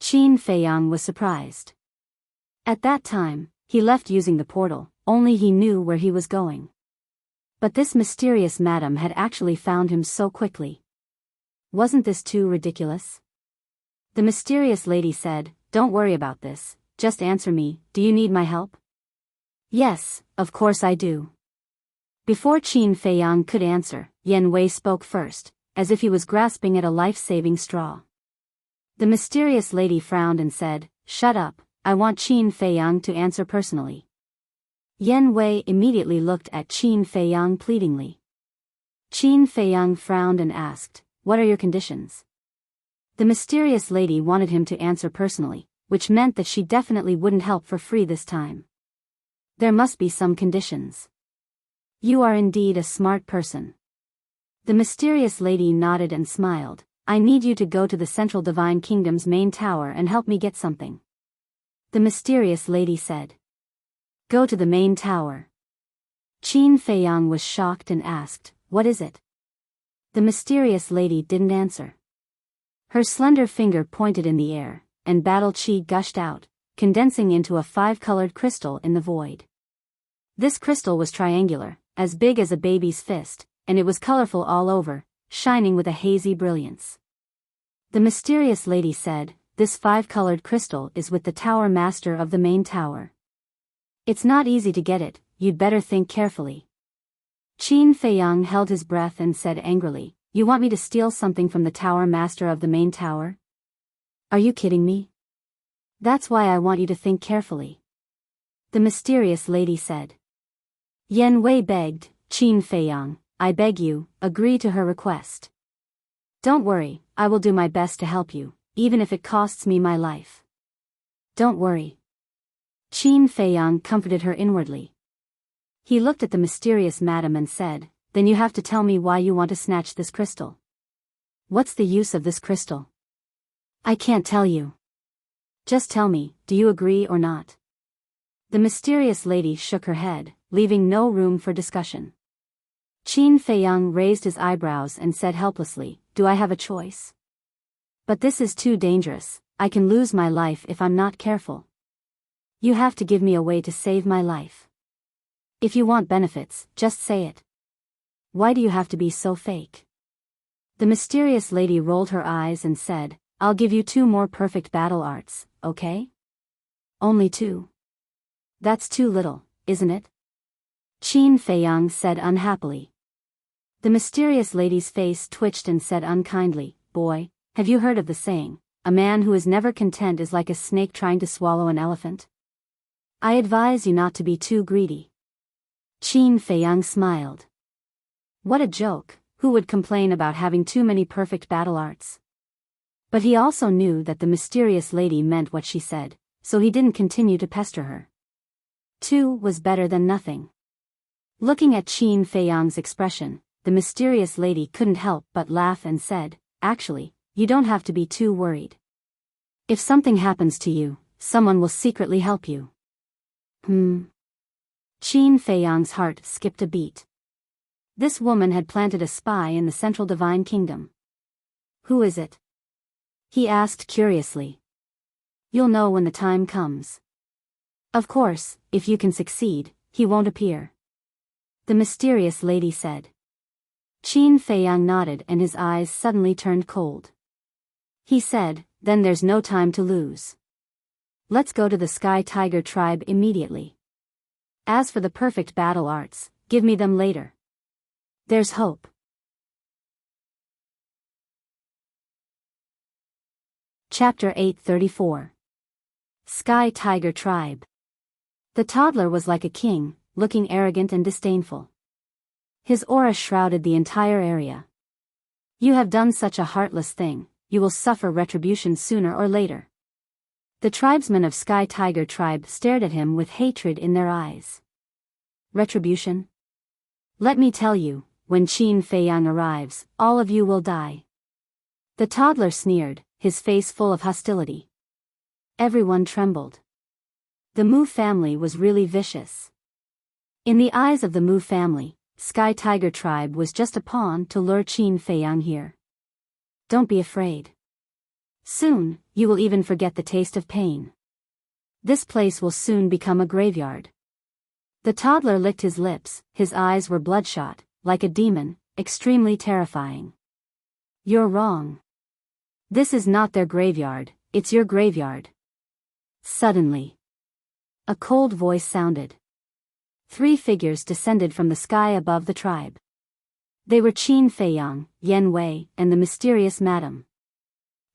Qin Feiyang was surprised. At that time, he left using the portal, only he knew where he was going. But this mysterious madam had actually found him so quickly. Wasn't this too ridiculous? The mysterious lady said, Don't worry about this, just answer me, do you need my help? Yes, of course I do. Before Qin Feiyang could answer, Yan Wei spoke first, as if he was grasping at a life-saving straw. The mysterious lady frowned and said, Shut up, I want Qin Feiyang to answer personally. Yan Wei immediately looked at Qin Feiyang pleadingly. Qin Feiyang frowned and asked, What are your conditions? The mysterious lady wanted him to answer personally, which meant that she definitely wouldn't help for free this time. There must be some conditions. You are indeed a smart person. The mysterious lady nodded and smiled. I need you to go to the Central Divine Kingdom's main tower and help me get something. The mysterious lady said. Go to the main tower. Qin Feiyang was shocked and asked, What is it? The mysterious lady didn't answer. Her slender finger pointed in the air, and battle chi gushed out, condensing into a 5-colored crystal in the void. This crystal was triangular, as big as a baby's fist, and it was colorful all over, shining with a hazy brilliance. The mysterious lady said, This 5-colored crystal is with the tower master of the main tower. It's not easy to get it, you'd better think carefully. Qin Feiyang held his breath and said angrily, You want me to steal something from the tower master of the main tower? Are you kidding me? That's why I want you to think carefully. The mysterious lady said. Yan Wei begged, Qin Feiyang, I beg you, agree to her request. Don't worry, I will do my best to help you, even if it costs me my life. Don't worry. Qin Feiyang comforted her inwardly. He looked at the mysterious madam and said, Then you have to tell me why you want to snatch this crystal. What's the use of this crystal? I can't tell you. Just tell me, do you agree or not? The mysterious lady shook her head, leaving no room for discussion. Qin Feiyang raised his eyebrows and said helplessly, Do I have a choice? But this is too dangerous, I can lose my life if I'm not careful. You have to give me a way to save my life. If you want benefits, just say it. Why do you have to be so fake? The mysterious lady rolled her eyes and said, I'll give you 2 more perfect battle arts, okay? Only 2. That's too little, isn't it? Qin Feiyang said unhappily. The mysterious lady's face twitched and said unkindly, Boy, have you heard of the saying, a man who is never content is like a snake trying to swallow an elephant? I advise you not to be too greedy. Qin Feiyang smiled. What a joke, who would complain about having too many perfect battle arts? But he also knew that the mysterious lady meant what she said, so he didn't continue to pester her. 2 was better than nothing. Looking at Qin Feiyang's expression, the mysterious lady couldn't help but laugh and said, actually, you don't have to be too worried. If something happens to you, someone will secretly help you. Qin Feiyang's heart skipped a beat. This woman had planted a spy in the Central Divine Kingdom. Who is it? He asked curiously. You'll know when the time comes. Of course, if you can succeed, he won't appear. The mysterious lady said. Qin Feiyang nodded and his eyes suddenly turned cold. He said, then there's no time to lose. Let's go to the Sky Tiger tribe immediately. As for the perfect battle arts, give me them later. There's hope. Chapter 834. Sky Tiger Tribe. The toddler was like a king, looking arrogant and disdainful. His aura shrouded the entire area. You have done such a heartless thing, you will suffer retribution sooner or later. The tribesmen of Sky Tiger Tribe stared at him with hatred in their eyes. Retribution? Let me tell you, when Qin Feiyang arrives, all of you will die. The toddler sneered, his face full of hostility. Everyone trembled. The Mu family was really vicious. In the eyes of the Mu family, Sky Tiger Tribe was just a pawn to lure Qin Feiyang here. Don't be afraid. Soon, you will even forget the taste of pain. This place will soon become a graveyard. The toddler licked his lips, his eyes were bloodshot, like a demon, extremely terrifying. You're wrong. This is not their graveyard, it's your graveyard. Suddenly, a cold voice sounded. 3 figures descended from the sky above the tribe. They were Qin Feiyang, Yan Wei, and the mysterious madam.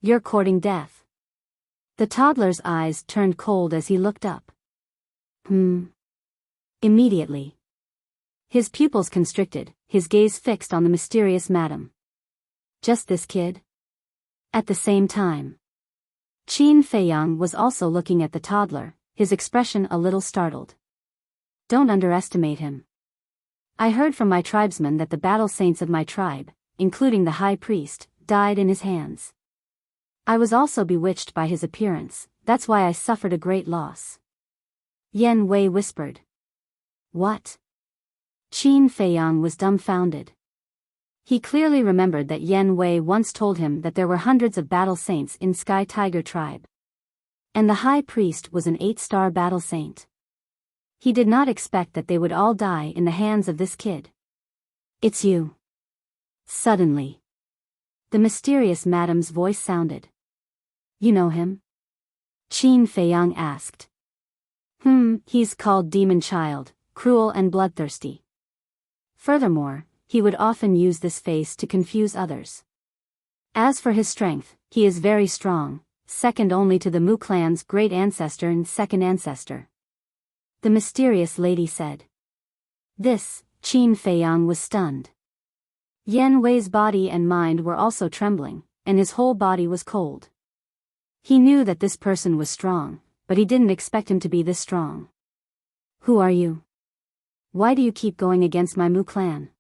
You're courting death. The toddler's eyes turned cold as he looked up. Immediately. His pupils constricted, his gaze fixed on the mysterious madam. Just this kid? At the same time, Qin Feiyang was also looking at the toddler, his expression a little startled. Don't underestimate him. I heard from my tribesmen that the battle saints of my tribe, including the high priest, died in his hands. I was also bewitched by his appearance, that's why I suffered a great loss. Yan Wei whispered. What? Qin Feiyang was dumbfounded. He clearly remembered that Yan Wei once told him that there were hundreds of battle saints in Sky Tiger Tribe. And the high priest was an 8-star battle saint. He did not expect that they would all die in the hands of this kid. It's you. Suddenly, the mysterious madam's voice sounded. You know him? Qin Feiyang asked. He's called Demon Child, cruel and bloodthirsty. Furthermore, he would often use this face to confuse others. As for his strength, he is very strong, second only to the Mu clan's great ancestor and second ancestor. The mysterious lady said. This, Qin Feiyang was stunned. Yan Wei's body and mind were also trembling, and his whole body was cold. He knew that this person was strong, but he didn't expect him to be this strong. Who are you? Why do you keep going against my Mu clan?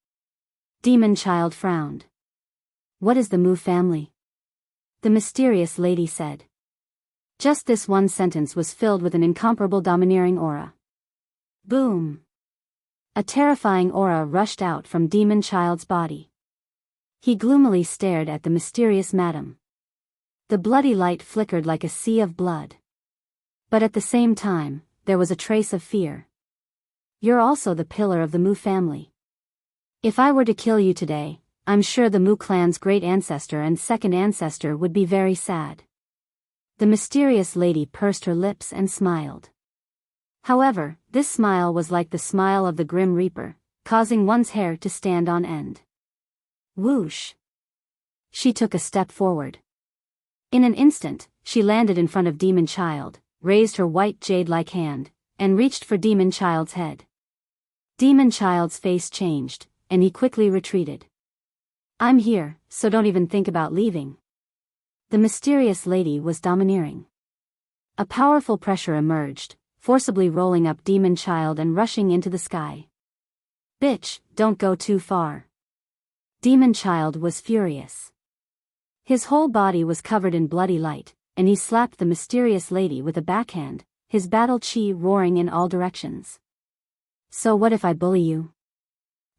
Demon Child frowned. What is the Mu family? The mysterious lady said. Just this one sentence was filled with an incomparable domineering aura. Boom! A terrifying aura rushed out from Demon Child's body. He gloomily stared at the mysterious madam. The bloody light flickered like a sea of blood. But at the same time, there was a trace of fear. You're also the pillar of the Mu family. If I were to kill you today, I'm sure the Mu clan's great ancestor and second ancestor would be very sad. The mysterious lady pursed her lips and smiled. However, this smile was like the smile of the Grim Reaper, causing one's hair to stand on end. Whoosh! She took a step forward. In an instant, she landed in front of Demon Child, raised her white jade-like hand, and reached for Demon Child's head. Demon Child's face changed, and he quickly retreated. "I'm here, so don't even think about leaving." The mysterious lady was domineering. A powerful pressure emerged, forcibly rolling up Demon Child and rushing into the sky. "Bitch, don't go too far." Demon Child was furious. His whole body was covered in bloody light, and he slapped the mysterious lady with a backhand, his battle chi roaring in all directions. "So what if I bully you?"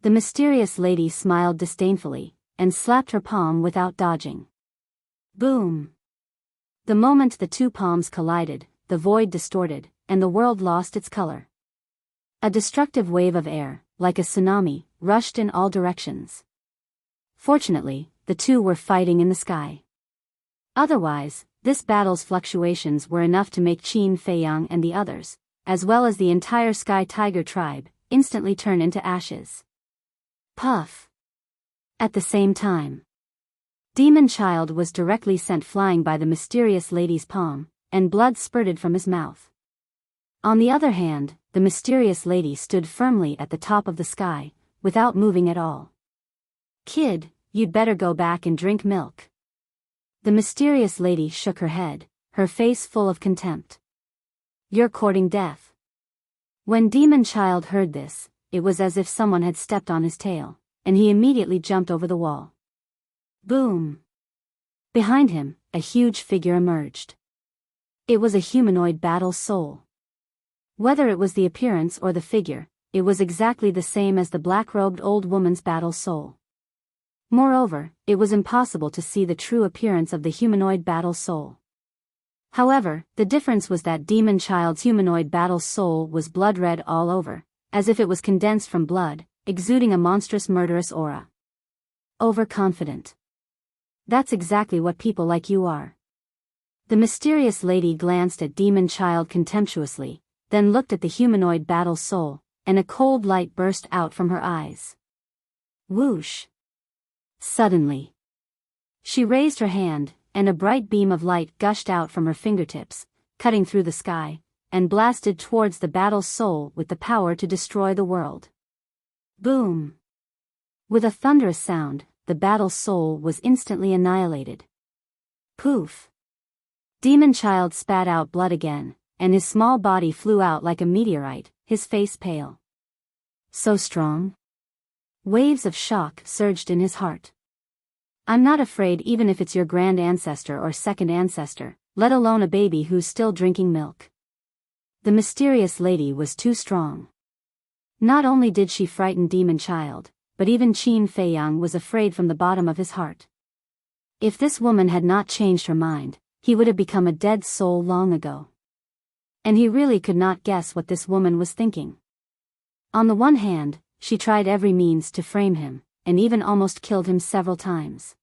The mysterious lady smiled disdainfully, and slapped her palm without dodging. Boom! The moment the two palms collided, the void distorted, and the world lost its color. A destructive wave of air, like a tsunami, rushed in all directions. Fortunately, the two were fighting in the sky. Otherwise, this battle's fluctuations were enough to make Qin Feiyang and the others, as well as the entire Sky Tiger tribe, instantly turn into ashes. Puff! At the same time, Demon Child was directly sent flying by the mysterious lady's palm, and blood spurted from his mouth. On the other hand, the mysterious lady stood firmly at the top of the sky, without moving at all. "Kid, you'd better go back and drink milk." The mysterious lady shook her head, her face full of contempt. "You're courting death." When Demon Child heard this, it was as if someone had stepped on his tail, and he immediately jumped over the wall. Boom! Behind him, a huge figure emerged. It was a humanoid battle soul. Whether it was the appearance or the figure, it was exactly the same as the black-robed old woman's battle soul. Moreover, it was impossible to see the true appearance of the humanoid battle soul. However, the difference was that Demon Child's humanoid battle soul was blood-red all over, as if it was condensed from blood, exuding a monstrous murderous aura. Overconfident. That's exactly what people like you are. The mysterious lady glanced at Demon Child contemptuously, then looked at the humanoid battle soul, and a cold light burst out from her eyes. Whoosh! Suddenly, she raised her hand, and a bright beam of light gushed out from her fingertips, cutting through the sky, and blasted towards the battle soul with the power to destroy the world. Boom! With a thunderous sound, the battle soul was instantly annihilated. Poof! Demon Child spat out blood again, and his small body flew out like a meteorite, his face pale. So strong? Waves of shock surged in his heart. "I'm not afraid even if it's your grand ancestor or second ancestor, let alone a baby who's still drinking milk." The mysterious lady was too strong. Not only did she frighten Demon Child, but even Qin Feiyang was afraid from the bottom of his heart. If this woman had not changed her mind, he would have become a dead soul long ago. And he really could not guess what this woman was thinking. On the one hand, she tried every means to frame him, and even almost killed him several times.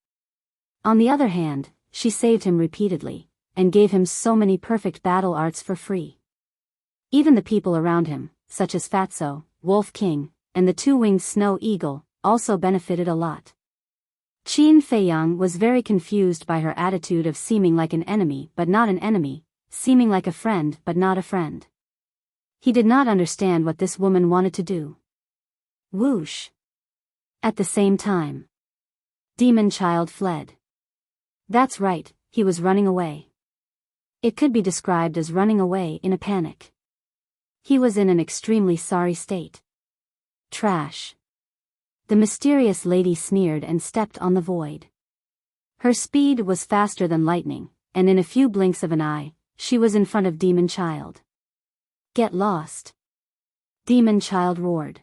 On the other hand, she saved him repeatedly, and gave him so many perfect battle arts for free. Even the people around him, such as Fatso, Wolf King, and the two-winged Snow Eagle, also benefited a lot. Qin Feiyang was very confused by her attitude of seeming like an enemy but not an enemy, seeming like a friend but not a friend. He did not understand what this woman wanted to do. Whoosh! At the same time, Demon Child fled. That's right, he was running away. It could be described as running away in a panic. He was in an extremely sorry state. Trash. The mysterious lady sneered and stepped on the void. Her speed was faster than lightning, and in a few blinks of an eye, she was in front of Demon Child. Get lost! Demon Child roared.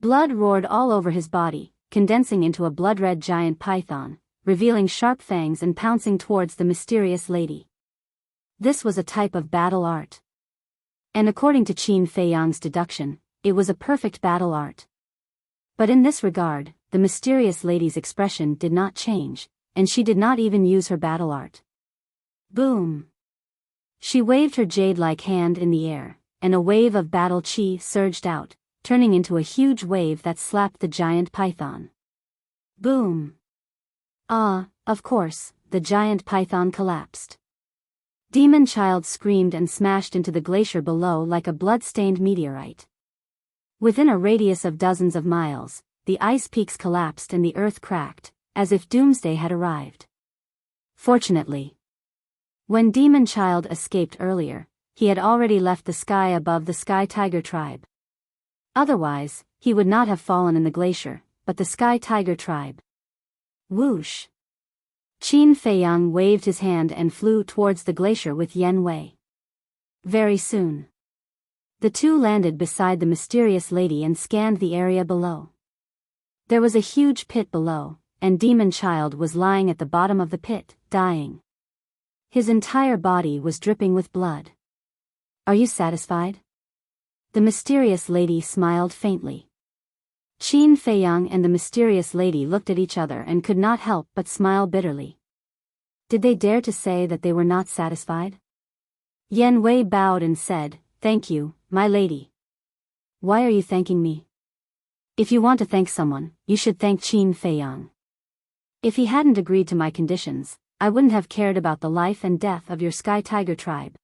Blood roared all over his body, condensing into a blood-red giant python, revealing sharp fangs and pouncing towards the mysterious lady. This was a type of battle art. And according to Qin Feiyang's deduction, it was a perfect battle art. But in this regard, the mysterious lady's expression did not change, and she did not even use her battle art. Boom! She waved her jade-like hand in the air, and a wave of battle chi surged out, turning into a huge wave that slapped the giant python. Boom! Ah, of course, the giant python collapsed. Demon Child screamed and smashed into the glacier below like a blood-stained meteorite. Within a radius of dozens of miles, the ice peaks collapsed and the earth cracked, as if doomsday had arrived. Fortunately, when Demon Child escaped earlier, he had already left the sky above the Sky Tiger tribe. Otherwise, he would not have fallen in the glacier, but the Sky Tiger tribe. Whoosh! Qin Feiyang waved his hand and flew towards the glacier with Yan Wei. Very soon, the two landed beside the mysterious lady and scanned the area below. There was a huge pit below, and Demon Child was lying at the bottom of the pit, dying. His entire body was dripping with blood. Are you satisfied? The mysterious lady smiled faintly. Qin Feiyang and the mysterious lady looked at each other and could not help but smile bitterly. Did they dare to say that they were not satisfied? Yan Wei bowed and said, "Thank you, my lady." "Why are you thanking me?" "If you want to thank someone, you should thank Qin Feiyang. If he hadn't agreed to my conditions, I wouldn't have cared about the life and death of your Sky Tiger tribe,"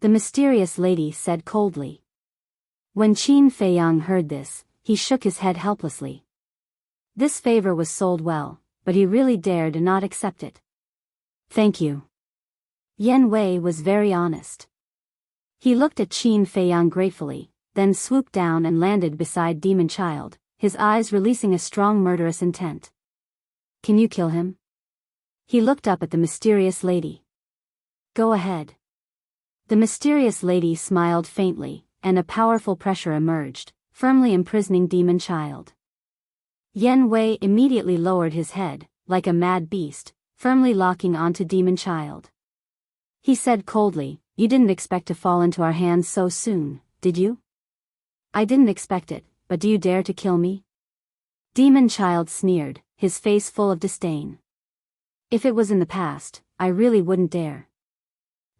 the mysterious lady said coldly. When Qin Feiyang heard this, he shook his head helplessly. This favor was sold well, but he really dared not accept it. "Thank you." Yan Wei was very honest. He looked at Qin Feiyang gratefully, then swooped down and landed beside Demon Child, his eyes releasing a strong murderous intent. "Can you kill him?" He looked up at the mysterious lady. "Go ahead." The mysterious lady smiled faintly, and a powerful pressure emerged, firmly imprisoning Demon Child. Yan Wei immediately lowered his head, like a mad beast, firmly locking onto Demon Child. He said coldly, "You didn't expect to fall into our hands so soon, did you?" "I didn't expect it, but do you dare to kill me?" Demon Child sneered, his face full of disdain. "If it was in the past, I really wouldn't dare.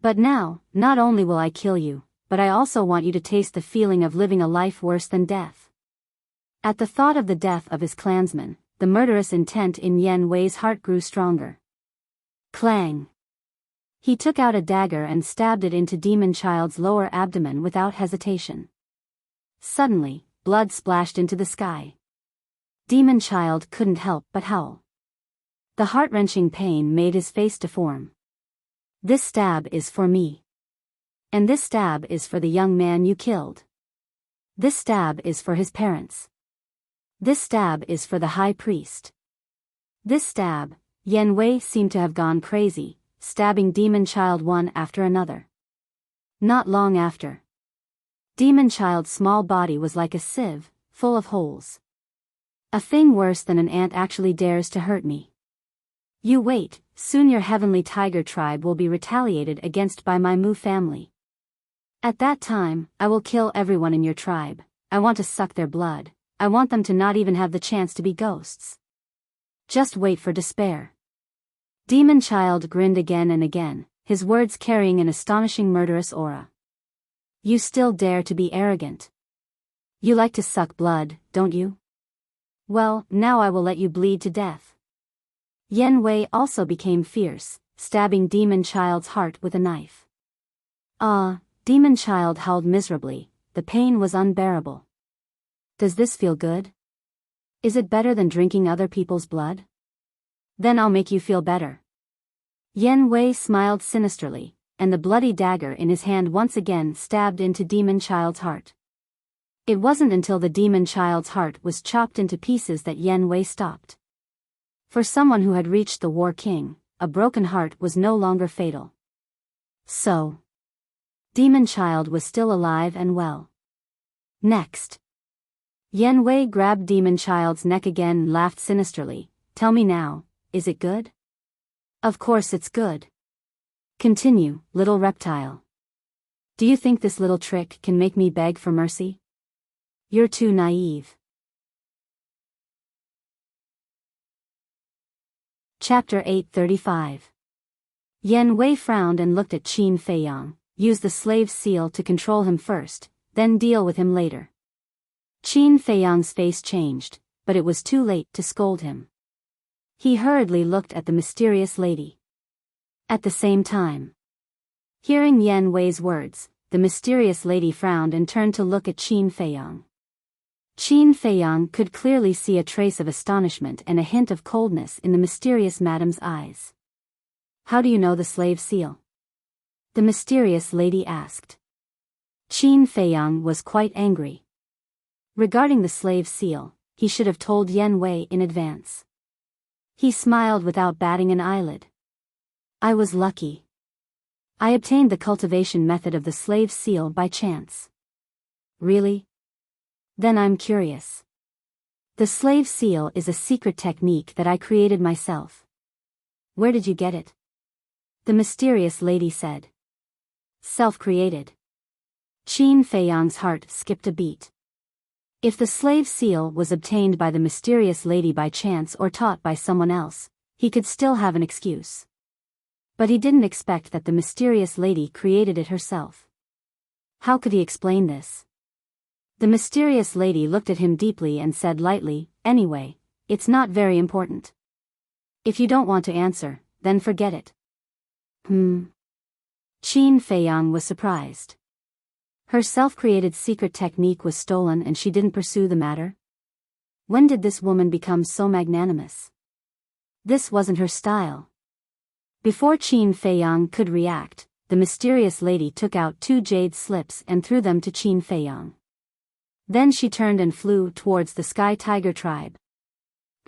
But now, not only will I kill you, but I also want you to taste the feeling of living a life worse than death." At the thought of the death of his clansmen, the murderous intent in Yan Wei's heart grew stronger. Clang! He took out a dagger and stabbed it into Demon Child's lower abdomen without hesitation. Suddenly, blood splashed into the sky. Demon Child couldn't help but howl. The heart-wrenching pain made his face deform. "This stab is for me. And this stab is for the young man you killed. This stab is for his parents. This stab is for the high priest. This stab." Yan Wei seemed to have gone crazy, stabbing Demon Child one after another. Not long after, Demon Child's small body was like a sieve, full of holes. "A thing worse than an ant actually dares to hurt me. You wait, soon your heavenly tiger tribe will be retaliated against by my Mu family. At that time, I will kill everyone in your tribe. I want to suck their blood. I want them to not even have the chance to be ghosts. Just wait for despair." Demon Child grinned again and again, his words carrying an astonishing murderous aura. "You still dare to be arrogant. You like to suck blood, don't you? Well, now I will let you bleed to death." Yan Wei also became fierce, stabbing Demon Child's heart with a knife. "Ah!" Demon Child howled miserably, the pain was unbearable. "Does this feel good? Is it better than drinking other people's blood? Then I'll make you feel better." Yan Wei smiled sinisterly, and the bloody dagger in his hand once again stabbed into Demon Child's heart. It wasn't until the Demon Child's heart was chopped into pieces that Yan Wei stopped. For someone who had reached the War King, a broken heart was no longer fatal. So, Demon Child was still alive and well. Next, Yan Wei grabbed Demon Child's neck again and laughed sinisterly. "Tell me now, is it good?" "Of course it's good. Continue, little reptile. Do you think this little trick can make me beg for mercy? You're too naive." Chapter 835. Yan Wei frowned and looked at Qin Feiyang. Use the slave's seal to control him first, then deal with him later. Qin Feiyang's face changed, but it was too late to scold him. He hurriedly looked at the mysterious lady. At the same time, Hearing Yan Wei's words, the mysterious lady frowned and turned to look at Qin Feiyang. Qin Feiyang could clearly see a trace of astonishment and a hint of coldness in the mysterious madam's eyes. How do you know the slave seal? The mysterious lady asked. Qin Feiyang was quite angry. Regarding the slave seal, he should have told Yan Wei in advance. He smiled without batting an eyelid. I was lucky. I obtained the cultivation method of the slave seal by chance. Really? Then I'm curious. The slave seal is a secret technique that I created myself. Where did you get it? The mysterious lady said. Self-created. Qin Feiyang's heart skipped a beat. If the slave seal was obtained by the mysterious lady by chance or taught by someone else, he could still have an excuse. But he didn't expect that the mysterious lady created it herself. How could he explain this? The mysterious lady looked at him deeply and said lightly, anyway, it's not very important. If you don't want to answer, then forget it. Qin Feiyang was surprised. Her self-created secret technique was stolen and she didn't pursue the matter? When did this woman become so magnanimous? This wasn't her style. Before Qin Feiyang could react, the mysterious lady took out 2 jade slips and threw them to Qin Feiyang. Then she turned and flew towards the Sky Tiger tribe.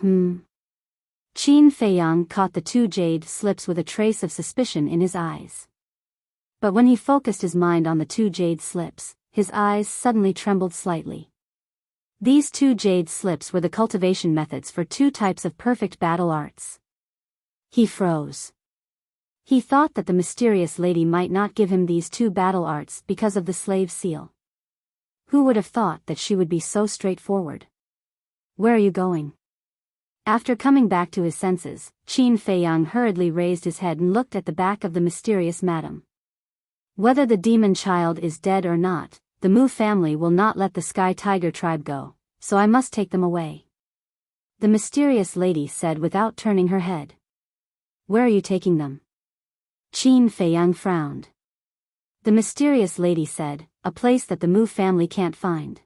Qin Feiyang caught the 2 jade slips with a trace of suspicion in his eyes. But when he focused his mind on the 2 jade slips, his eyes suddenly trembled slightly. These 2 jade slips were the cultivation methods for 2 types of perfect battle arts. He froze. He thought that the mysterious lady might not give him these 2 battle arts because of the slave seal. Who would have thought that she would be so straightforward? Where are you going? After coming back to his senses, Qin Feiyang hurriedly raised his head and looked at the back of the mysterious madam. Whether the demon child is dead or not, the Mu family will not let the Sky Tiger tribe go, so I must take them away. The mysterious lady said without turning her head. Where are you taking them? Qin Feiyang frowned. The mysterious lady said, a place that the Mu family can't find.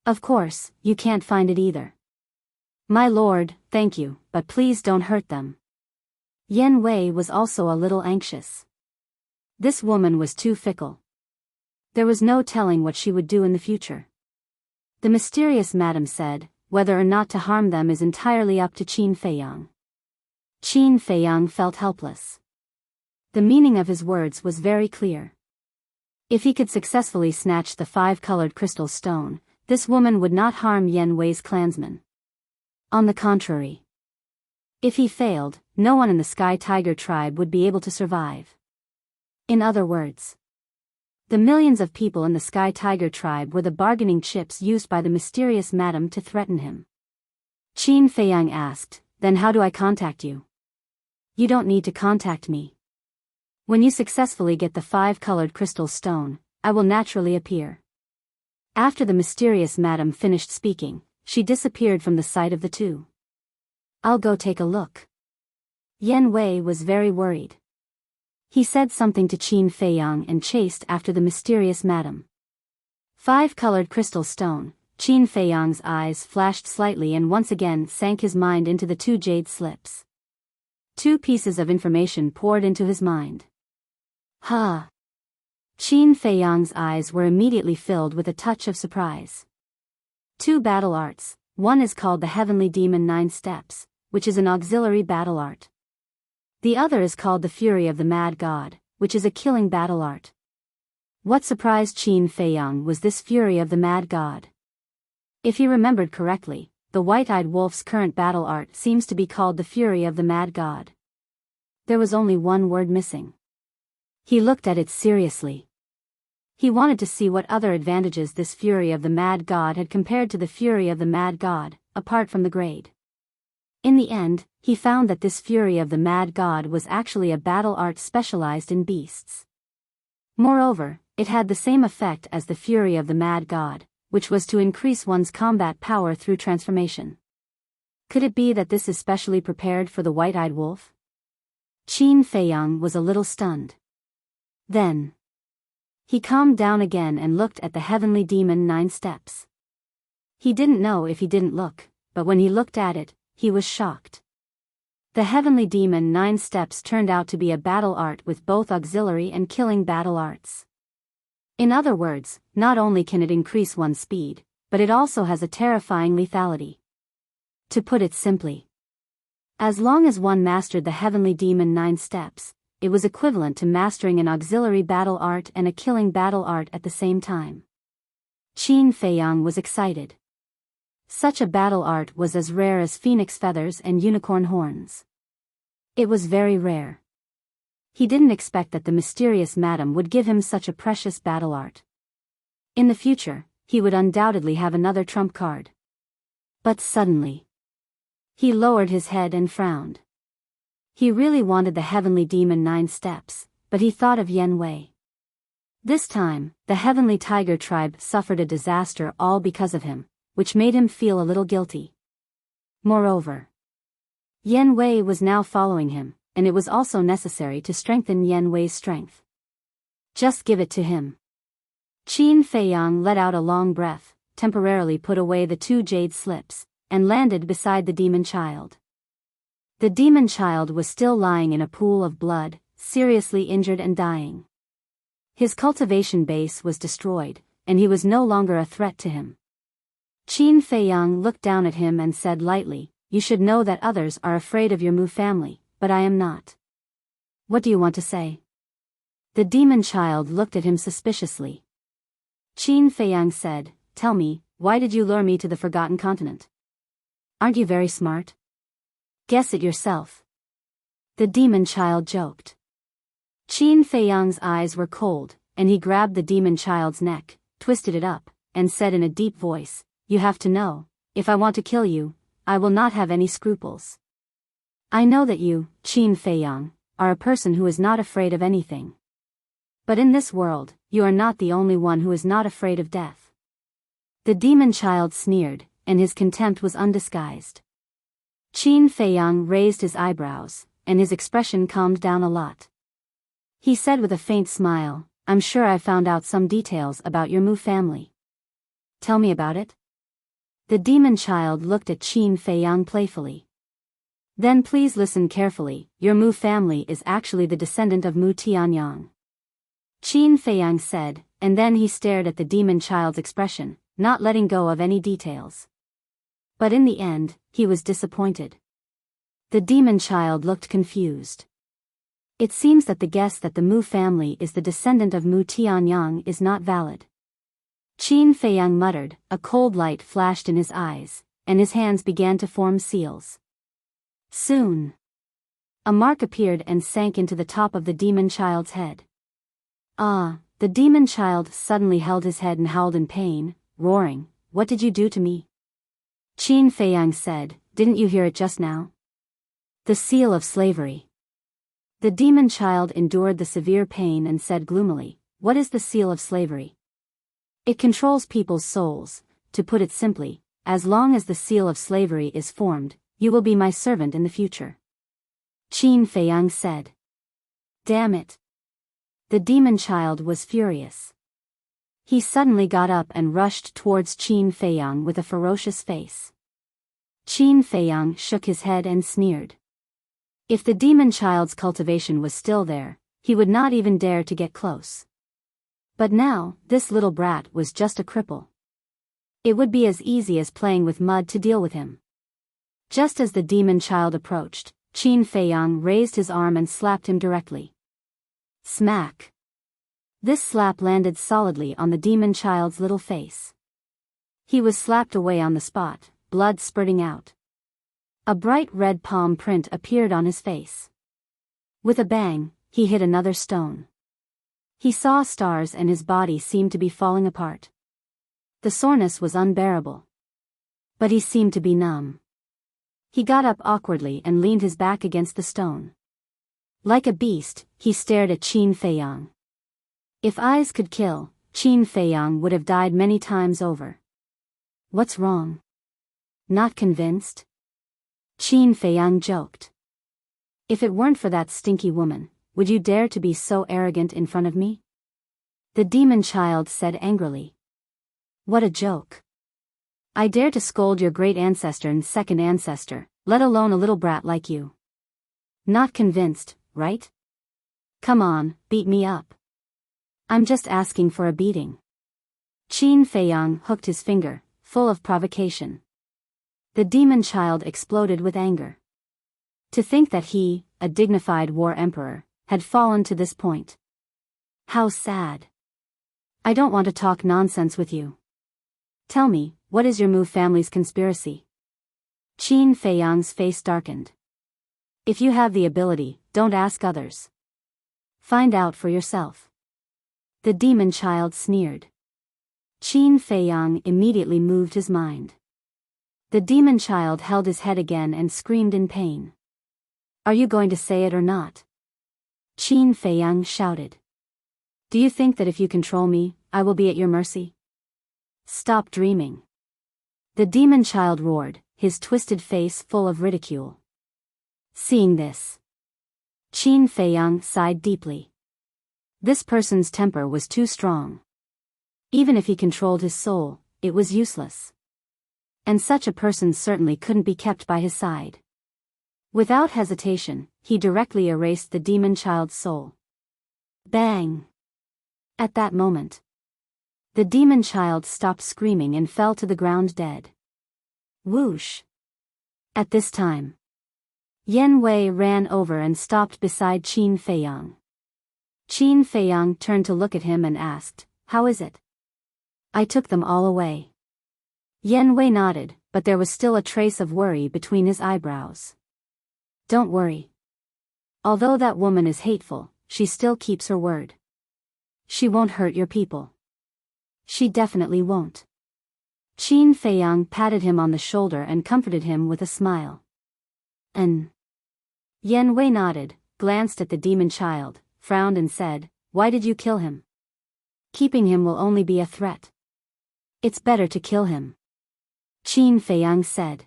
Of course, you can't find it either. My lord, thank you, but please don't hurt them. Yan Wei was also a little anxious. This woman was too fickle. There was no telling what she would do in the future. The mysterious madam said, whether or not to harm them is entirely up to Qin Feiyang. Qin Feiyang felt helpless. The meaning of his words was very clear. If he could successfully snatch the 5-colored crystal stone, this woman would not harm Yan Wei's clansmen. On the contrary. If he failed, no one in the Sky Tiger tribe would be able to survive. In other words, the millions of people in the Sky Tiger tribe were the bargaining chips used by the mysterious madam to threaten him. Qin Feiyang asked, then how do I contact you? You don't need to contact me. When you successfully get the 5-colored crystal stone, I will naturally appear. After the mysterious madam finished speaking, she disappeared from the sight of the 2. I'll go take a look. Yan Wei was very worried. He said something to Qin Feiyang and chased after the mysterious madam. 5-colored crystal stone. Qin Feiyang's eyes flashed slightly and once again sank his mind into the 2 jade slips. 2 pieces of information poured into his mind. Qin Feiyang's eyes were immediately filled with a touch of surprise. 2 battle arts, one is called the Heavenly Demon 9 Steps, which is an auxiliary battle art. The other is called the Fury of the Mad God, which is a killing battle art. What surprised Qin Feiyang was this Fury of the Mad God. If he remembered correctly, the White-Eyed Wolf's current battle art seems to be called the Fury of the Mad God. There was only one word missing. He looked at it seriously. He wanted to see what other advantages this Fury of the Mad God had compared to the Fury of the Mad God, apart from the grade. In the end, he found that this Fury of the Mad God was actually a battle art specialized in beasts. Moreover, it had the same effect as the Fury of the Mad God, which was to increase one's combat power through transformation. Could it be that this is specially prepared for the White-Eyed Wolf? Qin Feiyang was a little stunned. Then he calmed down again and looked at the heavenly demon 9 steps. He didn't know if he didn't look, but when he looked at it, he was shocked. The heavenly demon 9 steps turned out to be a battle art with both auxiliary and killing battle arts. In other words, not only can it increase one's speed, but it also has a terrifying lethality. To put it simply, as long as one mastered the heavenly demon 9 steps, it was equivalent to mastering an auxiliary battle art and a killing battle art at the same time. Qin Feiyang was excited. Such a battle art was as rare as phoenix feathers and unicorn horns. It was very rare. He didn't expect that the mysterious madam would give him such a precious battle art. In the future, he would undoubtedly have another trump card. But suddenly, he lowered his head and frowned. He really wanted the heavenly demon 9 steps, but he thought of Yen Wei. This time, the heavenly tiger tribe suffered a disaster all because of him, which made him feel a little guilty. Moreover, Yen Wei was now following him, and it was also necessary to strengthen Yen Wei's strength. Just give it to him. Qin Feiyang let out a long breath, temporarily put away the 2 jade slips, and landed beside the demon child. The demon child was still lying in a pool of blood, seriously injured and dying. His cultivation base was destroyed, and he was no longer a threat to him. Qin Feiyang looked down at him and said lightly, "You should know that others are afraid of your Mu family, but I am not. What do you want to say?" The demon child looked at him suspiciously. Qin Feiyang said, "Tell me, why did you lure me to the Forgotten Continent? Aren't you very smart? Guess it yourself." The demon child joked. Qin Feiyang's eyes were cold, and he grabbed the demon child's neck, twisted it up, and said in a deep voice, "You have to know, if I want to kill you, I will not have any scruples. I know that you, Qin Feiyang, are a person who is not afraid of anything. But in this world, you are not the only one who is not afraid of death." The demon child sneered, and his contempt was undisguised. Qin Feiyang raised his eyebrows, and his expression calmed down a lot. He said with a faint smile, "I'm sure I found out some details about your Mu family. Tell me about it." The demon child looked at Qin Feiyang playfully. "Then please listen carefully, your Mu family is actually the descendant of Mu Tianyang," Qin Feiyang said, and then he stared at the demon child's expression, not letting go of any details. But in the end, he was disappointed. The demon child looked confused. It seems that the guess that the Mu family is the descendant of Mu Tianyang is not valid. Qin Feiyang muttered, a cold light flashed in his eyes, and his hands began to form seals. Soon, a mark appeared and sank into the top of the demon child's head. Ah, the demon child suddenly held his head and howled in pain, roaring, "What did you do to me?" Qin Feiyang said, "Didn't you hear it just now? The seal of slavery." The demon child endured the severe pain and said gloomily, "What is the seal of slavery?" "It controls people's souls. To put it simply, as long as the seal of slavery is formed, you will be my servant in the future," Qin Feiyang said. Damn it. The demon child was furious. He suddenly got up and rushed towards Qin Feiyang with a ferocious face. Qin Feiyang shook his head and sneered. If the demon child's cultivation was still there, he would not even dare to get close. But now, this little brat was just a cripple. It would be as easy as playing with mud to deal with him. Just as the demon child approached, Qin Feiyang raised his arm and slapped him directly. Smack! This slap landed solidly on the demon child's little face. He was slapped away on the spot, blood spurting out. A bright red palm print appeared on his face. With a bang, he hit another stone. He saw stars and his body seemed to be falling apart. The soreness was unbearable. But he seemed to be numb. He got up awkwardly and leaned his back against the stone. Like a beast, he stared at Qin Feiyang. If eyes could kill, Qin Feiyang would have died many times over. "What's wrong? Not convinced?" Qin Feiyang joked. "If it weren't for that stinky woman, would you dare to be so arrogant in front of me? The demon child said angrily. What a joke. I dare to scold your great ancestor and second ancestor, let alone a little brat like you. Not convinced, right? Come on, beat me up. I'm just asking for a beating. Qin Feiyang hooked his finger, full of provocation. The demon child exploded with anger. To think that he, a dignified war emperor, had fallen to this point. How sad. I don't want to talk nonsense with you. Tell me, what is your Mu family's conspiracy? Qin Feiyang's face darkened. If you have the ability, don't ask others. Find out for yourself. The demon child sneered. Qin Feiyang immediately moved his mind. The demon child held his head again and screamed in pain. Are you going to say it or not? Qin Feiyang shouted. Do you think that if you control me, I will be at your mercy? Stop dreaming. The demon child roared, his twisted face full of ridicule. Seeing this, Qin Feiyang sighed deeply. This person's temper was too strong. Even if he controlled his soul, it was useless. And such a person certainly couldn't be kept by his side. Without hesitation, he directly erased the demon child's soul. Bang! At that moment, the demon child stopped screaming and fell to the ground dead. Whoosh! At this time, Yan Wei ran over and stopped beside Qin Feiyang. Qin Feiyang turned to look at him and asked, How is it? I took them all away. Yan Wei nodded, but there was still a trace of worry between his eyebrows. Don't worry. Although that woman is hateful, she still keeps her word. She won't hurt your people. She definitely won't. Qin Feiyang patted him on the shoulder and comforted him with a smile. Yan Wei nodded, glanced at the demon child, frowned and said, Why did you kill him? Keeping him will only be a threat. It's better to kill him. Qin Feiyang said.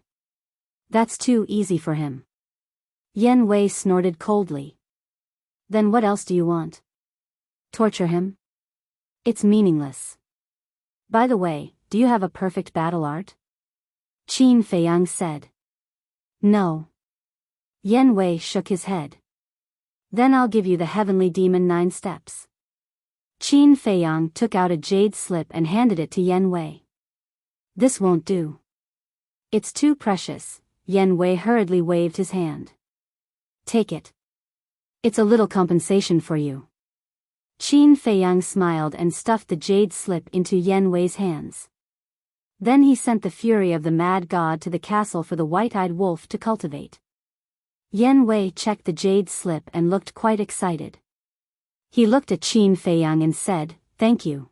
That's too easy for him. Yan Wei snorted coldly. Then what else do you want? Torture him? It's meaningless. By the way, do you have a perfect battle art? Qin Feiyang said. No. Yan Wei shook his head. Then I'll give you the heavenly demon 9 steps. Qin Feiyang took out a jade slip and handed it to Yan Wei. This won't do. It's too precious. Yan Wei hurriedly waved his hand. Take it. It's a little compensation for you. Qin Feiyang smiled and stuffed the jade slip into Yan Wei's hands. Then he sent the fury of the mad god to the castle for the white-eyed wolf to cultivate. Yan Wei checked the jade slip and looked quite excited. He looked at Qin Feiyang and said, Thank you.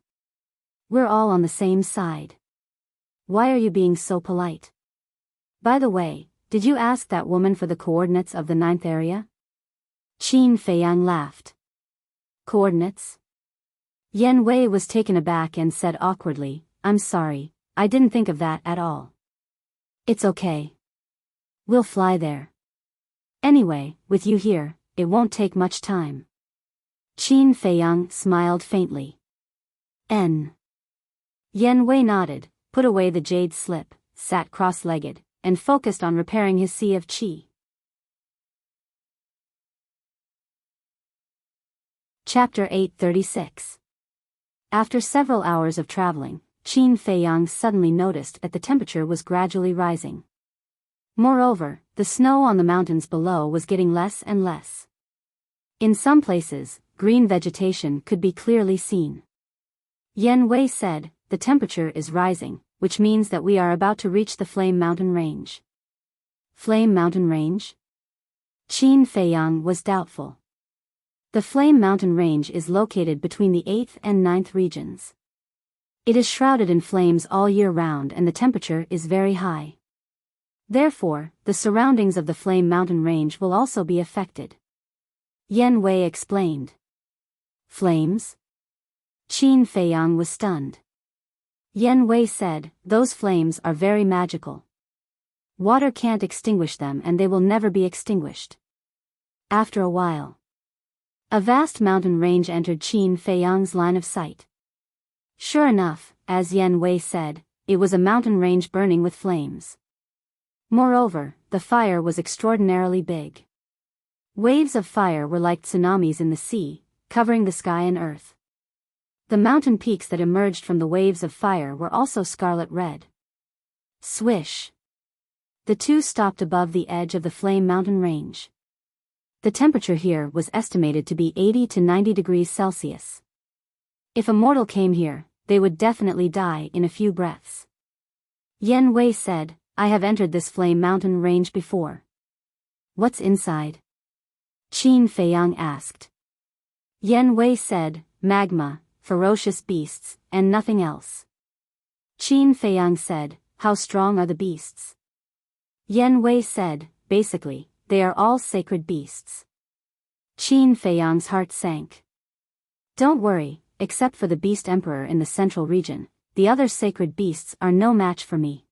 We're all on the same side. Why are you being so polite? By the way, did you ask that woman for the coordinates of the 9th area? Qin Feiyang laughed. Coordinates? Yan Wei was taken aback and said awkwardly, I'm sorry, I didn't think of that at all. It's okay. We'll fly there. Anyway, with you here, it won't take much time. Qin Feiyang smiled faintly. Yan Wei nodded, put away the jade slip, sat cross-legged, and focused on repairing his sea of qi. Chapter 836. After several hours of traveling, Qin Feiyang suddenly noticed that the temperature was gradually rising. Moreover, the snow on the mountains below was getting less and less. In some places, green vegetation could be clearly seen. Yan Wei said, The temperature is rising, which means that we are about to reach the Flame Mountain Range. Flame Mountain Range? Qin Feiyang was doubtful. The Flame Mountain Range is located between the 8th and 9th regions. It is shrouded in flames all year round and the temperature is very high. Therefore, the surroundings of the Flame Mountain Range will also be affected. Yan Wei explained. Flames? Qin Feiyang was stunned. Yan Wei said, Those flames are very magical. Water can't extinguish them and they will never be extinguished. After a while, A vast mountain range entered Qin Feiyang's line of sight. Sure enough, as Yan Wei said, it was a mountain range burning with flames. Moreover, the fire was extraordinarily big. Waves of fire were like tsunamis in the sea, covering the sky and earth. The mountain peaks that emerged from the waves of fire were also scarlet red. Swish! The two stopped above the edge of the flame mountain range. The temperature here was estimated to be 80 to 90 degrees Celsius. If a mortal came here, they would definitely die in a few breaths. Yan Wei said, I have entered this flame mountain range before. What's inside? Qin Feiyang asked. Yan Wei said, magma, ferocious beasts, and nothing else. Qin Feiyang said, how strong are the beasts? Yan Wei said, basically, they are all sacred beasts. Qin Feiyang's heart sank. Don't worry, except for the beast emperor in the central region, the other sacred beasts are no match for me.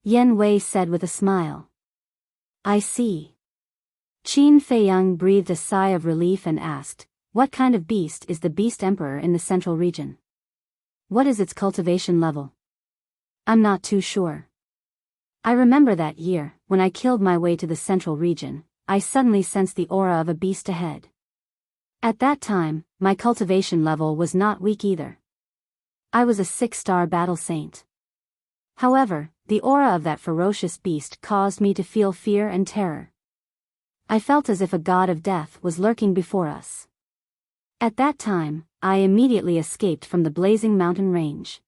Yan Wei said with a smile. I see. Qin Feiyang breathed a sigh of relief and asked, what kind of beast is the beast emperor in the central region? What is its cultivation level? I'm not too sure. I remember that year, when I killed my way to the central region, I suddenly sensed the aura of a beast ahead. At that time, my cultivation level was not weak either. I was a 6-star battle saint. However, the aura of that ferocious beast caused me to feel fear and terror. I felt as if a god of death was lurking before us. At that time, I immediately escaped from the blazing mountain range.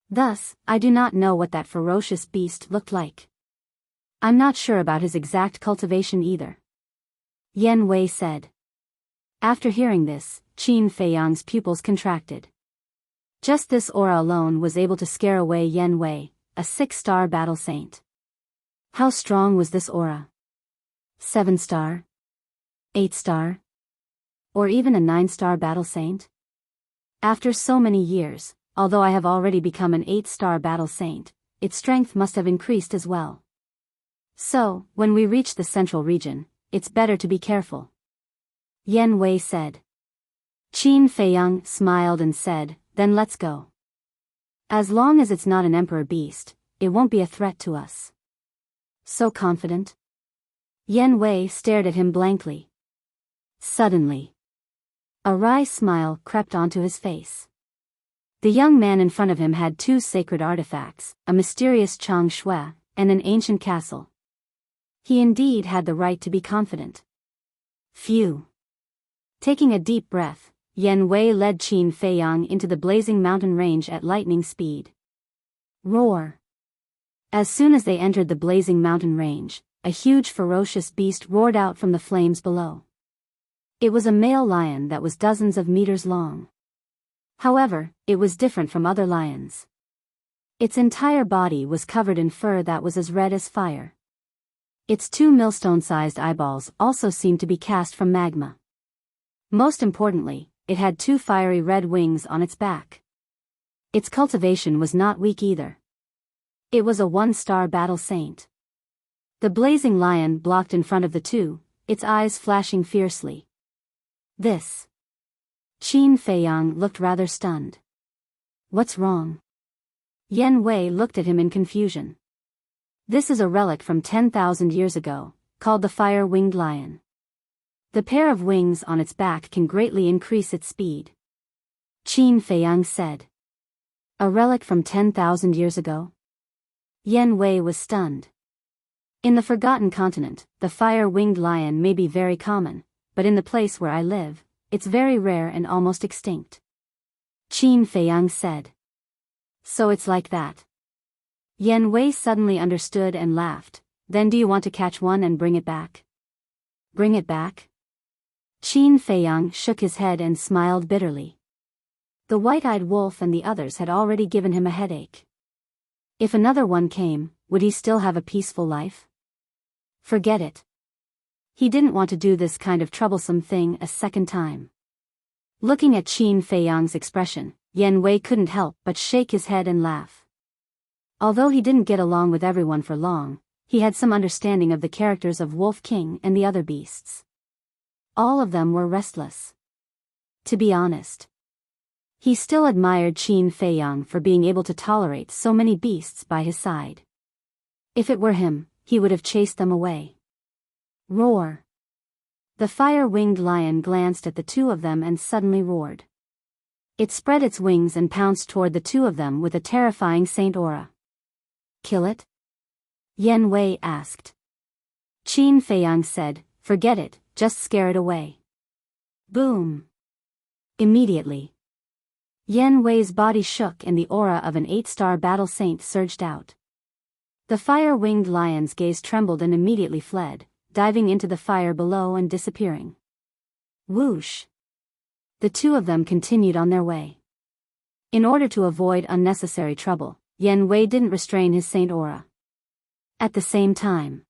Thus, I do not know what that ferocious beast looked like. I'm not sure about his exact cultivation either. Yan Wei said. After hearing this, Qin Feiyang's pupils contracted. Just this aura alone was able to scare away Yan Wei, a 6-star battle saint. How strong was this aura? 7-star? 8-star? Or even a 9-star battle saint? After so many years, although I have already become an 8-star battle saint, its strength must have increased as well. So, when we reach the central region, it's better to be careful. Yan Wei said. Qin Feiyang smiled and said, then let's go. As long as it's not an emperor beast, it won't be a threat to us. So confident? Yan Wei stared at him blankly. Suddenly, a wry smile crept onto his face. The young man in front of him had 2 sacred artifacts, a mysterious Chang Shui, and an ancient castle. He indeed had the right to be confident. Phew. Taking a deep breath, Yan Wei led Qin Feiyang into the blazing mountain range at lightning speed. Roar. As soon as they entered the blazing mountain range, a huge ferocious beast roared out from the flames below. It was a male lion that was dozens of meters long. However, it was different from other lions. Its entire body was covered in fur that was as red as fire. Its 2 millstone-sized eyeballs also seemed to be cast from magma. Most importantly, it had 2 fiery red wings on its back. Its cultivation was not weak either. It was a 1-star battle saint. The blazing lion blocked in front of the 2, its eyes flashing fiercely. This. Qin Feiyang looked rather stunned. What's wrong? Yan Wei looked at him in confusion. This is a relic from 10,000 years ago, called the fire-winged lion. The pair of wings on its back can greatly increase its speed. Qin Feiyang said. A relic from 10,000 years ago? Yan Wei was stunned. In the Forgotten Continent, the fire-winged lion may be very common, but in the place where I live, it's very rare and almost extinct. Qin Feiyang said. So it's like that. Yan Wei suddenly understood and laughed. Then do you want to catch one and bring it back? Bring it back? Qin Feiyang shook his head and smiled bitterly. The white-eyed wolf and the others had already given him a headache. If another one came, would he still have a peaceful life? Forget it. He didn't want to do this kind of troublesome thing a second time. Looking at Qin Feiyang's expression, Yan Wei couldn't help but shake his head and laugh. Although he didn't get along with everyone for long, he had some understanding of the characters of Wolf King and the other beasts. All of them were restless. To be honest, he still admired Qin Feiyang for being able to tolerate so many beasts by his side. If it were him, he would have chased them away. Roar! The fire-winged lion glanced at the two of them and suddenly roared. It spread its wings and pounced toward the two of them with a terrifying saint aura. Kill it? Yan Wei asked. Qin Feiyang said, forget it, just scare it away. Boom! Immediately, Yan Wei's body shook and the aura of an 8-star battle saint surged out. The fire-winged lion's gaze trembled and immediately fled, diving into the fire below and disappearing. Whoosh! The two of them continued on their way. In order to avoid unnecessary trouble, Yan Wei didn't restrain his saint aura. At the same time,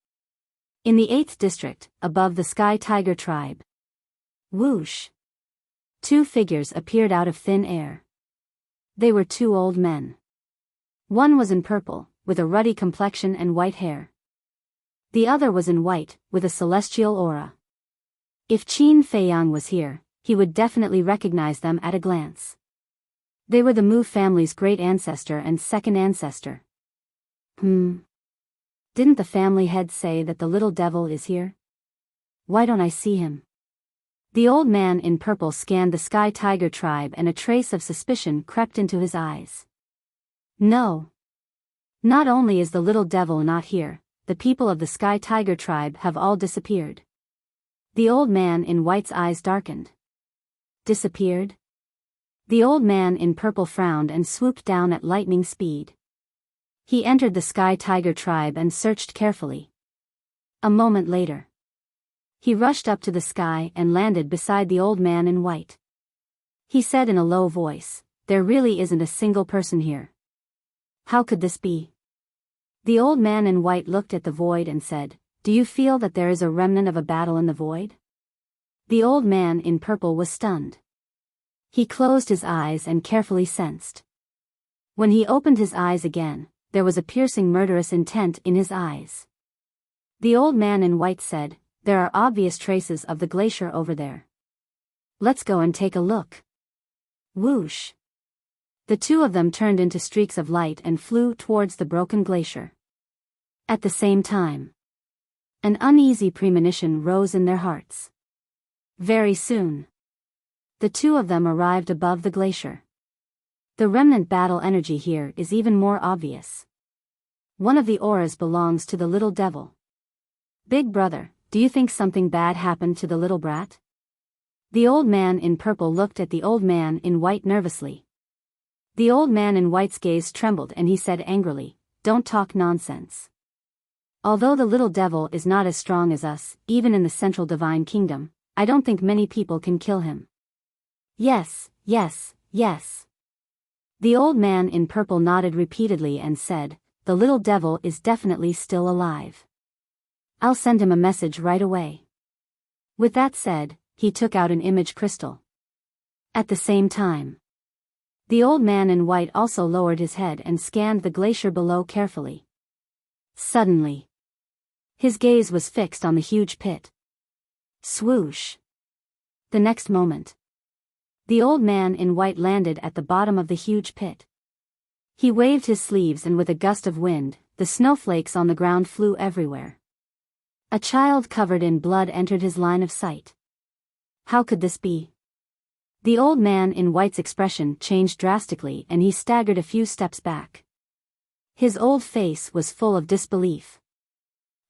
in the 8th district, above the Sky Tiger tribe, whoosh! Two figures appeared out of thin air. They were two old men. One was in purple, with a ruddy complexion and white hair. The other was in white, with a celestial aura. If Qin Feiyang was here, he would definitely recognize them at a glance. They were the Mu family's great ancestor and second ancestor. Didn't the family head say that the little devil is here? Why don't I see him? The old man in purple scanned the Sky Tiger tribe and a trace of suspicion crept into his eyes. No. Not only is the little devil not here, the people of the Sky Tiger tribe have all disappeared. The old man in white's eyes darkened. Disappeared? The old man in purple frowned and swooped down at lightning speed. He entered the Sky Tiger tribe and searched carefully. A moment later, he rushed up to the sky and landed beside the old man in white. He said in a low voice, there really isn't a single person here. How could this be? The old man in white looked at the void and said, do you feel that there is a remnant of a battle in the void? The old man in purple was stunned. He closed his eyes and carefully sensed. When he opened his eyes again, there was a piercing murderous intent in his eyes. The old man in white said, there are obvious traces of the glacier over there. Let's go and take a look. Whoosh! The two of them turned into streaks of light and flew towards the broken glacier. At the same time, an uneasy premonition rose in their hearts. Very soon, the two of them arrived above the glacier. The remnant battle energy here is even more obvious. One of the auras belongs to the little devil. Big brother, do you think something bad happened to the little brat? The old man in purple looked at the old man in white nervously. The old man in white's gaze trembled and he said angrily, don't talk nonsense. Although the little devil is not as strong as us, even in the Central Divine Kingdom, I don't think many people can kill him. Yes, yes, yes. The old man in purple nodded repeatedly and said, the little devil is definitely still alive. I'll send him a message right away. With that said, he took out an image crystal. At the same time, the old man in white also lowered his head and scanned the glacier below carefully. Suddenly, his gaze was fixed on the huge pit. Swoosh! The next moment, the old man in white landed at the bottom of the huge pit. He waved his sleeves and with a gust of wind, the snowflakes on the ground flew everywhere. A child covered in blood entered his line of sight. How could this be? The old man in white's expression changed drastically and he staggered a few steps back. His old face was full of disbelief.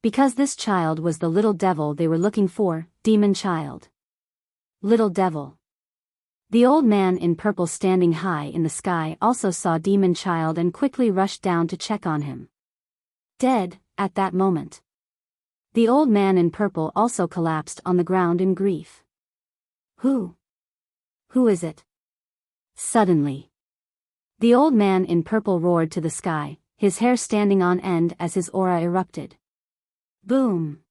Because this child was the little devil they were looking for, demon child. Little devil. The old man in purple standing high in the sky also saw demon child and quickly rushed down to check on him. Dead, at that moment. The old man in purple also collapsed on the ground in grief. Who? Who is it? Suddenly, the old man in purple roared to the sky, his hair standing on end as his aura erupted. Boom!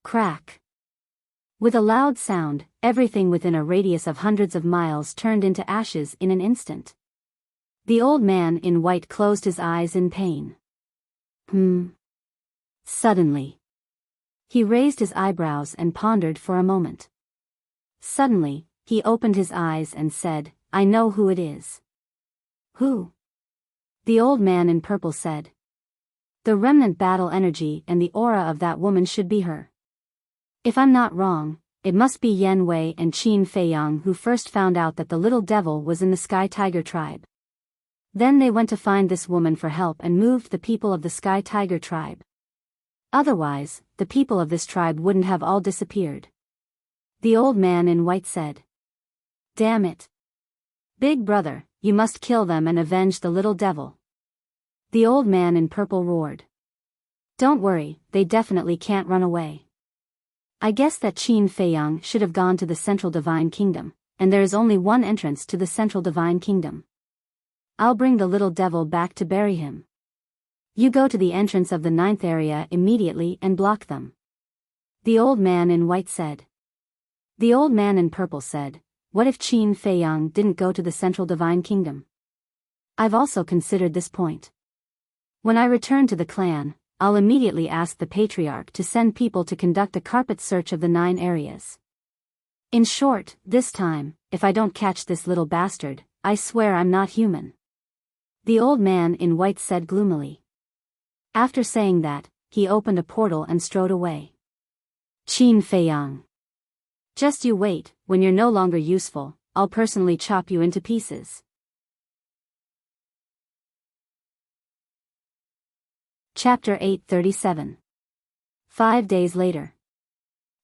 Crack! With a loud sound, everything within a radius of hundreds of miles turned into ashes in an instant. The old man in white closed his eyes in pain. Suddenly, he raised his eyebrows and pondered for a moment. Suddenly, he opened his eyes and said, "I know who it is." "Who?" The old man in purple said. "The remnant battle energy and the aura of that woman should be her. If I'm not wrong, it must be Yan Wei and Qin Feiyang who first found out that the little devil was in the Sky Tiger tribe. Then they went to find this woman for help and moved the people of the Sky Tiger tribe. Otherwise, the people of this tribe wouldn't have all disappeared." The old man in white said. "Damn it. Big brother, you must kill them and avenge the little devil." The old man in purple roared. "Don't worry, they definitely can't run away. I guess that Qin Feiyang should have gone to the Central Divine Kingdom, and there is only one entrance to the Central Divine Kingdom. I'll bring the little devil back to bury him. You go to the entrance of the 9th area immediately and block them." The old man in white said. The old man in purple said, "What if Qin Feiyang didn't go to the Central Divine Kingdom? I've also considered this point. When I return to the clan, I'll immediately ask the patriarch to send people to conduct a carpet search of the 9 areas. In short, this time, if I don't catch this little bastard, I swear I'm not human." The old man in white said gloomily. After saying that, he opened a portal and strode away. "Qin Feiyang. Just you wait, when you're no longer useful, I'll personally chop you into pieces." Chapter 837. 5 days later.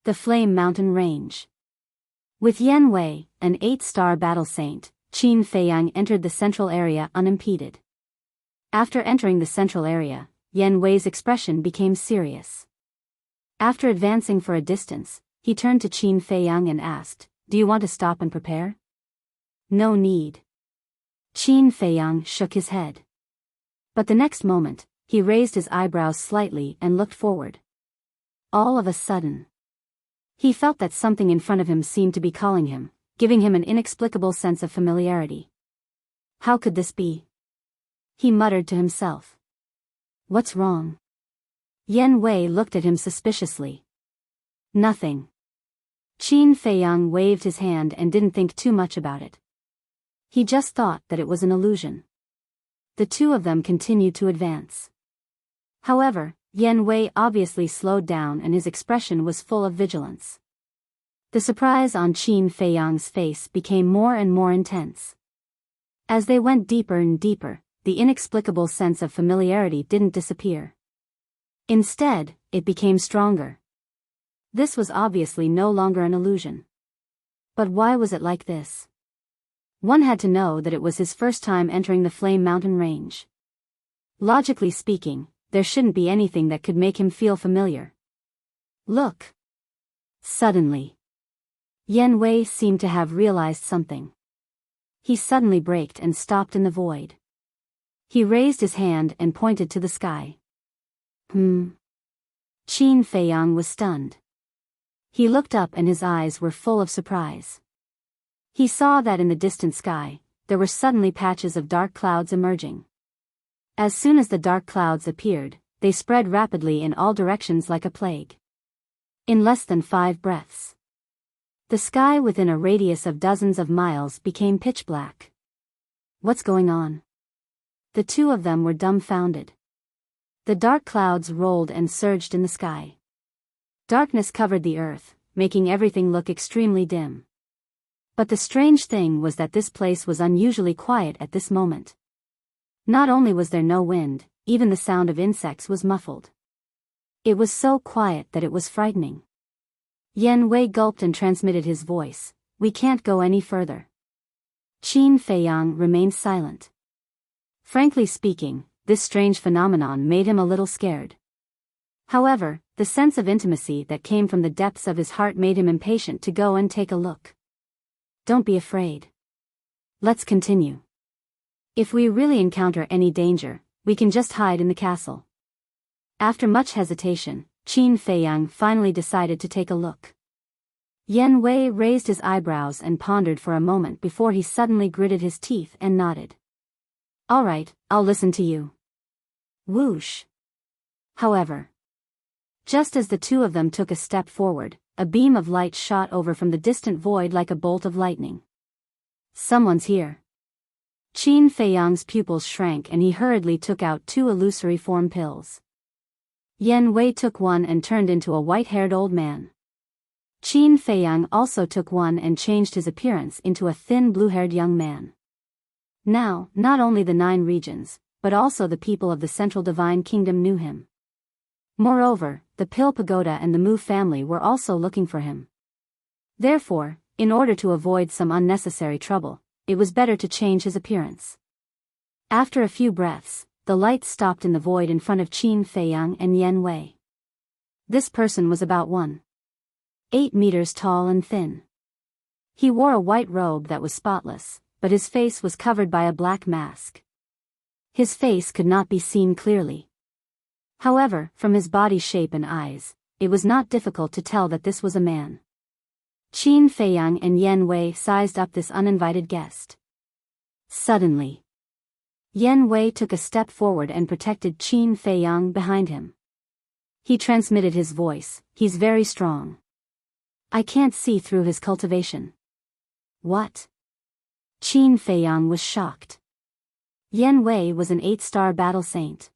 The Flame Mountain Range. With Yan Wei, an 8-star battle saint, Qin Feiyang entered the central area unimpeded. After entering the central area, Yan Wei's expression became serious. After advancing for a distance, he turned to Qin Feiyang and asked, "Do you want to stop and prepare?" "No need." Qin Feiyang shook his head. But the next moment, he raised his eyebrows slightly and looked forward. All of a sudden, he felt that something in front of him seemed to be calling him, giving him an inexplicable sense of familiarity. How could this be? He muttered to himself. "What's wrong?" Yan Wei looked at him suspiciously. "Nothing." Qin Feiyang waved his hand and didn't think too much about it. He just thought that it was an illusion. The two of them continued to advance. However, Yan Wei obviously slowed down and his expression was full of vigilance. The surprise on Qin Feiyang's face became more and more intense. As they went deeper and deeper, the inexplicable sense of familiarity didn't disappear. Instead, it became stronger. This was obviously no longer an illusion. But why was it like this? One had to know that it was his first time entering the Flame Mountain Range. Logically speaking, there shouldn't be anything that could make him feel familiar. Look! Suddenly, Yan Wei seemed to have realized something. He suddenly braked and stopped in the void. He raised his hand and pointed to the sky. Qin Feiyang was stunned. He looked up and his eyes were full of surprise. He saw that in the distant sky, there were suddenly patches of dark clouds emerging. As soon as the dark clouds appeared, they spread rapidly in all directions like a plague. In less than 5 breaths, the sky within a radius of dozens of miles became pitch black. What's going on? The two of them were dumbfounded. The dark clouds rolled and surged in the sky. Darkness covered the earth, making everything look extremely dim. But the strange thing was that this place was unusually quiet at this moment. Not only was there no wind, even the sound of insects was muffled. It was so quiet that it was frightening. Yan Wei gulped and transmitted his voice, "We can't go any further." Qin Feiyang remained silent. Frankly speaking, this strange phenomenon made him a little scared. However, the sense of intimacy that came from the depths of his heart made him impatient to go and take a look. "Don't be afraid. Let's continue. If we really encounter any danger, we can just hide in the castle." After much hesitation, Qin Feiyang finally decided to take a look. Yan Wei raised his eyebrows and pondered for a moment before he suddenly gritted his teeth and nodded. "All right, I'll listen to you." Whoosh! However, just as the two of them took a step forward, a beam of light shot over from the distant void like a bolt of lightning. Someone's here. Qin Feiyang's pupils shrank and he hurriedly took out 2 illusory form pills. Yan Wei took one and turned into a white-haired old man. Qin Feiyang also took one and changed his appearance into a thin blue-haired young man. Now, not only the 9 regions, but also the people of the Central Divine Kingdom knew him. Moreover, the Pill Pagoda and the Mu family were also looking for him. Therefore, in order to avoid some unnecessary trouble, it was better to change his appearance. After a few breaths, the light stopped in the void in front of Qin Feiyang and Yan Wei. This person was about 1.8 meters tall and thin. He wore a white robe that was spotless, but his face was covered by a black mask. His face could not be seen clearly. However, from his body shape and eyes, it was not difficult to tell that this was a man. Qin Feiyang and Yan Wei sized up this uninvited guest. Suddenly, Yan Wei took a step forward and protected Qin Feiyang behind him. He transmitted his voice, "He's very strong. I can't see through his cultivation." What? Qin Feiyang was shocked. Yan Wei was an 8-star battle saint.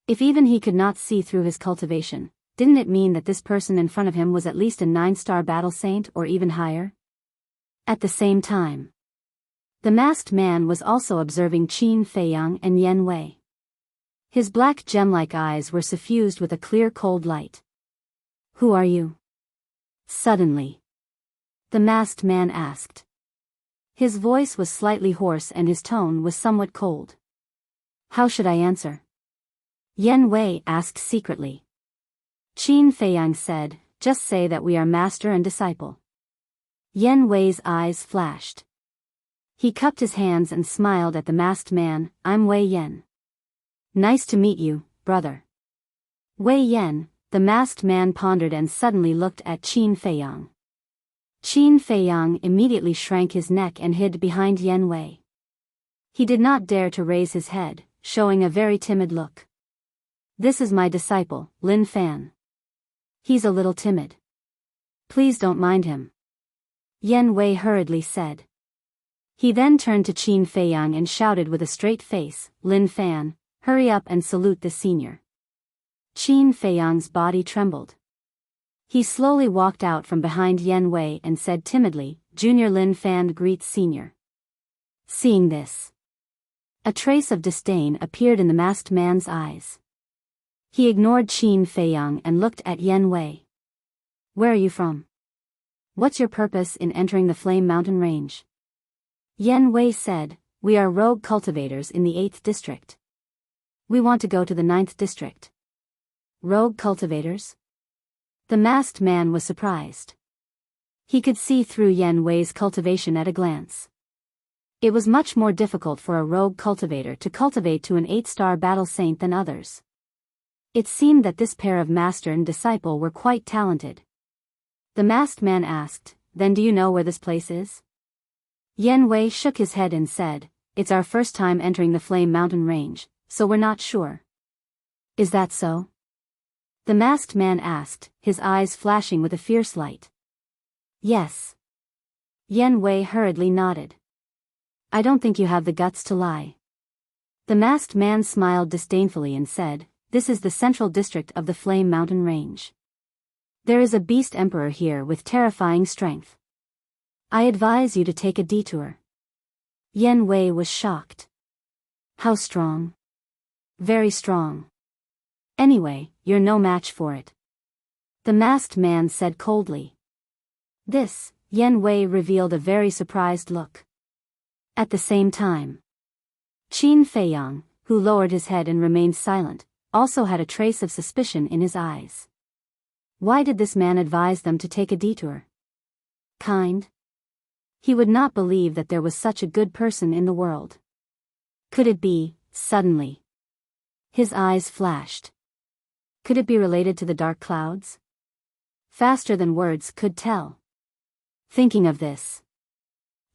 If even he could not see through his cultivation, didn't it mean that this person in front of him was at least a 9-star battle saint or even higher? At the same time, the masked man was also observing Qin Feiyang and Yan Wei. His black gem-like eyes were suffused with a clear cold light. "Who are you?" Suddenly, the masked man asked. His voice was slightly hoarse and his tone was somewhat cold. "How should I answer?" Yan Wei asked secretly. Qin Feiyang said, "Just say that we are master and disciple." Yan Wei's eyes flashed. He cupped his hands and smiled at the masked man. "I'm Wei Yan. Nice to meet you, brother." Wei Yan, the masked man pondered and suddenly looked at Qin Feiyang. Qin Feiyang immediately shrank his neck and hid behind Yan Wei. He did not dare to raise his head, showing a very timid look. "This is my disciple, Lin Fan. He's a little timid. Please don't mind him," Yan Wei hurriedly said. He then turned to Qin Feiyang and shouted with a straight face, "Lin Fan, hurry up and salute the senior." Qin Feiyang's body trembled. He slowly walked out from behind Yan Wei and said timidly, "Junior Lin Fan greets senior." Seeing this, a trace of disdain appeared in the masked man's eyes. He ignored Qin Feiyang and looked at Yan Wei. "Where are you from? What's your purpose in entering the Flame Mountain Range?" Yan Wei said, "We are rogue cultivators in the 8th district. We want to go to the 9th district." "Rogue cultivators?" The masked man was surprised. He could see through Yan Wei's cultivation at a glance. It was much more difficult for a rogue cultivator to cultivate to an 8-star battle saint than others. It seemed that this pair of master and disciple were quite talented. The masked man asked, "Then do you know where this place is?" Yan Wei shook his head and said, "It's our first time entering the Flame Mountain Range, so we're not sure." "Is that so?" the masked man asked, his eyes flashing with a fierce light. "Yes." Yan Wei hurriedly nodded. "I don't think you have the guts to lie." The masked man smiled disdainfully and said, "This is the central district of the Flame Mountain Range. There is a beast emperor here with terrifying strength. I advise you to take a detour." Yan Wei was shocked. "How strong?" "Very strong. Anyway, you're no match for it," the masked man said coldly. This, Yan Wei revealed a very surprised look. At the same time, Qin Feiyang, who lowered his head and remained silent, also had a trace of suspicion in his eyes. Why did this man advise them to take a detour? Kind? He would not believe that there was such a good person in the world. Could it be, suddenly? His eyes flashed. Could it be related to the dark clouds? Faster than words could tell. Thinking of this,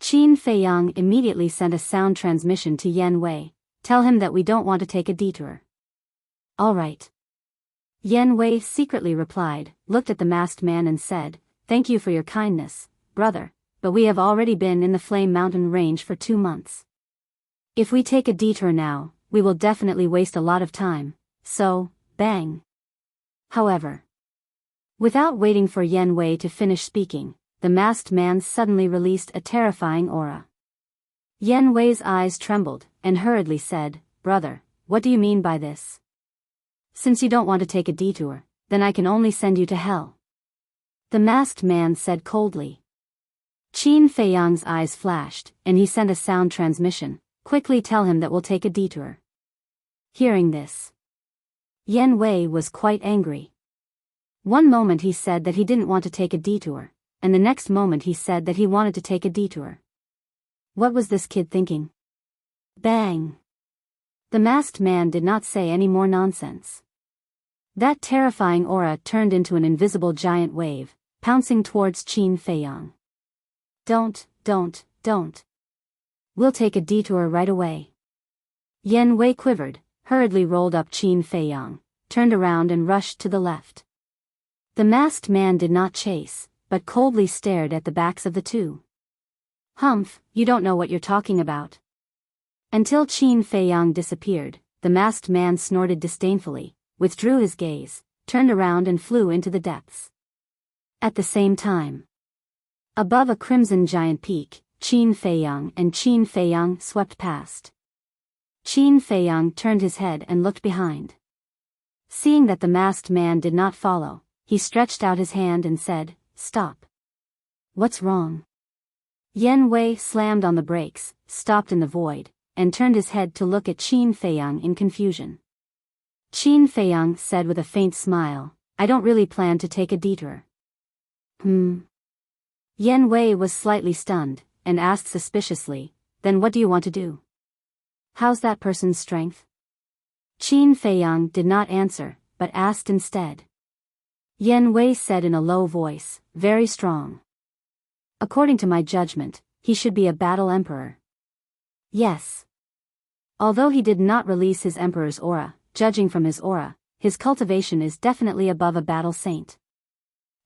Qin Feiyang immediately sent a sound transmission to Yan Wei. "Tell him that we don't want to take a detour." "All right." Yan Wei secretly replied, looked at the masked man and said, "Thank you for your kindness, brother, but we have already been in the Flame Mountain range for 2 months. If we take a detour now, we will definitely waste a lot of time, so, bang." However, without waiting for Yan Wei to finish speaking, the masked man suddenly released a terrifying aura. Yan Wei's eyes trembled, and hurriedly said, "Brother, what do you mean by this? Since you don't want to take a detour, then I can only send you to hell." The masked man said coldly. Qin Feiyang's eyes flashed, and he sent a sound transmission, "Quickly tell him that we'll take a detour." Hearing this, Yan Wei was quite angry. One moment he said that he didn't want to take a detour, and the next moment he said that he wanted to take a detour. What was this kid thinking? Bang! The masked man did not say any more nonsense. That terrifying aura turned into an invisible giant wave, pouncing towards Qin Feiyang. Don't. We'll take a detour right away." Yan Wei quivered, hurriedly rolled up Qin Feiyang, turned around and rushed to the left. The masked man did not chase, but coldly stared at the backs of the two. "Humph, you don't know what you're talking about." Until Qin Feiyang disappeared, the masked man snorted disdainfully, withdrew his gaze, turned around and flew into the depths. At the same time, above a crimson giant peak, Qin Feiyang swept past. Qin Feiyang turned his head and looked behind. Seeing that the masked man did not follow, he stretched out his hand and said, "Stop." "What's wrong?" Yan Wei slammed on the brakes, stopped in the void, and turned his head to look at Qin Feiyang in confusion. Qin Feiyang said with a faint smile, "I don't really plan to take a detour." Yan Wei was slightly stunned, and asked suspiciously, "Then what do you want to do? How's that person's strength?" Qin Feiyang did not answer, but asked instead. Yan Wei said in a low voice, "Very strong. According to my judgment, he should be a battle emperor." Yes. Although he did not release his emperor's aura, judging from his aura, his cultivation is definitely above a battle saint.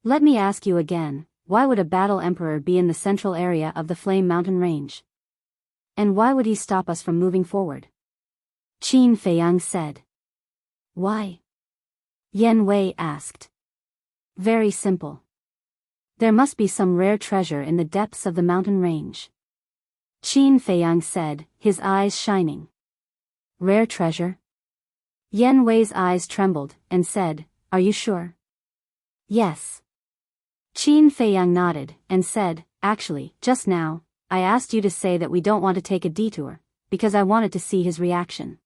Let me ask you again, why would a battle emperor be in the central area of the Flame Mountain range? And why would he stop us from moving forward? Qin Feiyang said. Why? Yan Wei asked. Very simple. There must be some rare treasure in the depths of the mountain range. Qin Feiyang said, his eyes shining. Rare treasure? Yan Wei's eyes trembled, and said, Are you sure? Yes. Qin Feiyang nodded, and said, Actually, just now, I asked you to say that we don't want to take a detour, because I wanted to see his reaction.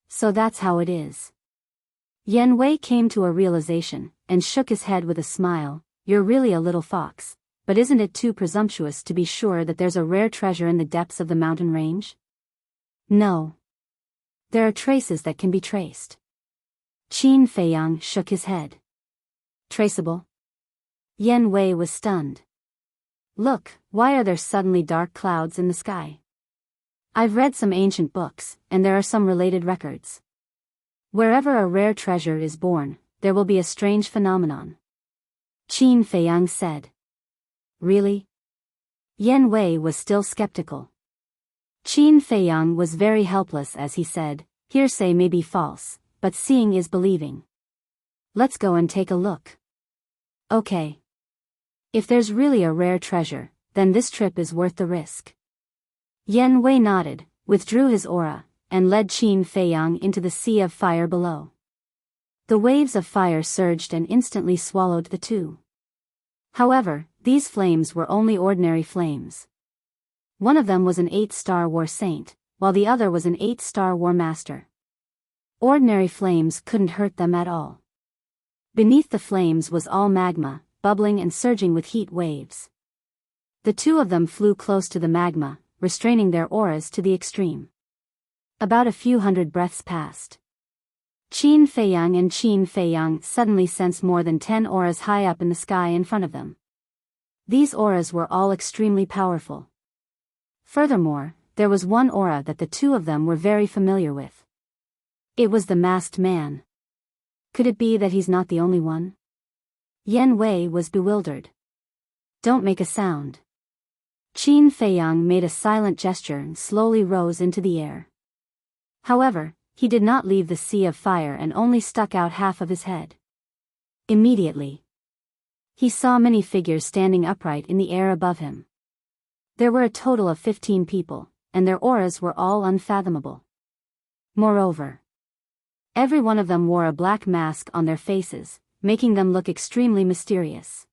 So that's how it is. Yan Wei came to a realization, and shook his head with a smile. You're really a little fox, but isn't it too presumptuous to be sure that there's a rare treasure in the depths of the mountain range? No. There are traces that can be traced. Qin Feiyang shook his head. Traceable? Yan Wei was stunned. Look, why are there suddenly dark clouds in the sky? I've read some ancient books, and there are some related records. Wherever a rare treasure is born, there will be a strange phenomenon. Qin Feiyang said. Really? Yan Wei was still skeptical. Qin Feiyang was very helpless as he said, hearsay may be false, but seeing is believing. Let's go and take a look. Okay. If there's really a rare treasure, then this trip is worth the risk. Yan Wei nodded, withdrew his aura, and led Qin Feiyang into the sea of fire below. The waves of fire surged and instantly swallowed the two. However, these flames were only ordinary flames. One of them was an 8-star war saint, while the other was an 8-star war master. Ordinary flames couldn't hurt them at all. Beneath the flames was all magma, bubbling and surging with heat waves. The two of them flew close to the magma, restraining their auras to the extreme. About a few hundred breaths passed. Qin Feiyang suddenly sensed more than 10 auras high up in the sky in front of them. These auras were all extremely powerful. Furthermore, there was one aura that the two of them were very familiar with. It was the masked man. Could it be that he's not the only one? Yan Wei was bewildered. Don't make a sound. Qin Feiyang made a silent gesture and slowly rose into the air. However, he did not leave the sea of fire and only stuck out half of his head. Immediately, he saw many figures standing upright in the air above him. There were a total of 15 people, and their auras were all unfathomable. Moreover, every one of them wore a black mask on their faces, making them look extremely mysterious.